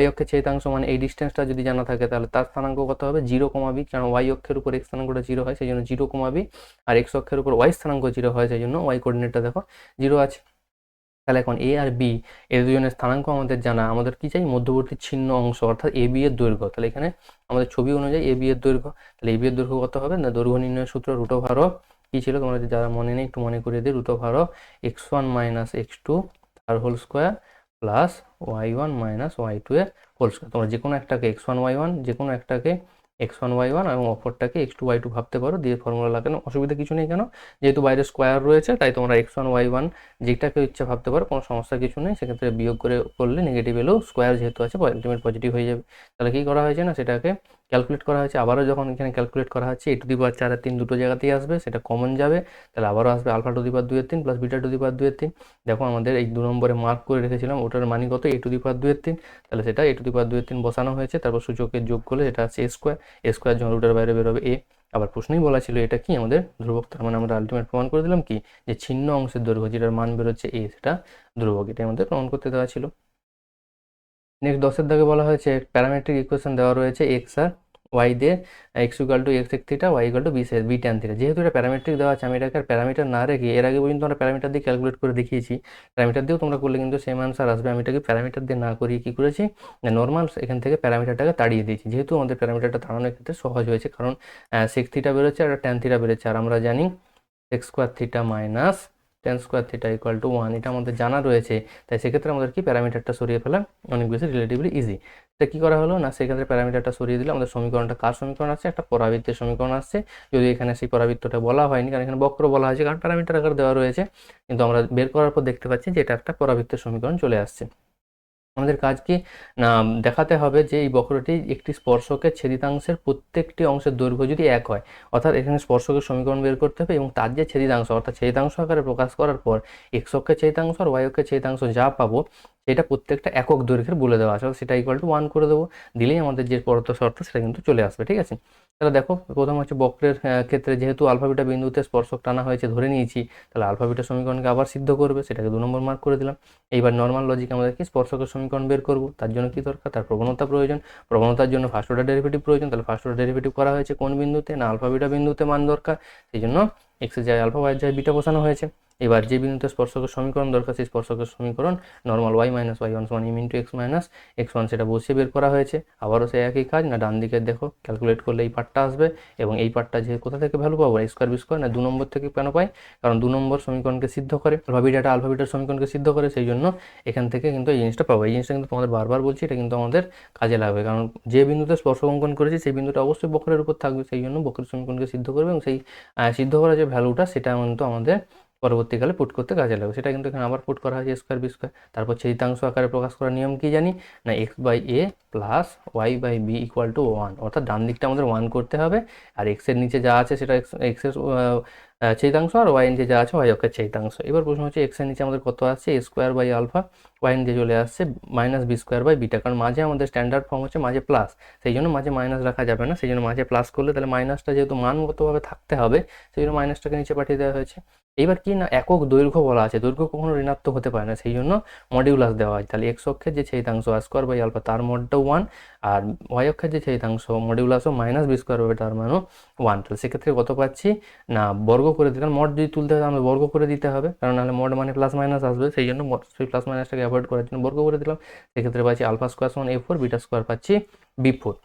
y অক্ষের ছেদিতাংশ মানে এই ডিস্টেন্সটা যদি জানা থাকে তাহলে তার স্থানাঙ্ক কত হবে 0,b, কারণ y অক্ষের উপর x স্থানাঙ্কটা 0 হয় সেই জন্য 0,b, আর x অক্ষের উপর y স্থানাঙ্ক 0 হয় সেই জন্য y কোঅর্ডিনেটটা দেখো 0 আছে। তাহলে এখন a আর b এর দুজনের স্থানাঙ্ক আমাদের জানা, আমাদের কি চাই মধ্যবর্তী ছিন্ন অংশ অর্থাৎ ab এর দৈর্ঘ্য। তাহলে এখানে আমাদের ছবি অনুযায়ী ab এর দৈর্ঘ্য, তাহলে ab এর দৈর্ঘ্য কত হবে না দৈর্ঘ্য নির্ণয়ের সূত্র রুট ওভার কি ছিল, তোমরা যারা মনে নেই একটু মনে করিয়ে দিই, root over x1 minus x2 তার whole square plus y1 minus y2 এর হোল স্কোয়ার। তোমরা যে কোনো একটাকে x1 y1 যে কোনো একটাকে x1 y1 এবং অপরটাকে x2 y2 ভাবতে পারো, দিয়ে ফর্মুলা লাগানো অসুবিধা কিছু নেই, কেন যেহেতু বাইরে স্কোয়ার রয়েছে তাই তোমরা x1 y1 যেটাকে ইচ্ছা ভাবতে পারো, কোনো সমস্যা কিছু নেই। সেক্ষেত্রে বিয়োগ করলে নেগেটিভ এলেও স্কোয়ার যেহেতু আছে আলটিমেট পজিটিভ হয়ে যাবে। তাহলে কি করা হয়েছে না সেটাকে ক্যালকুলেট করা হয়েছে, আবারও যখন এখানে ক্যালকুলেট করা হচ্ছে a টু দি পাওয়ার 4 আর 3 দুটো জায়গাতেই আসবে, সেটা কমন যাবে, তাহলে আবারও আসবে আলফা টু দি পাওয়ার 2 এর 3 প্লাস বিটা টু দি পাওয়ার 2 এর 3। দেখো আমাদের এই 2 নম্বরে মার্ক করে রেখেছিলাম ওটার মানি কত a টু দি পাওয়ার 2 এর 3, তাহলে সেটা a টু দি পাওয়ার 2 এর 3 বসানো হয়েছে, তারপর সূচকের যোগ করলে এটা আছে a স্কোয়ার যখন রুটের বাইরে বেরোবে a। আবার প্রশ্নই বলা ছিল এটা কি আমাদের ধ্রুবক, তার মানে আমরা আলটিমেট প্রমাণ করে দিলাম কি যে ছিন্ন অংশের দৈর্ঘ্য যেটার মান বেরোচ্ছে a সেটা ধ্রুবক, এটাই আমাদের প্রমাণ করতে দেওয়া ছিল। নেক্সট 10 এর দাগে বলা হয়েছে প্যারামেট্রিক ইকুয়েশন দেওয়া রয়েছে x আর y দিয়ে, x equal to x sec theta y equal two b tan theta. যেহেতু এটা প্যারামেট্রিক দেওয়া আছে আমি এটাকে আর প্যারামিটার না রেখে এর আগে পর্যন্ত আমরা প্যারামিটার দিয়ে ক্যালকুলেট করে দেখিয়েছি, প্যারামিটার দিয়েও তোমরা করলে কিন্তু সেম আনসার আসবে। আমি এটাকে প্যারামিটার দিয়ে না করিয়ে কি করেছি নর্মাল এখান থেকে প্যারামিটারটাকে তাড়িয়ে দিয়েছি, যেহেতু আমাদের প্যারামিটারটা তাড়ানোর ক্ষেত্রে সহজ হয়েছে, কারণ sec থিটা বেরোচ্ছে আর tan থিটা বেরোচ্ছে, আর আমরা জানি sec square theta minus tan square theta equal to 1, এটা আমাদের জানা রয়েছে। তাই সেক্ষেত্রে আমাদের কি প্যারামিটারটা সরিয়ে ফেলা অনেক বেশি রিলেটিভলি ইজি। এটা কি করা হলো না সেক্ষেত্রে প্যারামিটারটা সরিয়ে দিলে আমাদের সমীকরণটা কার সমীকরণ আসছে, একটা পরাবৃত্তের সমীকরণ আসছে, যদি এখানে সেই পরাবৃত্তটা বলা হয়নি কারণ এখানে বক্র বলা হয়েছে, কারণ প্যারামিটার আকার দেওয়া রয়েছে, কিন্তু আমরা বের করার পর দেখতে পাচ্ছি যে এটা একটা পরাবৃত্তের সমীকরণ চলে আসছে। আমাদের কাজ কি না দেখাতে হবে যে এই বক্রটি একটি স্পর্শকের ছেদিতাংশের প্রত্যেকটি অংশের দৈর্ঘ্য যদি এক হয়, অর্থাৎ এখানে স্পর্শকের সমীকরণ বের করতে হবে এবং তার যে ছেদিতাংশ অর্থাৎ ছেদিতাংশ আকারে প্রকাশ করার পর এক্স অক্ষের ছেদিতাংশ আর ওয়াই অক্ষের ছেদিতাংশ যা পাবো সেটা প্রত্যেকটা একক দৈর্ঘ্যের বলে দেওয়া আছে, সেটা ইকুয়াল টু 1 করে দেবো, দিলেই আমাদের যে পরত শর্ত সেটা কিন্তু চলে আসবে, ঠিক আছে। তাহলে দেখো প্রথম হচ্ছে বক্রের ক্ষেত্রে যেহেতু আলফা বিটা বিন্দুতে স্পর্শক টানা হয়েছে ধরে নিয়েছি, তাহলে আলফা বিটা সমীকরণকে আবার সিদ্ধ করবে, সেটাকে 2 নম্বর মার্ক করে দিলাম। এইবার নর্মাল লজিক আমাদের কি স্পর্শকের সমীকরণ বের করব, তার জন্য কি দরকার তার প্রবণতা প্রয়োজন, প্রবণতার জন্য ফার্স্ট অর্ডার ডেরিভেটিভ প্রয়োজন, তাহলে ফার্স্ট অর্ডার ডেরিভেটিভ করা হয়েছে কোন বিন্দুতে না আলফা বিটা বিন্দুতে মান দরকার, সেই জন্য এক্স এর জায়গায় আলফা ওয়াই এর জায়গায় বিটা বসানো হয়েছে। এবার যে বিন্দুতে স্পর্শকের সমীকরণ দরকার সেই স্পর্শকের সমীকরণ normal y minus y one সমান m into x minus x one সেটা বসিয়ে বের করা হয়েছে। আবারও সেই একই কাজ না ডান দিকে দেখো ক্যালকুলেট করলে এই পার্টটা আসবে, এবং এই পার্টটা যে কোথা থেকে ভ্যালু পাবো a স্কোয়ার বি স্কোয়ার না 2 নম্বর থেকে কেন পাই, কারণ 2 নম্বর সমীকরণকে সিদ্ধ করে আলফা বিটাটা আলফা বিটার সমীকরণকে সিদ্ধ করে, সেই জন্য এখান থেকে কিন্তু এই জিনিসটা পাবো। এই জিনিসটা কিন্তু তোমাদের বারবার বলছি, এটা কিন্তু আমাদের কাজে লাগবে, কারণ যে বিন্দুতে স্পর্শ অঙ্কন করেছি সেই বিন্দুটা অবশ্যই বক্রের উপর থাকবে, সেই জন্য বক্রের সমীকরণকে সিদ্ধ করবে এবং সেই সিদ্ধ করা যে ভ্যালুটা সেটা কিন্তু আমাদের পরবর্তীকালে পুট করতে কাজে লাগবে। সেটা কিন্তু এখানে আবার পুট করা হয়েছে স্কোয়ার বি স্কোয়ার। তারপর ছেদিতাংশ আকারে প্রকাশ করার নিয়ম কি জানি না x by a plus y by b equal to 1, অর্থাৎ ডান দিকটা আমাদের 1 করতে হবে, আর এক্সের নিচে যা আছে সেটা এক্সের ছেদিতাংশ আর ওয়াই এর নিচে যা আছে ওয়াই অক্ষের ছেদিতাংশ। এবার প্রশ্ন হচ্ছে এক্সের নিচে আমাদের কত আসছে a square by alpha, y এর নিচে চলে আসছে minus b square by beta, কারণ মাঝে আমাদের স্ট্যান্ডার্ড ফর্ম হচ্ছে মাঝে প্লাস, সেই জন্য মাঝে মাইনাস রাখা যাবে না, সেই জন্য মাঝে প্লাস করলে তাহলে মাইনাসটা যেহেতু মানগতভাবে থাকতে হবে সেই জন্য মাইনাসটাকে নিচে পাঠিয়ে দেওয়া হয়েছে। এইবার কি না একক দৈর্ঘ্য বলা আছে, দৈর্ঘ্য কখনো ঋণাত্মক হতে পারে না, সেই জন্য মডিউলাস দেওয়া হয়, তাহলে এক্স অক্ষের যে ছেদিতাংশ আর স্কোয়ার বাই আলফা তার মডটাও 1, আর ওয়াই অক্ষের যে ছেদিতাংশ মডিউলাসও মাইনাস বি স্কোয়ার হবে তার মানও 1। তাহলে সেক্ষেত্রে কত পাচ্ছি না বর্গ করে দিলাম, মড যদি তুলতে হয় আমরা বর্গ করে দিতে হবে, কারণ নাহলে মড মানে প্লাস মাইনাস আসবে, সেই জন্য সেই প্লাস মাইনাসটাকে অ্যাভয়েড করার জন্য বর্গ করে দিলাম। সেক্ষেত্রে পাচ্ছি আলফা স্কোয়ার সমান a4, বিটা স্কোয়ার পাচ্ছি b4।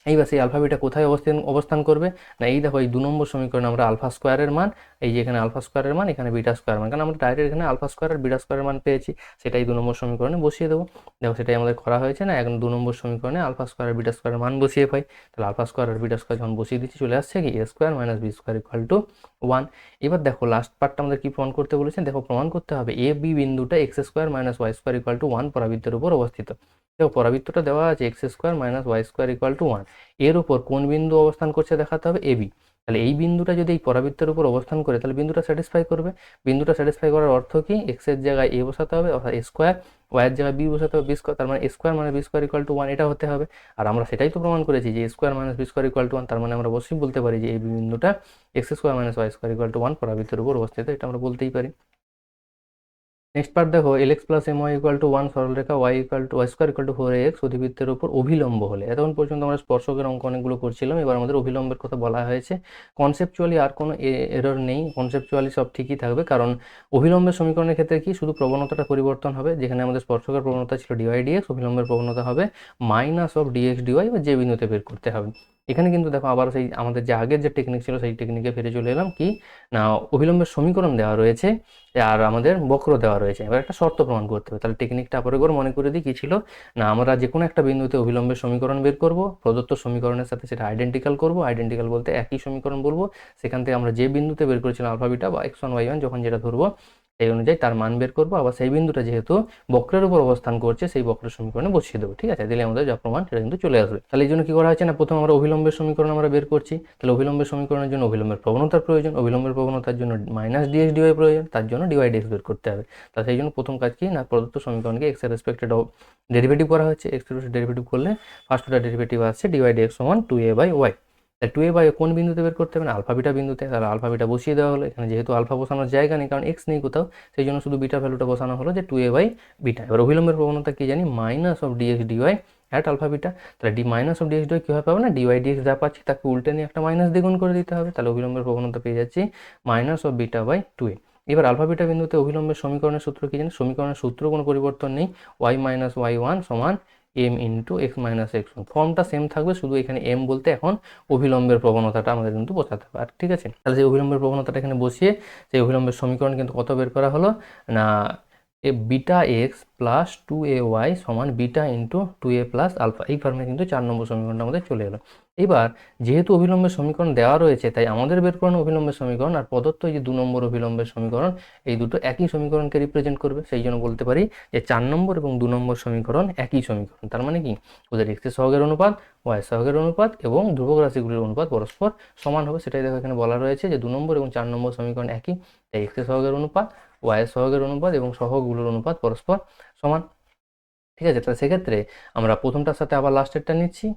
এইবার সেই আলফা বিটা কোথায় অবস্থান করবে, না এই দেখো এই 2 নম্বর সমীকরণে আমরা আলফা স্কোয়ারের মান, এই যে এখানে আলফা স্কোয়ারের মান, এখানে বিটা স্কোয়ার মান, কারণ আমরা ডাইরেক্ট এখানে আলফা স্কোয়ার আর বিটা স্কোয়ারের মান পেয়েছি, সেটাই 2 নম্বর সমীকরণে বসিয়ে দেবো। দেখো সেটাই আমাদের করা হয়েছে না, এখন 2 নম্বর সমীকরণে আলফা স্কোয়ার আর বিটা স্কোয়ারের মান বসিয়ে পাই। তাহলে আলফা স্কোয়ার আর বিটা স্কোয়ার যখন বসিয়ে দিচ্ছি চলে আসছে কি a square minus b square equal to 1। এবার দেখো লাস্ট পার্টটা আমাদের কি প্রমাণ করতে বলেছেন, দেখো প্রমাণ করতে হবে এ বি বিন্দুটা x square minus y square equal to 1 পরাবৃত্তের উপর অবস্থিত। দেখো পরাবৃত্তটা দেওয়া আছে x square minus y square equal to 1, এর উপর কোন বিন্দু অবস্থান করছে দেখাতে হবে এবি। তাহলে এই বিন্দুটা যদি এই পরাবৃত্তের উপর অবস্থান করে তাহলে বিন্দুটা স্যাটিসফাই করবে। বিন্দুটা স্যাটিসফাই করার অর্থ কি, এক্স এর জায়গায় এ বসাতে হবে অর্থাৎ এ স্কোয়ার, ওয়াই এর জায়গায় বি বসাতে হবে বি স্কোয়ার, তার মানে এ স্কোয়ার মানে বি স্কোয়ার ইকুয়াল টু 1 এটা হতে হবে। আর আমরা সেটাই তো প্রমাণ করেছি যে a square minus b square equal to 1, তার মানে আমরা অবশ্যই বলতে পারি যে এই বিন্দুটা x square minus y square equal to 1 পরাবৃত্তের উপর অবস্থিত, এটা আমরা বলতেই পারি। নেক্সট পার্ট দেখো l x plus m y equal to 1 সরলরেখা y equal to y square equal to 4ax অধিবৃত্তের উপর অভিলম্ব হলে। এতক্ষণ পর্যন্ত আমরা স্পর্শকের অঙ্ক অনেকগুলো করছিলাম, এবার আমাদের অভিলম্বের কথা বলা হয়েছে। কনসেপচুয়ালি আর কোনো এরর নেই, কনসেপচুয়ালি সব ঠিকই থাকবে, কারণ অভিলম্বের সমীকরণের ক্ষেত্রে কি শুধু প্রবণতাটা পরিবর্তন হবে, যেখানে আমাদের স্পর্শকের প্রবণতা ছিল ডিওয়াই ডিএক্স, অভিলম্বের প্রবণতা হবে মাইনাস অফ ডিএক্স ডিওয়াই, বা যে বিন্দুতে বের করতে হবে। এখানে কিন্তু দেখো আবার সেই আমাদের যে আগের যে টেকনিক ছিল সেই টেকনিকে ফিরে চলে এলাম, কি না অভিলম্বের সমীকরণ দেওয়া রয়েছে আর আমাদের বক্র দেওয়া রয়েছে, এবার একটা শর্ত প্রমাণ করতে হবে। তাহলে টেকনিকটা আবার একবার মনে করে দিই কি ছিল, না আমরা যে কোনো একটা বিন্দুতে অভিলম্বের সমীকরণ বের করব, প্রদত্ত সমীকরণের সাথে সেটা আইডেন্টিক্যাল করব, আইডেন্টিক্যাল বলতে একই সমীকরণ বলবো, সেখান থেকে আমরা যে বিন্দুতে বের করেছিলাম আলফা বিটা বা x1 y1 যখন যেটা ধরবো সেই অনুযায়ী তার মান বের করবো, আবার সেই বিন্দুটা যেহেতু বক্রের উপর অবস্থান করছে সেই বক্রের সমীকরণে বসিয়ে দেবো, ঠিক আছে, দিলে আমাদের যা প্রমাণ সেটা কিন্তু চলে আসবে। তাহলে এই জন্য কি করা হচ্ছে না, প্রথম আমরা অভিলম্বের সমীকরণ আমরা বের করছি, তাহলে অভিলম্বের সমীকরণের জন্য অভিলম্বের প্রবণতার প্রয়োজন, অভিলম্বের প্রবণতার জন্য মাইনাস ডিএক্স ডিওয়াই প্রয়োজন, তার জন্য ডিওয়াই ডিএক্স বের করতে হবে। তাহলে সেই জন্য প্রথম কাজ কি না, প্রদত্ত সমীকরণকে এক্স এর রেসপেক্টে ডেরিভেটিভ করা হচ্ছে, এক্স এর ডেরিভেটিভ করলে ফার্স্ট অর্ডার ডেরিভেটিভ আসছে ডিওয়াই ডিএক্স সমান 2a বাই ওয়াই। তাহলে 2a বাই কোন বিন্দুতে বের করতে হবে না, আলফা বিটা বিন্দুতে। তাহলে আলফা বিটা বসিয়ে দেওয়া হলো, এখানে যেহেতু আলফা বসানোর জায়গা নেই কারণ এক্স নেই কোথাও, সেই জন্য শুধু বিটা ভ্যালুটা বসানো হলো যে 2a বাই বিটা। এবার অভিলম্বের প্রবণতা কি জানি, minus of dx dy at alpha beta. তাহলে মাইনাস অফ ডিএক্স ডিওয়াই কীভাবে পাবো না, ডিওয়াই ডিএক্স যা পাচ্ছি তাকে উল্টে নিয়ে একটা মাইনাস দ্বিগুণ করে দিতে হবে, তাহলে অভিলম্বের প্রবণতা পেয়ে যাচ্ছি minus of beta by 2a। এবার আলফা বিটা বিন্দুতে অভিলম্বের সমীকরণের সূত্র কি জানি, সমীকরণের সূত্র কোনো পরিবর্তন নেই, ওয়াই মাইনাস ওয়াই ওয়ান সমান m into x minus x one, ফর্মটা সেম থাকবে, শুধু এখানে এম বলতে এখন অভিলম্বের প্রবণতাটা আমাদের কিন্তু বোঝাতে হবে। আর ঠিক আছে, তাহলে সেই অভিলম্বের প্রবণতাটা এখানে বসিয়ে সেই অভিলম্বের সমীকরণ কিন্তু কত বের করা হলো না, এ বিটা এক্স প্লাস 2ay সমান beta into 2a plus alpha, এই ফর্মে কিন্তু 4 নম্বর সমীকরণটা আমাদের চলে এলো। এবার যেহেতু অভিলম্বের সমীকরণ দেওয়া রয়েছে তাই আমাদের বের করানো অভিলম্বের সমীকরণ আর প্রদত্ত যে 2 নম্বর অভিলম্বের সমীকরণ এই দুটো একই সমীকরণকে রিপ্রেজেন্ট করবে, সেই জন্য বলতে পারি যে 4 নম্বর এবং 2 নম্বর সমীকরণ একই সমীকরণ। তার মানে কি ওদের এক্স এর সহগের অনুপাত, ওয়াই এর সহগের অনুপাত এবং ধ্রুবক রাশিগুলির অনুপাত পরস্পর সমান হবে, সেটাই দেখো এখানে বলা রয়েছে যে 2 নম্বর এবং 4 নম্বর সমীকরণ একই, তাই এক্স এর সহগের অনুপাত, ওয়াই এর সহগের অনুপাত এবং সহগগুলোর অনুপাত পরস্পর সমান। ঠিক আছে, তাহলে সেক্ষেত্রে আমরা প্রথমটার সাথে আবার লাস্টেরটা নিচ্ছি।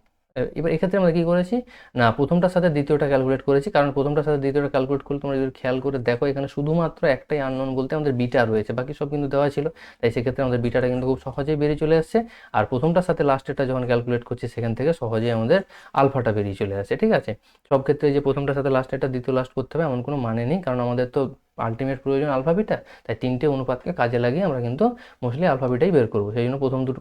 এবার এক্ষেত্রে আমরা কি করেছি না, প্রথমটার সাথে দ্বিতীয়টা ক্যালকুলেট করেছি, কারণ প্রথমটার সাথে দ্বিতীয়টা ক্যালকুলেট করলে তোমরা যদি খেয়াল করে দেখো এখানে শুধুমাত্র একটাই আননোন বলতে আমাদের বিটা রয়েছে, বাকি সব কিন্তু দেওয়া ছিল, তাই সেক্ষেত্রে আমাদের বিটাটা কিন্তু খুব সহজেই বেরিয়ে চলে আসছে। আর প্রথমটার সাথে লাস্টেরটা যখন ক্যালকুলেট করছি সেখান থেকে সহজেই আমাদের আলফাটা বেরিয়ে চলে আসছে। ঠিক আছে, সব ক্ষেত্রে যে প্রথমটার সাথে লাস্টেরটা দ্বিতীয় লাস্ট করতে হবে এমন কোনো মানে নেই, কারণ আমাদের তো আলটিমেট প্রয়োজন আলফা বিটা, তাই তিনটে অনুপাতকে কাজে লাগিয়ে আমরা কিন্তু মোস্টলি আলফা বিটাই বের করবো, সেই জন্য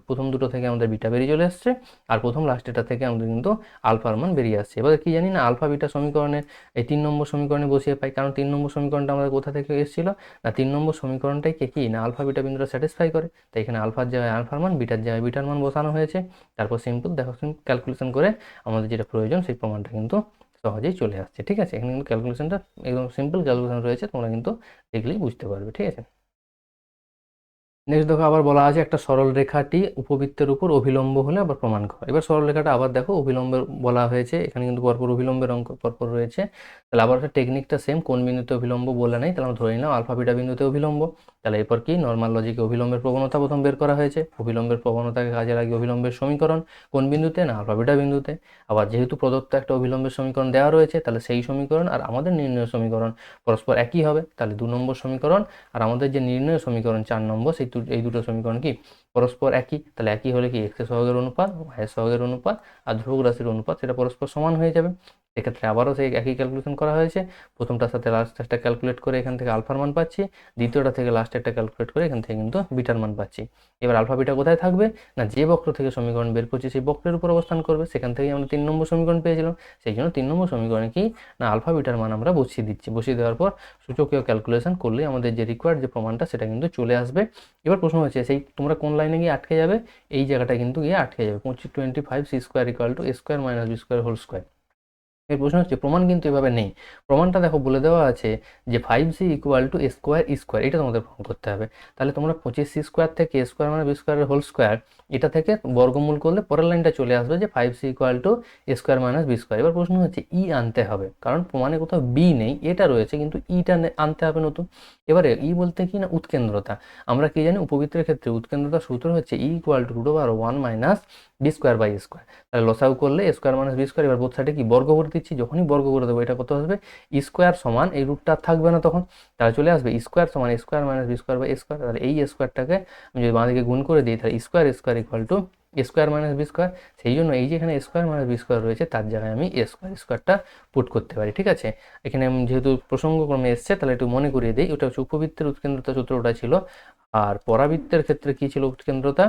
প্রথম দুটো থেকে আমাদের বিটা বেরিয়ে চলে আসছে আর প্রথম লাস্টেরটা থেকে আমাদের কিন্তু আলফার মান বেরিয়ে আসছে। এবার কি জানি না, আলফা বিটা সমীকরণে এই 3 নম্বর সমীকরণে বসিয়ে পাই, কারণ 3 নম্বর সমীকরণটা আমাদের কোথা থেকে এসেছিল না, 3 নম্বর সমীকরণটাকে কি না আলফা বিটা বিন্দুটা স্যাটিসফাই করে, তাই এখানে আলফার জায়গায় আলফার মান, বিটার জায়গায় বিটার মান বসানো হয়েছে, তারপর সিম্পল দেখো ক্যালকুলেশন করে আমাদের যেটা প্রয়োজন সেই প্রমাণটা কিন্তু সহজেই চলে আসছে। ঠিক আছে, এখানে কিন্তু ক্যালকুলেশনটা একদম সিম্পল ক্যালকুলেশন রয়েছে, তোমরা কিন্তু দেখলেই বুঝতে পারবে। ঠিক আছে, নেক্সট দেখো আবার বলা আছে একটা সরল রেখাটি উপবৃত্তের উপর অভিলম্ব হলে আবার প্রমাণ করো। এবার সরল রেখাটা আবার দেখো অভিলম্বের বলা হয়েছে, এখানে কিন্তু পরপর অভিলম্বের অঙ্ক পরপর রয়েছে, তাহলে আবার একটা টেকনিকটা সেম, কোন বিন্দুতে অভিলম্ব বলে নেই, তাহলে আমরা ধরে নিলাম আলফা বিটা বিন্দুতে অভিলম্ব। তাহলে এরপর কি নর্মাল লজিকে অভিলম্বের প্রবণতা প্রথম বের করা হয়েছে, অভিলম্বের প্রবণতাকে কাজে লাগিয়ে অভিলম্বের সমীকরণ কোন বিন্দুতে না আলফা বিটা বিন্দুতে। আবার যেহেতু প্রদত্ত একটা অভিলম্বের সমীকরণ দেওয়া রয়েছে তাহলে সেই সমীকরণ আর আমাদের নির্ণয় সমীকরণ পরস্পর একই হবে, তাহলে 2 নম্বর সমীকরণ আর আমাদের যে নির্ণয় সমীকরণ 4 নম্বর এই দুটো সমীকরণ কি পরস্পর একই, তাহলে একই হলে কি এক্স এর সহগের অনুপাত, ওয়াই এর সহগের অনুপাত আর ধ্রুবক রাশির অনুপাত সেটা পরস্পর সমান হয়ে যাবে। সেক্ষেত্রে আবারও সেই একই ক্যালকুলেশন করা হয়েছে। প্রথমটার সাথে লাস্টেরটা ক্যালকুলেট করে এখান থেকে আলফার মান পাচ্ছি, দ্বিতীয়টা থেকে লাস্টেরটা ক্যালকুলেট করে এখান থেকে কিন্তু বিটার মান পাচ্ছি। এবার আলফা বিটা কোথায় থাকবে না, যে বক্র থেকে সমীকরণ বের করছি সেই বক্রের উপর অবস্থান করবে। সেখান থেকেই আমরা 3 নম্বর সমীকরণ পেয়েছিলাম। সেই জন্য 3 নম্বর সমীকরণে কি না আলফা বিটার মান আমরা বসিয়ে দিচ্ছি। বসিয়ে দেওয়ার পর সূচকীয় ক্যালকুলেশন করলেই আমাদের যে রিকোয়ার্ড যে প্রমাণটা সেটা কিন্তু চলে আসবে। এবার প্রশ্ন হচ্ছে সেই তোমরা কোন লাইনে গিয়ে আটকে যাবে, এই জায়গাটা কিন্তু গিয়ে আটকে যাবে 25 c square equal to a square minus b square whole square. এর প্রশ্ন হচ্ছে প্রমাণ কিন্তু এভাবে নেই। প্রমাণটা দেখো বলে দেওয়া আছে যে 5c equal to a square E square, এটা তোমাদের প্রমাণ করতে হবে। তাহলে তোমরা 25c স্কোয়ার থেকে এ স্কোয়ার মানে বি স্কোয়ারের হোল স্কোয়ার, এটা থেকে বর্গমূল করলে পরের লাইনটা চলে আসবে যে 5c equal to a square minus b square. এবার প্রশ্ন হচ্ছে ই আনতে হবে, কারণ প্রমাণে কোথাও বি নেই, এটা রয়েছে কিন্তু ইটা আনতে হবে নতুন। এবারে ই বলতে কি না উৎকেন্দ্রতা। আমরা কি জানি উপবৃত্তের ক্ষেত্রে উৎকেন্দ্রতার সূত্র হচ্ছে e equal to root over 1 minus b square by square. তাহলে লসাগু করলে a square minus b square, এবার বোথ সাইডে কি বর্গ করে দিচ্ছি, যখনই বর্গ করে দেবো এটা কত আসবে ই স্কোয়ার সমান এই রুটটা থাকবে না তখন, তাহলে চলে আসবে ই স্কোয়ার সমান a square minus b square by square. তাহলে এই স্কোয়ারটাকে আমি যদি বাঁ দিকে গুণ করে দিই তাহলে square square equal to a square minus b square. সেই জন্য এই যে এখানে স্কোয়ার মাইনাস বি স্কোয়ার রয়েছে তার জায়গায় আমি এ স্কোয়ার স্কোয়ারটা পুট করতে পারি। ঠিক আছে, এখানে যেহেতু প্রসঙ্গক্রমে এসছে তাহলে একটু মনে করিয়ে দিই, ওটা হচ্ছে উপবৃত্তের উৎকেন্দ্রতা সূত্র ওটা ছিল। আর পরাবৃত্তের ক্ষেত্রে কি ছিল উৎকেন্দ্রতা,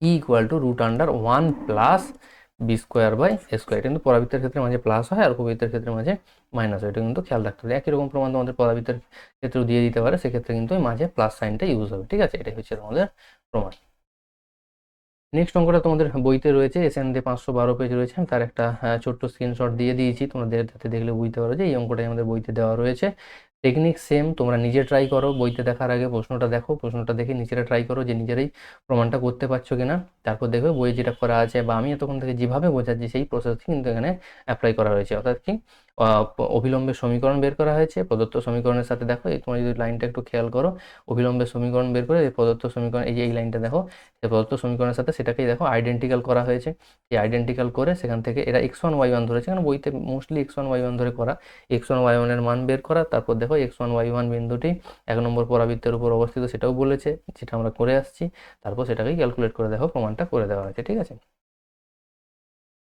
e equal to root under 1 plus b square by a square. কিন্তু পরাবৃত্তের ক্ষেত্রে মাঝে প্লাস হয় আর উপবৃত্তের ক্ষেত্রে মাঝে মাইনাস হয়, এটা কিন্তু খেয়াল রাখতে হবে। একই রকম প্রমাণ তোমাদের পরাবৃত্তের ক্ষেত্রেও দিয়ে দিতে পারে, সেক্ষেত্রে কিন্তু মাঝে প্লাস সাইনটা ইউজ হবে। ঠিক আছে, এটাই হচ্ছে তোমাদের প্রমাণ। নেক্সট অঙ্কটা তোমাদের বইতে রয়েছে, SN 512 পেজ রয়েছে। তার একটা ছোট্ট স্ক্রিনশট দিয়ে দিয়েছি, তোমাদের যাতে দেখলে বুঝতে পারো যে এই অঙ্কটাই আমাদের বইতে দেওয়া রয়েছে। টেকনিক সেম, তোমরা নিজে ট্রাই করো, বইতে দেখার আগে প্রশ্নটা দেখো, প্রশ্নটা দেখে নিজেরা ট্রাই করো যে নিজেরাই প্রমাণটা করতে পারছো কিনা। তারপর দেখবে বইয়ে যেটা করা আছে বা আমি এতক্ষণ থেকে যেভাবে বোঝাচ্ছি সেই প্রসেসটি কিন্তু এখানে অ্যাপ্লাই করা হয়েছে। অর্থাৎ কি অবিলম্বে সমীকরণ বের করা হয়েছে প্রদত্ত সমীকরণের সাথে। দেখো এই তোমার যদি লাইনটা একটু খেয়াল করো, অবিলম্বে সমীকরণ বের করে প্রদত্ত সমীকরণ, এই যে এই লাইনটা দেখো, এই প্রদত্ত সমীকরণের সাথে সেটাকেই দেখো আইডেন্টিক্যাল করা হয়েছে। এই আইডেন্টিক্যাল করে সেখান থেকে এরা x1 y1 ধরেছে, কারণ বইতে মোস্টলি x1 y1 ধরে করা। x1 y1 এর মান বের করা, তারপর দেখো x1 y1 বিন্দুটি 1 নম্বর পরাবৃত্তের উপর অবস্থিত সেটাও বলেছে, যেটা আমরা করে আসছি। তারপর সেটাকেই ক্যালকুলেট করে দেখো প্রমাণটা করে দেওয়া হয়েছে। ঠিক আছে,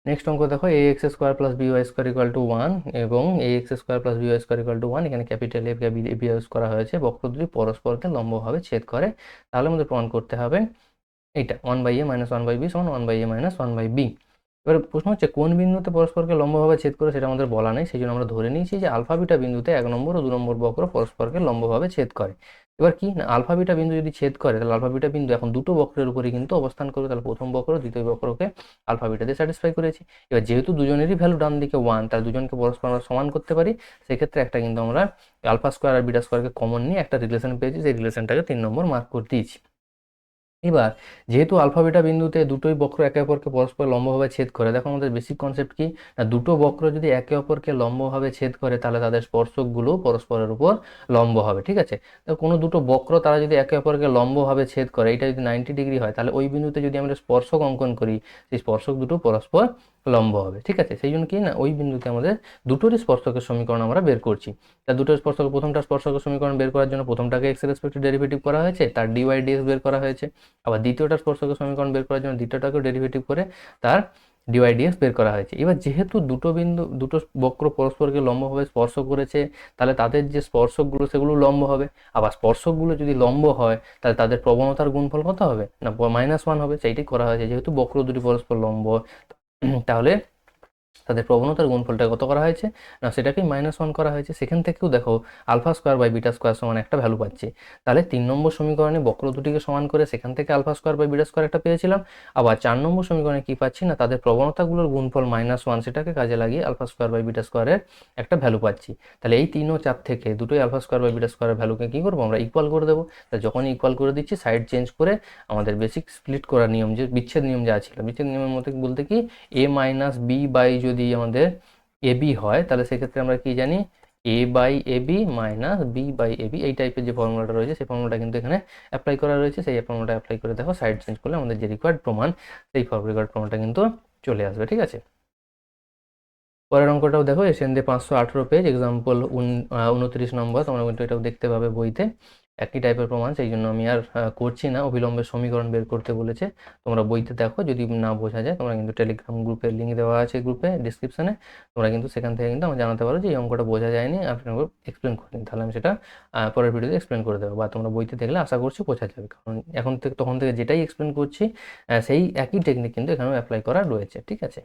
নেক্সট অঙ্ক দেখো ax square plus by square equal to 1 এবং ax square plus by square equal to 1, এখানে ক্যাপিটাল এফ বি ইউজ করা হয়েছে। বক্র দুটি পরস্পরকে লম্বভাবে ছেদ করে। তাহলে আমাদের প্রমাণ করতে হবে এইটা 1/a মাইনাস 1/b সমান 1/a মাইনাস 1/b। এবার প্রশ্ন হচ্ছে কোন বিন্দুতে পরস্পরকে লম্বভাবে ছেদ করে, সেটা আমাদের বলা নেই। সেই জন্য আমরা ধরে নিয়েছি যে আলফা বিটা বিন্দুতে 1 নম্বর ও 2 নম্বর বক্র পরস্পরকে লম্বভাবে ছেদ করে। এবার কি না আলফা বিটা বিন্দু যদি ছেদ করে তাহলে আলফা বিটা বিন্দু এখন দুটো বক্রের উপরে কিন্তু অবস্থান করবে। তাহলে প্রথম বক্র দ্বিতীয় বক্রকে আলফা বিটা দিয়ে স্যাটিসফাই করেছি। এবার যেহেতু দুজনেরই ভ্যালু ডান দিকে 1, তার দুজনকে পরস্পর আমরা সমান করতে পারি। সেক্ষেত্রে একটা কিন্তু আমরা আলফা স্কোয়ার আর বিটা স্কোয়ারকে কমন নিয়ে একটা রিলেশন পেয়েছি, সেই রিলেশনটাকে 3 নম্বর মার্ক করে দিয়েছি। এবার যেহেতু আলফা বিটা বিন্দুতে দুটোই বক্র একে অপরকে পরস্পর লম্বভাবে ছেদ করে, দেখো আমাদের বেসিক কনসেপ্ট কি না দুটো বক্র যদি একে অপরকে লম্বভাবে ছেদ করে তাহলে তাদের স্পর্শকগুলো পরস্পরের উপর লম্ব হবে। ঠিক আছে, তো কোনো দুটো বক্র তারা যদি একে অপরকে লম্বভাবে ছেদ করে, এটা যদি 90 ডিগ্রি হয়, তাহলে ওই বিন্দুতে যদি আমরা স্পর্শক অঙ্কন করি সেই স্পর্শক দুটো পরস্পর লম্ব হবে। ঠিক আছে, সেই জন্য কি না ওই বিন্দুতে আমাদের দুটোরই স্পর্শকের সমীকরণ আমরা বের করছি। তা দুটো স্পর্শক, প্রথমটা স্পর্শকের সমীকরণ বের করার জন্য প্রথমটাকে এক্স এর রেসপেক্টে ডেরিভেটিভ করা হয়েছে, তার ডিওয়াই ডিএক্স বের করা হয়েছে। আবার দ্বিতীয়টা স্পর্শকের সমীকরণ বের করার জন্য দ্বিতীয়টাকেও ডেরিভেটিভ করে তার ডিওয়াই ডিএক্স বের করা হয়েছে। এবার যেহেতু দুটো বক্র পরস্পরকে লম্বভাবে স্পর্শ করেছে, তাহলে তাদের যে স্পর্শকগুলো সেগুলো লম্ব হবে। আবার স্পর্শকগুলো যদি লম্ব হয় তাহলে তাদের প্রবণতার গুণফল কত হবে না -1 হবে। সেইটাই করা হয়েছে, যেহেতু বক্র দুটি পরস্পর লম্ব তাহলে তাদের প্রবণতার গুণফলটা কত করা হয়েছে না সেটাকেই -1 করা হয়েছে। সেখান থেকেও দেখো alpha square by beta square সমান একটা ভ্যালু পাচ্ছি। তাহলে 3 নম্বর সমীকরণে বক্র দুটিকে সমান করে সেখান থেকে alpha square by beta square একটা পেয়েছিলাম। আবার 4 নম্বর সমীকরণে কি পাচ্ছি না তাদের প্রবণতাগুলোর গুণফল -1, সেটাকে কাজে লাগিয়ে আলফা স্কোয়ার বাই বিটা স্কোয়ারের একটা ভ্যালু পাচ্ছি। তাহলে এই 3 ও 4 থেকে দুটোই আলফা স্কোয়ার বাই বিটা স্কোয়ারের ভ্যালুকে কী করবো আমরা ইকুয়াল করে দেবো। তাহলে যখন ইকুয়াল করে দিচ্ছি সাইড চেঞ্জ করে আমাদের বেসিক স্প্লিট করার নিয়ম, যে বিচ্ছেদ নিয়ম যা ছিল, বিচ্ছেদ নিয়মের মধ্যে বলতে কি a মাইনাস বি বাই যদি আমাদের এবি হয় তাহলে সেক্ষেত্রে আমরা কি জানি a by a b minus b by a b, এই টাইপের যে ফর্মুলাটা রয়েছে সেই ফর্মুলাটা কিন্তু এখানে অ্যাপ্লাই করা রয়েছে। সেই ফর্মুলাটা অ্যাপ্লাই করে দেখো সাইড চেঞ্জ করলে আমাদের যে রিকোয়ার্ড প্রমাণ সেই রিকোয়ার্ড প্রমাণটা কিন্তু চলে আসবে। ঠিক আছে, পরের অঙ্কটাও দেখো SN 518 পেজ, এক্সাম্পল 29 নম্বর, তোমরা কিন্তু এটাও দেখতে পাবে বইতে। একই টাইপের প্রমাণ, সেই জন্য আমি আর করছি না। অবিলম্বের সমীকরণ বের করতে বলেছে, তোমরা বইতে দেখো, যদি না বোঝা যায় তোমরা কিন্তু টেলিগ্রাম গ্রুপের লিঙ্ক দেওয়া আছে গ্রুপে ডিসক্রিপশানে, তোমরা কিন্তু সেখান থেকে কিন্তু আমার জানাতে পারো যে এই অঙ্কটা বোঝা যায়নি, আপনাকে এক্সপ্লেন করে দিন, তাহলে আমি সেটা পরের ভিডিওতে এক্সপ্লেন করে দেবো, বা তোমরা বইতে দেখলে আশা করছি বোঝা যাবে, কারণ এখন থেকে তখন থেকে যেটাই এক্সপ্লেন করছি সেই একই টেকনিক কিন্তু এখানেও অ্যাপ্লাই করা রয়েছে, ঠিক আছে।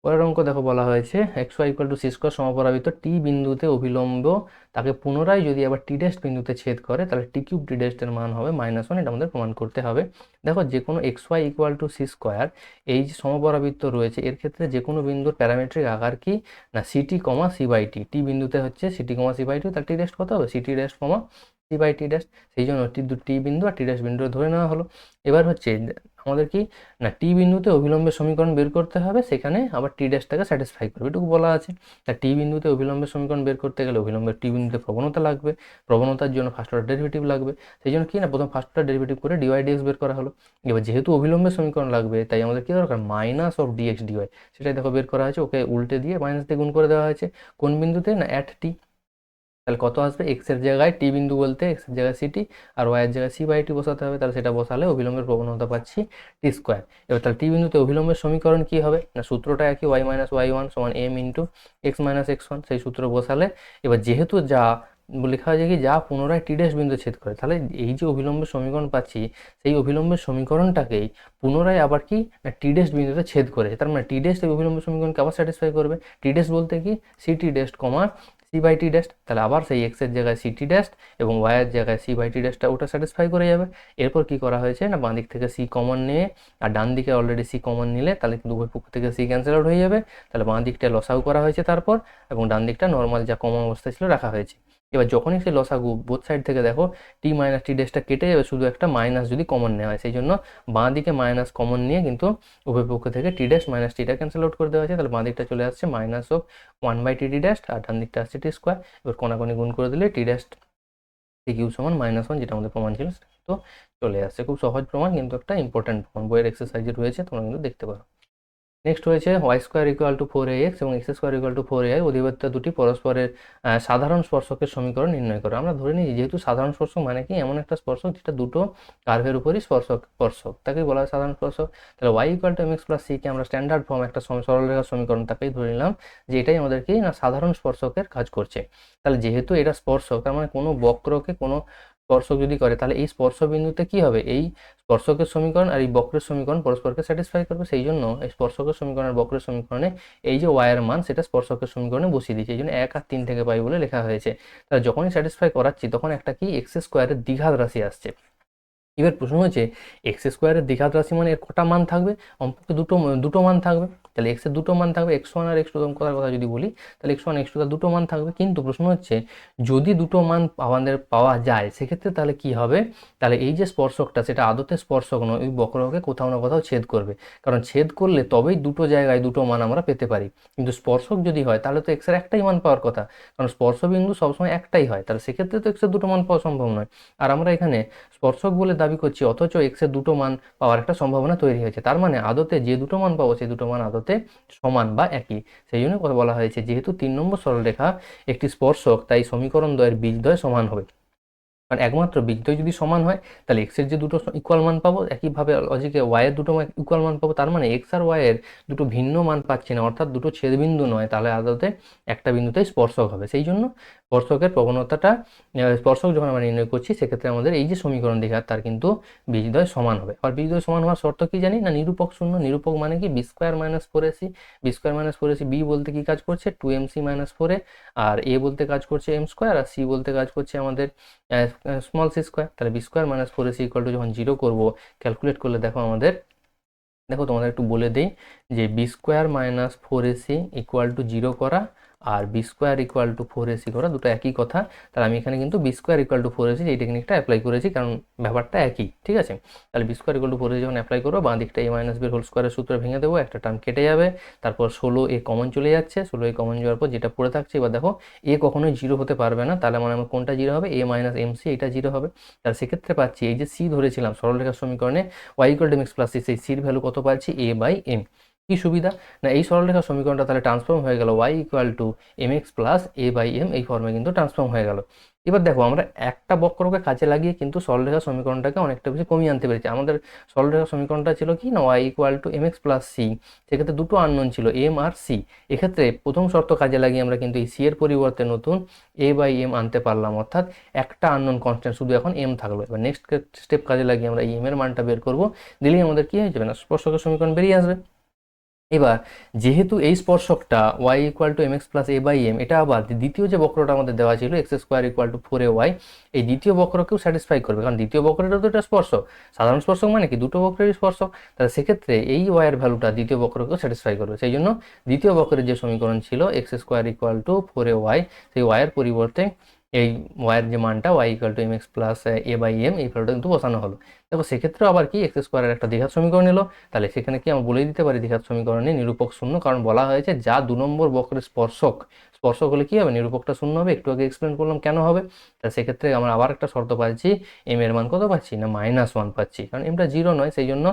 পরের অঙ্ক দেখো, বলা হয়েছে x y equal to c square সমপরাবৃত্ত টি বিন্দুতে অভিলম্ব তাকে পুনরায় যদি আবার টি ড্যাশ বিন্দুতে ছেদ করে, তাহলে টি কিউব টি ড্যাশের মান হবে -1, এটা আমাদের প্রমাণ করতে হবে। দেখো, যে কোনো x y equal to c square, এই যে সমপরাবৃত্ত রয়েছে এর ক্ষেত্রে যে কোনো বিন্দুর প্যারামেট্রিক আকার কি না, c t comma c by t. T বিন্দুতে হচ্ছে c t comma c by t, তাহলে টি ড্যাশ কত হবে, c t dash comma c by t dash. সেই জন্য টি বিন্দু আর টি ড্যাশ বিন্দু ধরে নেওয়া হলো। এবার হচ্ছে আমাদের কি না, টি বিন্দুতে অভিলম্বের সমীকরণ বের করতে হবে, সেখানে আবার টি ড্যাশটাকে স্যাটিসফাই করবে, এটুকু বলা আছে। তা টি বিন্দুতে অভিলম্বের সমীকরণ বের করতে গেলে অভিলম্বের টি বিন্দুতে প্রবণতা লাগবে, প্রবণতার জন্য ফার্স্ট অর্ডার ডেরিভেটিভ লাগবে, সেই জন্য কি না, প্রথম ফার্স্ট অর্ডার ডেরিভেটিভ করে ডিওয়াই ডিএক্স বের করা হলো। এবার যেহেতু অভিলম্বের সমীকরণ লাগবে, তাই আমাদের কি দরকার, মাইনাস অফ ডিএক্স ডিওয়াই, সেটাই দেখো বের করা হয়েছে, ওকে উল্টে দিয়ে মাইনাস দিয়ে গুণ করে দেওয়া হয়েছে। কোন বিন্দুতে না, অ্যাট টি। তাহলে কত আসবে, এক্স এর জায়গায় টি বিন্দু বলতে এক্স এর জায়গায় সিটি, আর ওয়াই এর জায়গায় সি বাই টি বসাতে হবে, তাহলে সেটা বসালে অভিলম্বের প্রবণতা পাচ্ছি টি স্কোয়ার। এবার তাহলে টি বিন্দুতে অভিলম্বের সমীকরণ কি হবে না, সূত্রটা একই, ওয়াই মাইনাস ওয়াই ওয়ান সমান m into x minus x one, সেই সূত্র বসালে এবার যেহেতু যা লেখা হয়েছে কি, যা পুনরায় টি ড্যাশ বিন্দু ছেদ করে, তাহলে এই যে অভিলম্বের সমীকরণ পাচ্ছি, সেই অভিলম্বের সমীকরণটাকেই পুনরায় আবার কি না, টি ড্যাশ বিন্দুতে ছেদ করে, তার মানে টি ড্যাশ এই অভিলম্বের সমীকরণকে আবার স্যাটিসফাই করবে। টি ড্যাশ বলতে কি, c t dash comma c by t dash, তাহলে আবার সেই এক্স এর জায়গায় সি টি ড্যাশ এবং ওয়াই এর জায়গায় সি বাই টি ড্যাশটা ওটা স্যাটিসফাই করে যাবে। এরপর কি করা হয়েছে না, বাঁ দিক থেকে সি কমন নিয়ে, আর ডান দিকে অলরেডি সি কমন নিলে তাহলে কিন্তু উভয় পক্ষ থেকে সি ক্যান্সেল আউট হয়ে যাবে, তাহলে বাঁ দিকটা লসাগু করা হয়েছে তারপর, এবং ডান দিকটা নর্মাল যা কমন অবস্থায় ছিল রাখা হয়েছে। এবার যখনই সেই লসাগু বোথ সাইড থেকে দেখো টি মাইনাস টি ড্যাশটা কেটে যাবে, শুধু একটা মাইনাস যদি কমন নেওয়া হয়, সেই জন্য বাঁ দিকে মাইনাস কমন নিয়ে কিন্তু উভয় পক্ষ থেকে t dash minus theta cancel out করে দেওয়া হয়েছে, তাহলে বাঁ দিকটা চলে আসছে মাইনাস অফ 1/টি ড্যাশ, আর ডান দিকটা আসছে টি স্কোয়ার। এবার কোনাকুনি গুণ করে দিলে টি ড্যাশ টি কিউব সমান -1, যেটা আমাদের প্রমাণ ছিল সেটা তো চলে আসছে। খুব সহজ প্রমাণ, কিন্তু একটা ইম্পর্টেন্ট প্রমাণ, বইয়ের এক্সারসাইজে রয়েছে, তোমরা কিন্তু দেখতে পারো। নেক্সট হয়েছে Y square equal to 4ax এবং x square equal two 4ai অধিবর্ত দুটি পরস্পরের সাধারণ স্পর্শকের সমীকরণ নির্ণয় করো। আমরা ধরে নিই যেহেতু সাধারণ স্পর্শক মানে কি, এমন একটা স্পর্শক যেটা দুটো কার্ভের উপরই স্পর্শক, তাকেই বলা হয় সাধারণ স্পর্শক। তাহলে y equal to mx plus সিকে আমরা স্ট্যান্ডার্ড ফর্ম একটা সরলরেখার সমীকরণ, তাকেই ধরে নিলাম যে এটাই আমাদের কি না, সাধারণ স্পর্শকের কাজ করছে। তাহলে যেহেতু এটা স্পর্শক, তার মানে কোনো বক্রকে কোনো স্পর্শক যদি করে, তাহলে এই স্পর্শ বিন্দুতে কি হবে, এই স্পর্শকের সমীকরণ আর এই বক্রের সমীকরণ পরস্পরকে স্যাটিসফাই করবে, সেই জন্য এই স্পর্শকের সমীকরণ আর বক্রের সমীকরণে এই যে ওয়াই এর মান সেটা স্পর্শকের সমীকরণে বসিয়ে দিয়েছি, এই জন্য 1 আর 3 থেকে পাই বলে লেখা হয়েছে। তাহলে যখনই স্যাটিসফাই করাচ্ছি তখন একটা কি এক্স স্কোয়ারের দ্বিঘাত রাশি আসছে। এবার প্রশ্ন হচ্ছে এক্স স্কোয়ারের দ্বিঘাত রাশি মানে এর কটা মান থাকবে, অন্তত দুটো মান থাকবে। তাহলে এক্সের দুটো মান থাকবে, x1 আর x2 কথা যদি বলি, তাহলে x1 x2 তার দুটো মান থাকবে। কিন্তু প্রশ্ন হচ্ছে যদি দুটো মান আমাদের পাওয়া যায়, সেক্ষেত্রে তাহলে কি হবে, তাহলে এই যে স্পর্শকটা সেটা আদতে স্পর্শক নয়, ওই বক্রকে কোথাও না কোথাও ছেদ করবে, কারণ ছেদ করলে তবেই দুটো জায়গায় দুটো মান আমরা পেতে পারি। কিন্তু স্পর্শক যদি হয় তাহলে তো এক্সের একটাই মান পাওয়ার কথা, কারণ স্পর্শবিন্দু সবসময় একটাই হয়, তাহলে সেক্ষেত্রে তো এক্সের দুটো মান পাওয়া সম্ভব নয়। আর আমরা এখানে স্পর্শক বলে দাবি করছি, অথচ এক্সের দুটো মান পাওয়ার একটা সম্ভাবনা তৈরি হয়েছে, তার মানে আদতে যে দুটো মান পাবো সেই দুটো মান আদতে সমান বা একই। সেই জন্য কথা বলা হয়েছে যেহেতু 3 নম্বর সরলরেখা একটি স্পর্শক, তাই সমীকরণ দ্বয়ের বীজদ্বয় সমান হবে। কারণ একমাত্র বীজদ্বয় যদি সমান হয়, তাহলে এক্সের যে দুটো ইকুয়াল মান পাবো, একইভাবে লজিকে ওয়াইয়ের দুটো ইকুয়াল মান পাবো, তার মানে এক্স আর ওয়াইয়ের দুটো ভিন্ন মান পাচ্ছি না, অর্থাৎ দুটো ছেদবিন্দু নয়, তাহলে আদতে একটা বিন্দুতেই স্পর্শক হবে। সেই জন্য স্পর্শকের প্রবণতাটা, স্পর্শক যখন আমরা নির্ণয় করছি, সেক্ষেত্রে আমাদের এই যে সমীকরণ দ্বিঘাত তার কিন্তু বীজদ্বয় সমান হবে। আর বীজদ্বয় সমান হওয়ার শর্ত কি জানি না, নিরূপক শূন্য। নিরূপক মানে কি, b square minus 4ac, b square minus 4ac, b বলতে কি কাজ করছে 2mc মাইনাস 4a, আর এ বলতে কাজ করছে এম স্কোয়ার, আর সি বলতে কাজ করছে আমাদের স্মল সি স্কোয়ার। তাহলে b square minus 4ac equal to যখন 0 করবো, ক্যালকুলেট করলে দেখো আমাদের, দেখো তোমাদের একটু বলে দিই যে b square minus 4ac equal to 0 করা আর b square equal to 4ac করা দুটো একই কথা। তাহলে আমি এখানে কিন্তু B square equal to 4ac এই টেকনিকটা অ্যাপ্লাই করেছি, কারণ ব্যাপারটা একই, ঠিক আছে। তাহলে b square equal to 4ac যখন অ্যাপ্লাই করবো, বাঁ দিকটা a মাইনাস বি হোল স্কোয়ারের সূত্র ভেঙে দেবো, একটা টার্ম কেটে যাবে, তারপর 16a কমন চলে যাচ্ছে, 16a কমন যাওয়ার পর যেটা পড়ে থাকছে, এবার দেখো a কখনোই 0 হতে পারবে না, তাহলে মানে আমার কোনটা 0 হবে, a মাইনাস mc, এটা 0 হবে। তাহলে সেক্ষেত্রে পাচ্ছি এই যে c ধরেছিলাম সরলরেখার সমীকরণে y equal to mx plus c, সেই সির ভ্যালু কত পাচ্ছি, a বাই m। কি সুবিধা, না এই সরলরেখার সমীকরণটা তাহলে ট্রান্সফর্ম হয়ে গেল y equal to mx plus a/m, এই ফর্মে কিন্তু ট্রান্সফর্ম হয়ে গেল। এবার দেখো আমরা একটা বক্রকে কাজে লাগিয়ে কিন্তু সরলরেখার সমীকরণটাকে অনেকটা বেশি কমিয়ে আনতে পেরেছি। আমাদের সরলরেখার সমীকরণটা ছিল কি না y equal to mx plus c, সেক্ষেত্রে দুটো আননোন ছিল m আর c। এক্ষেত্রে প্রথম শর্ত কাজে লাগিয়ে আমরা কিন্তু এই c এর পরিবর্তে নতুন a/m আনতে পারলাম, অর্থাৎ একটা আননোন কনস্ট্যান্ট, শুধু এখন m থাকলো। এবার নেক্সট স্টেপ কাজে লাগিয়ে আমরা এই m এর মানটা বের করবো, দিলেই আমাদের কি হয়ে যাবে না স্পর্শকের সমীকরণ বেরিয়ে আসবে। এবার যেহেতু এই স্পর্শকটা y equal to mx plus a/m, এটা আবার দ্বিতীয় যে বক্রটা আমাদের দেওয়া ছিল x square equal two 4ay, এই দ্বিতীয় বক্রকেও স্যাটিসফাই করবে, কারণ দ্বিতীয় বক্রটা তো একটা স্পর্শক। সাধারণ স্পর্শক মানে কি দুটো বক্রেরই স্পর্শক, তাহলে সেক্ষেত্রে এই y এর ভ্যালুটা দ্বিতীয় বক্রকেও স্যাটিসফাই করবে। সেই জন্য দ্বিতীয় বক্রের যে সমীকরণ ছিল x square equal two 4ay, সেই y এর পরিবর্তে এই y এর যে মানটা y equal to mx plus a/m, এই ভ্যালুটা কিন্তু বসানো হলো। দেখো সেক্ষেত্রেও আবার কি এক্স স্কোয়ারের একটা দ্বিঘাত সমীকরণ এলো, তাহলে সেখানে কি আমরা বলেই দিতে পারি দ্বিঘাত সমীকরণে নিরূপক শূন্য, কারণ বলা হয়েছে যা 2 নম্বর বক্রের স্পর্শক হলে কি হবে, নিরূপকটা শূন্য হবে। একটু আগে এক্সপ্লেন করলাম কেন হবে। তাহলে সেক্ষেত্রে আমরা আবার একটা শর্ত পাচ্ছি, এম এর মান কত পাচ্ছি না -1 পাচ্ছি, কারণ এমটা 0 নয়, সেই জন্য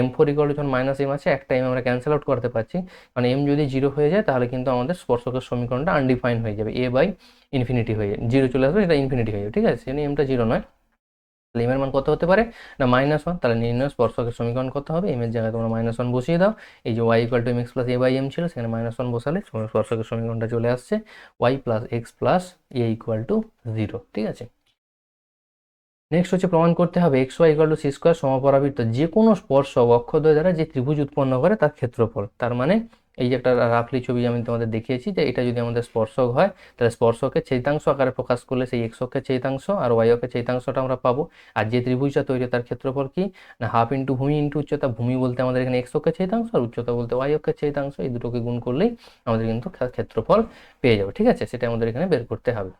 m4 ইকুয়াল টু যখন -m আছে, একটা m আমরা ক্যান্সেল আউট করতে পারছি, কারণ m যদি 0 হয়ে যায় তাহলে কিন্তু আমাদের স্পর্শকের সমীকরণটা আনডিফাইন হয়ে যাবে, a/ইনফিনিটি হয়ে যাবে, 0 চলে আসবে, এটা ইনফিনিটি হয়ে যাবে, ঠিক আছে। সেজন্য এমটা 0 নয়, তাহলে এম এর মান কত হতে পারে না -1। তাহলে নির্ণয় স্পর্শকের সমীকরণ কত হবে, এম এর জায়গায় তোমরা -1 বসিয়ে দাও। এই যে y equal to mx plus a/m ছিল, সেখানে -1 বসালে স্পর্শকের সমীকরণটা চলে আসছে y plus x plus a equal to 0, ঠিক আছে। নেক্সট হচ্ছে প্রমাণ করতে হবে x y equal to c square সমপরাবৃত্ত যে কোনো স্পর্শক অক্ষদ্বয় দ্বারা যে ত্রিভুজ উৎপন্ন করে তার ক্ষেত্রফল। তার মানে এই যে একটা রাফলি ছবি আমি তোমাদের দেখিয়েছি, যে এটা যদি আমাদের স্পর্শক হয় তাহলে স্পর্শকের ছেদাংশ আকারে প্রকাশ করলে সেই এক্স অক্ষের ছেদাংশ আর ওয়াই অক্ষের ছেদাংশটা আমরা পাবো। আর যে ত্রিভুজটা তৈরি তার ক্ষেত্রফল কি না হাফ ইন্টু ভূমি ইন্টু উচ্চতা। ভূমি বলতে আমাদের এখানে এক্স অক্ষের ছেদাংশ, আর উচ্চতা বলতে ওয়াই অক্ষের ছেদাংশ, এই দুটোকে গুণ করলেই আমাদের কিন্তু ক্ষেত্রফল পেয়ে যাবে, ঠিক আছে। সেটা আমাদের এখানে বের করতে হবে।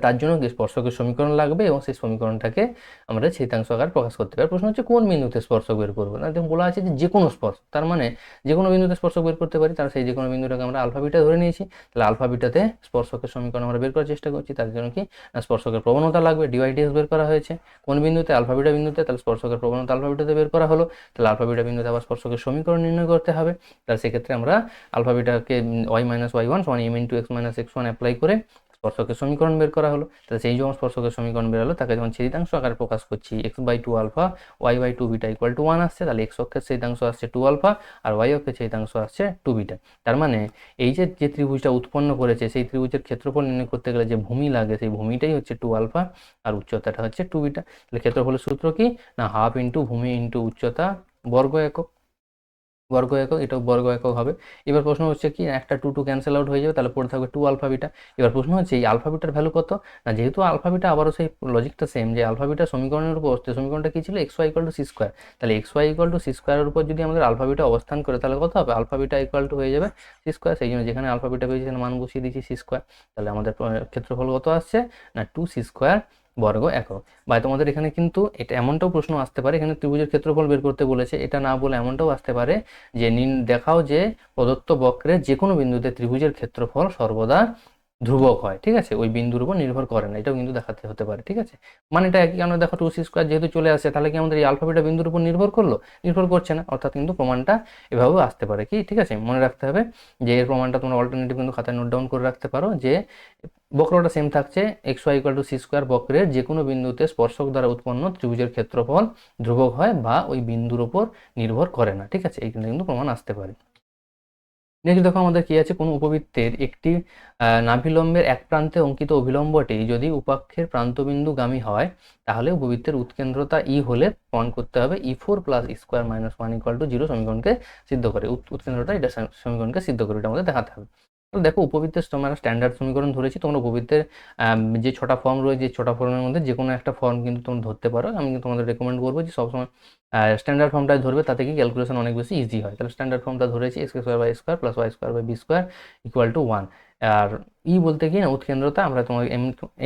তার জন্য স্পর্শকের সমীকরণ লাগবে এবং সেই সমীকরণটাকে আমরা ছেদাংশ আকারে প্রকাশ করতে পারি। প্রশ্ন হচ্ছে কোন বিন্দুতে স্পর্শক বের করবো, না দেখুন বলা আছে যে কোনো স্পর্শক, তার মানে যে কোনো বিন্দুতে স্পর্শক বের করতে পারি। তার সেই যে কোনো বিন্দুটাকে আমরা আলফা বিটা ধরে নিয়েছি, তাহলে আলফা বিটাতে স্পর্শকের সমীকরণ আমরা বের করার চেষ্টা করছি। তার জন্য কি না স্পর্শকের প্রবণতা লাগবে, ডিওয়াইডিএস বের করা হয়েছে কোন বিন্দুতে, আলফা বিটা বিন্দুতে, তাহলে স্পর্শকের প্রবণতা আলফা বিটাতে বের করা হলো। তাহলে আলফা বিটা বিন্দুতে আবার স্পর্শকের সমীকরণ নির্ণয় করতে হবে। তাহলে সেক্ষেত্রে আমরা আলফা বিটাকে y মাইনাস y1 সমান m into x minus x1 apply করে স্পর্শকের সমীকরণ বের করা হলো। তাহলে সেই যখন স্পর্শকের সমীকরণ বের হলো তাকে যখন ছেদিতাংশ আকারে প্রকাশ করছি x/2 alpha y/2 beta equal to 1 আসছে, তাহলে x অক্ষের ছেদিতাংশ আসছে 2 আলফা আর y অক্ষের ছেদিতাংশ আসছে 2 বিটা। তার মানে এই যে যে ত্রিভুজটা উৎপন্ন করেছে সেই ত্রিভুজের ক্ষেত্রফল নির্ণয় করতে গেলে যে ভূমি লাগে সেই ভূমিটাই হচ্ছে 2 আলফা আর উচ্চতাটা হচ্ছে 2 বিটা। তাহলে ক্ষেত্রফলের সূত্র কি না হাফ ইন্টু ভূমি ইন্টু উচ্চতা বর্গ একক, এটাও বর্গ একক হবে। এবার প্রশ্ন হচ্ছে কি একটা 2 ক্যান্সেল আউট হয়ে যাবে, তাহলে পড়ে থাকবে 2 আলফা বিটা। এবার প্রশ্ন হচ্ছে এই আলফা বিটার ভ্যালু কত, না যেহেতু আলফা বিটা আবারও সেই লজিকটা সেম, যে আলফা বিটা সমীকরণের উপর সমীকরণটা কি ছিল x y equal to c square, তাহলে x y equal to c স্কোয়ারের উপর যদি আমাদের আলফা বিটা অবস্থান করে তাহলে কত হবে, আলফা বিটা ইকুয়াল টু হয়ে যাবে সি স্কোয়ার। সেই জন্য যেখানে আলফা বিটা পেয়েছি সেখানে মান বসিয়ে দিয়েছি সি স্কোয়ার। তাহলে আমাদের ক্ষেত্রফল কত আসছে না 2 সি স্কোয়ার বর্গ একক। বা তোমাদের এখানে কিন্তু এটা এমনটাও প্রশ্ন আসতে পারে, এখানে ত্রিভুজের ক্ষেত্রফল বের করতে বলেছে, এটা না বলে এমনটাও আসতে পারে যে দেখাও যে প্রদত্ত বক্রের যে কোনো বিন্দুতে ত্রিভুজের ক্ষেত্রফল সর্বদা ধ্রুবক হয়, ঠিক আছে, ওই বিন্দুর উপর নির্ভর করে না, এটাও কিন্তু দেখাতে হতে পারে, ঠিক আছে। মানে এটা একই কারণে দেখো 2 সি স্কোয়ার যেহেতু চলে আসে, তাহলে কি আমাদের এই আলফা বিটা বিন্দুর উপর নির্ভর করলো, নির্ভর করছে না, অর্থাৎ কিন্তু প্রমাণটা এভাবেও আসতে পারে কি, ঠিক আছে। মনে রাখতে হবে যে এর প্রমাণটা তোমরা অল্টারনেটিভ কিন্তু খাতায় নোট ডাউন করে রাখতে পারো, যে বক্রটা সেম থাকছে x y equal to c square, বক্রের যে কোনো বিন্দুতে স্পর্শক দ্বারা উৎপন্ন ত্রিভুজের ক্ষেত্রফল ধ্রুবক হয় বা ওই বিন্দুর উপর নির্ভর করে না, ঠিক আছে। এইখানে কিন্তু প্রমাণ আসতে পারে। নেক্সট দেখো আমাদের কি আছে, কোনো উপবৃত্তের একটি নাভিলম্বের এক প্রান্তে অঙ্কিত অভিলম্বটি যদি উপাক্ষের প্রান্তবিন্দুগামী হয় তাহলে উপবৃত্তের উৎকেন্দ্রতা ই হলে প্রমাণ করতে হবে E4 plus E square minus 1 equal to 0 সমীকরণকে সিদ্ধ করে। উৎকেন্দ্রতা এটা সমীকরণকে সিদ্ধ করে, এটা আমাদের দেখাতে হবে। তো দেখো উপবৃত্তের তোমরা স্ট্যান্ডার্ড সমীকরণ ধরেছি, তোমরা উপবৃত্তের যে 6টা ফর্ম রয়েছে, 6টা ফর্মের মধ্যে যে কোনো একটা ফর্ম কিন্তু তোমরা ধরতে পারো। আমি কিন্তু তোমাদের রেকমেন্ড করবো যে সবসময় স্ট্যান্ডার্ড ফর্মটাই ধরবে, তাতে কি ক্যালকুলেশন অনেক বেশি ইজি হয়। তাহলে স্ট্যান্ডার্ড ফর্মটা ধরেছি x square by square plus y square by b square equal to 1। আর ই বলতে কি না উৎকেন্দ্রতা, আমরা তোমাকে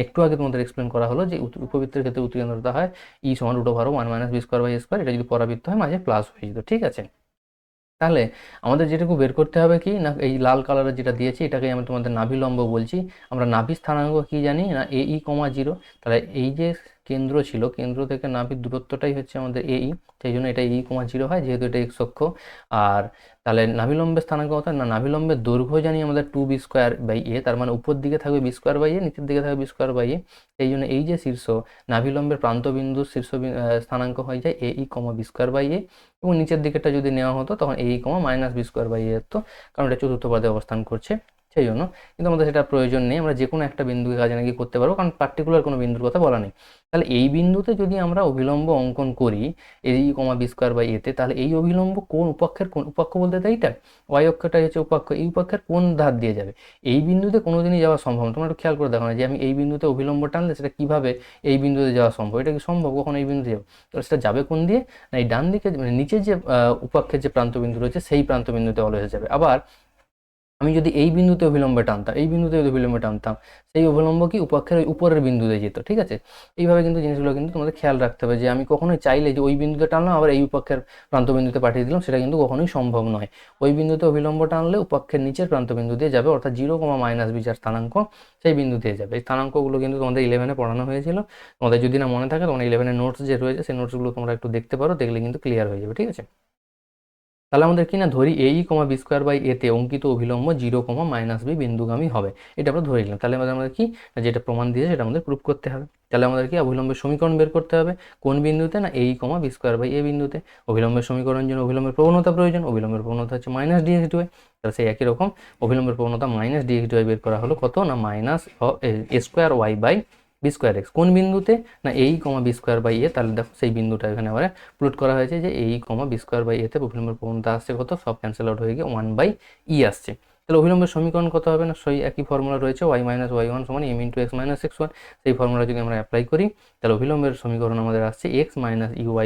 একটু আগে তোমাদের এক্সপ্লেন করা হলো যে উপবৃত্তের ক্ষেত্রে উৎকেন্দ্রতা হয় ই সমান √1 minus b square by square, এটা যদি পরাবৃত্ত হয় মাঝে প্লাস হয়ে যেত, ঠিক আছে। তাহলে আমাদের যেটুকু বের করতে হবে কি না এই লাল কালারের যেটা দিয়েছি এটাকে আমি তোমাদের নাভিলম্ব বলছি। আমরা নাভি স্থানাঙ্ক কি জানি না AE, 0। তাহলে এই যে কেন্দ্র ছিল, কেন্দ্র থেকে নাভির দূরত্বটাই হচ্ছে আমাদের এই, সেই জন্য এটা এই কমা 0 হয়, যেহেতু এটা এক্স অক্ষ। আর তাহলে নাভিলম্বের স্থানাঙ্ক কত না, নাভিলম্বের দৈর্ঘ্য জানি আমাদের 2b²/a, তার মানে উপর দিকে থাকবে b²/a, নিচের দিকে থাকবে b²/a। এই জন্য এই যে শীর্ষ নাভিলম্বের প্রান্তবিন্দুর শীর্ষ স্থানাঙ্ক হয়ে যায় এই b²/a, এবং নিচের দিকেটা যদি নেওয়া হতো তখন এই -b²/a হতো, কারণ এটা চতুর্থ পদে অবস্থান করছে সেই জন্য। কিন্তু আমাদের সেটা প্রয়োজন নেই, আমরা যে কোনো একটা বিন্দুকে কাজে লাগিয়ে করতে পারবো, কারণ পার্টিকুলার কোনো বিন্দুর কথা বলা নেই। তাহলে এই বিন্দুতে যদি আমরা অভিলম্ব অঙ্কন করি b²/a-তে, তাহলে এই অভিলম্ব কোন উপাক্ষের, কোন উপাক্ষ বলতে তাই এটা y অক্ষটাই হচ্ছে উপাক্ষ, এই উপাক্ষের কোন ধার দিয়ে যাবে, এই বিন্দুতে কোনোদিনই যাওয়া সম্ভব না। তোমরা একটু খেয়াল করে দেখো না যে আমি এই বিন্দুতে অভিলম্ব টানলে সেটা কিভাবে এই বিন্দুতে যাওয়া সম্ভব, এটা কি সম্ভব কখনো এই বিন্দুতে যাবে? তো সেটা যাবে কোন দিয়ে না, এই ডান দিকে মানে নিচের যে উপাক্ষের যে প্রান্তবিন্দু রয়েছে সেই প্রান্তবিন্দুতে অলওয়েজ যাবে। আবার আমি যদি এই বিন্দুতে অভিলম্বে টানতাম, এই বিন্দুতে যদি অভিলম্বে টানতাম, সেই অভিলম্ব কি উপাক্ষের ওই উপরের বিন্দুতে যেত, ঠিক আছে? এইভাবে কিন্তু জিনিসগুলো কিন্তু তোমাদের খেয়াল রাখতে হবে, যে আমি কখনোই চাইলে যে ওই বিন্দুতে টানলাম আবার এই উপাক্ষের প্রান্তবিন্দুতে পাঠিয়ে দিলাম, সেটা কিন্তু কখনোই সম্ভব নয়। ওই বিন্দুতে অভিলম্ব টানলে উপাক্ষের নিচের প্রান্তবিন্দু দিয়ে যাবে, অর্থাৎ 0, -b যার স্থানাঙ্ক সেই বিন্দু দিয়ে যাবে। এই স্থানাঙ্কগুলো কিন্তু তোমাদের 11-এ পড়ানো হয়েছিল, তোমাদের যদি না মনে থাকে তখন 11-এর নোটস যে রয়েছে সেই নোটসগুলো তোমরা একটু দেখতে পারো, দেখলে কিন্তু ক্লিয়ার হয়ে যাবে, ঠিক আছে? তাহলে আমাদের কি না ধরি b²/a-তে অঙ্কিত অভিলম্ব 0, -b বিন্দুগামী হবে, এটা আমরা ধরে নিলাম। তাহলে আমাদের কি যেটা প্রমাণ দিয়েছে সেটা আমাদের প্রুফ করতে হবে। তাহলে আমাদের কি অভিলম্বের সমীকরণ বের করতে হবে, কোন বিন্দুতে না b²/a বিন্দুতে। অভিলম্বের সমীকরণের জন্য অভিলম্বের প্রবণতা প্রয়োজন, অভিলম্বের প্রবণতা হচ্ছে -dx/dy। তাহলে সেই একই রকম অভিলম্বের প্রবণতা -dx/dy বের করা হলো কত না -a²y/b²x, কোন বিন্দুতে না b²/a। তাহলে দেখো সেই বিন্দুটা এখানে আবার প্লট করা হয়েছে যে b²/a-তে অভিলম্বের প্রবণতা আসছে কত, সব ক্যান্সেল আউট হয়ে গিয়ে 1/e আসছে। তাহলে অভিলম্বের সমীকরণ কত হবে না, সেই একই ফর্মুলা রয়েছে y - y1 = m × x - x1। সেই ফর্মুলা যদি আমরা অ্যাপ্লাই করি তাহলে অভিলম্বের সমীকরণ আমাদের আসছে x - ey =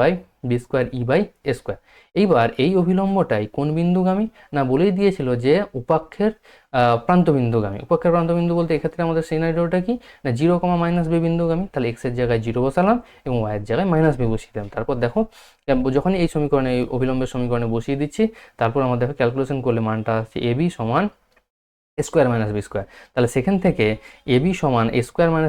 ae - b²/e/a²। এইবার এই অভিলম্বটাই কোন বিন্দুগামী না বলেই দিয়েছিল যে উপাক্ষের প্রান্তবিন্দুগামী। উপাক্ষের প্রান্তবিন্দু বলতে এক্ষেত্রে আমাদের সিনারিওটা কি না 0, -b বিন্দুগামী। তাহলে x এর জায়গায় 0 বসালাম এবং y এর জায়গায় -b বসিয়ে দিলাম। তারপর দেখো যখনই এই সমীকরণে এই অভিলম্বের সমীকরণে বসিয়ে দিচ্ছি, তারপর আমাদের ক্যালকুলেশন করলে মানটা আসছে ab = a² - b²। তাহলে সেখান থেকে ab = a²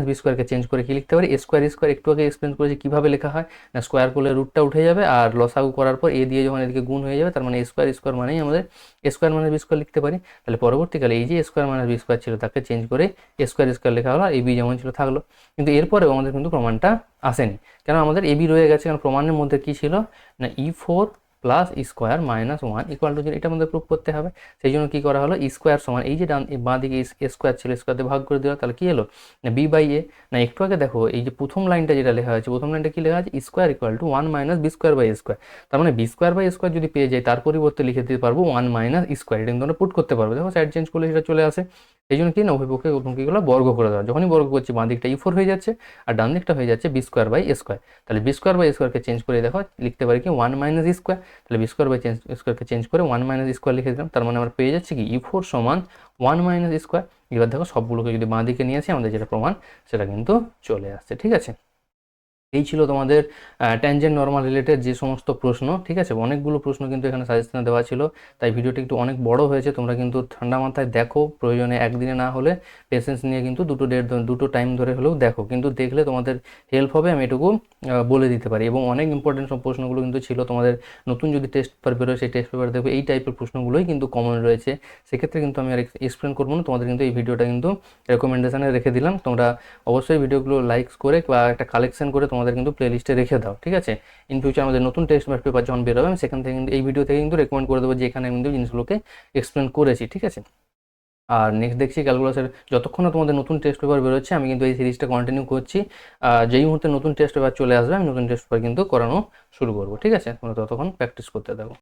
- b²কে চেঞ্জ করে কি লিখতে পারি, a² একটু আগে এক্সপ্লেন করেছি কিভাবে লেখা হয় না, স্কোয়ার করলে রুটটা উঠে যাবে আর লসাগু করার পর a দিয়ে যখন এদিকে গুণ হয়ে যাবে, তার মানে a² মানেই আমাদের a² - b² লিখতে পারি। তাহলে পরবর্তীকালে এই যে a² - b² ছিল তাকে চেঞ্জ করে a² লেখা হলো, আর ab যেমন ছিল থাকলো। কিন্তু এরপরেও আমাদের কিন্তু প্রমাণটা আসেনি, কেন আমাদের ab রয়ে গেছে, কারণ প্রমাণের মধ্যে কি ছিল না e4 + e² - 1 = 0, এটা আমাদের প্রুফ করতে হবে। সেই জন্য কি করা হলো, e² সমান এই যে বাঁ দিকে a² ছিল, a² ভাগ করে দেওয়া, তাহলে কি হলো না b/a। না একটু আগে দেখো এই যে প্রথম লাইনটা যেটা লেখা হয়েছে, প্রথম লাইনটা কি লেখা আছে, e² = 1 - b²/a²। তার মানে b²/a² যদি পেয়ে যাই তার পরিবর্তে লিখে দিতে পারবো 1 - e², এটা কিন্তু আমরা পুট করতে পারবো। দেখো সাইড চেঞ্জ করলে সেটা চলে আসে। এই জন্য কি না উভয়পক্ষে অঙ্কগুলো বর্গ করে দেওয়া, যখনই বর্গ করছি বাঁ দিকটা e4 হয়ে যাচ্ছে আর ডান দিকটা হয়ে যাচ্ছে b²/a²। তাহলে b²/a²কে চেঞ্জ করে দেখো লিখতে পারি কি 1 - e²। তাহলে b²/a²কে চেঞ্জ করে 1 - e² লিখে দিলাম, তার মানে আমরা পেয়ে যাচ্ছি কি e4 = 1 - e²। এবার দেখো সবগুলোকে যদি বাঁ দিকে নিয়ে আসি আমাদের যেটা প্রমাণ সেটা কিন্তু চলে আসছে, ঠিক আছে? এই ছিল তোমাদের ট্যানজেন্ট নরমাল রিলেটেড যে সমস্ত প্রশ্ন, ঠিক আছে? অনেকগুলো প্রশ্ন কিন্তু এখানে সাজেশনে দেওয়া ছিল, তাই ভিডিওটি একটু অনেক বড় হয়েছে। তোমরা কিন্তু ঠান্ডা মাথায় দেখো, প্রয়োজনে একদিনে না হলে পেশেন্স নিয়ে কিন্তু দুটো টাইম ধরে হলেও দেখো, কিন্তু দেখলে তোমাদের হেল্প হবে, আমি এটুকু বলে দিতে পারি। এবং অনেক ইম্পর্টেন্ট সব প্রশ্নগুলো কিন্তু ছিল, তোমাদের নতুন যদি টেস্ট পেপার বেরোয় সেই টেস্ট পেপার দেখবে এই টাইপের প্রশ্নগুলোই কিন্তু কমন রয়েছে। সেক্ষেত্রে কিন্তু আমি আর এক্সপ্লেন করবো না, তোমাদের কিন্তু এই ভিডিওটা কিন্তু রেকমেন্ডেশনে রেখে দিলাম। তোমরা অবশ্যই ভিডিওগুলো লাইকস করে বা একটা কালেকশন করে তোমাদের কিন্তু প্লেলিস্টে রেখে দাও, ঠিক আছে? ইন ফিউচার আমাদের নতুন টেস্ট পেপার যখন বেরোবে আমি সেখান থেকে কিন্তু এই ভিডিও থেকে কিন্তু রেকমেন্ড করে দেবো যে এখানে কিন্তু জিনিসগুলোকে এক্সপ্লেন করেছি, ঠিক আছে? আর নেক্সট দেখছি ক্যালকুলাসের, যতক্ষণ না তোমাদের নতুন টেস্ট পেপার বেরোচ্ছে আমি কিন্তু এই সিরিজটা কন্টিনিউ করছি। যেই মুহূর্তে নতুন টেস্ট পেপার চলে আসবে আমি নতুন টেস্ট পেপার কিন্তু করানো শুরু করবো, ঠিক আছে? তোমরা ততক্ষণ প্র্যাকটিস করতে থাকো।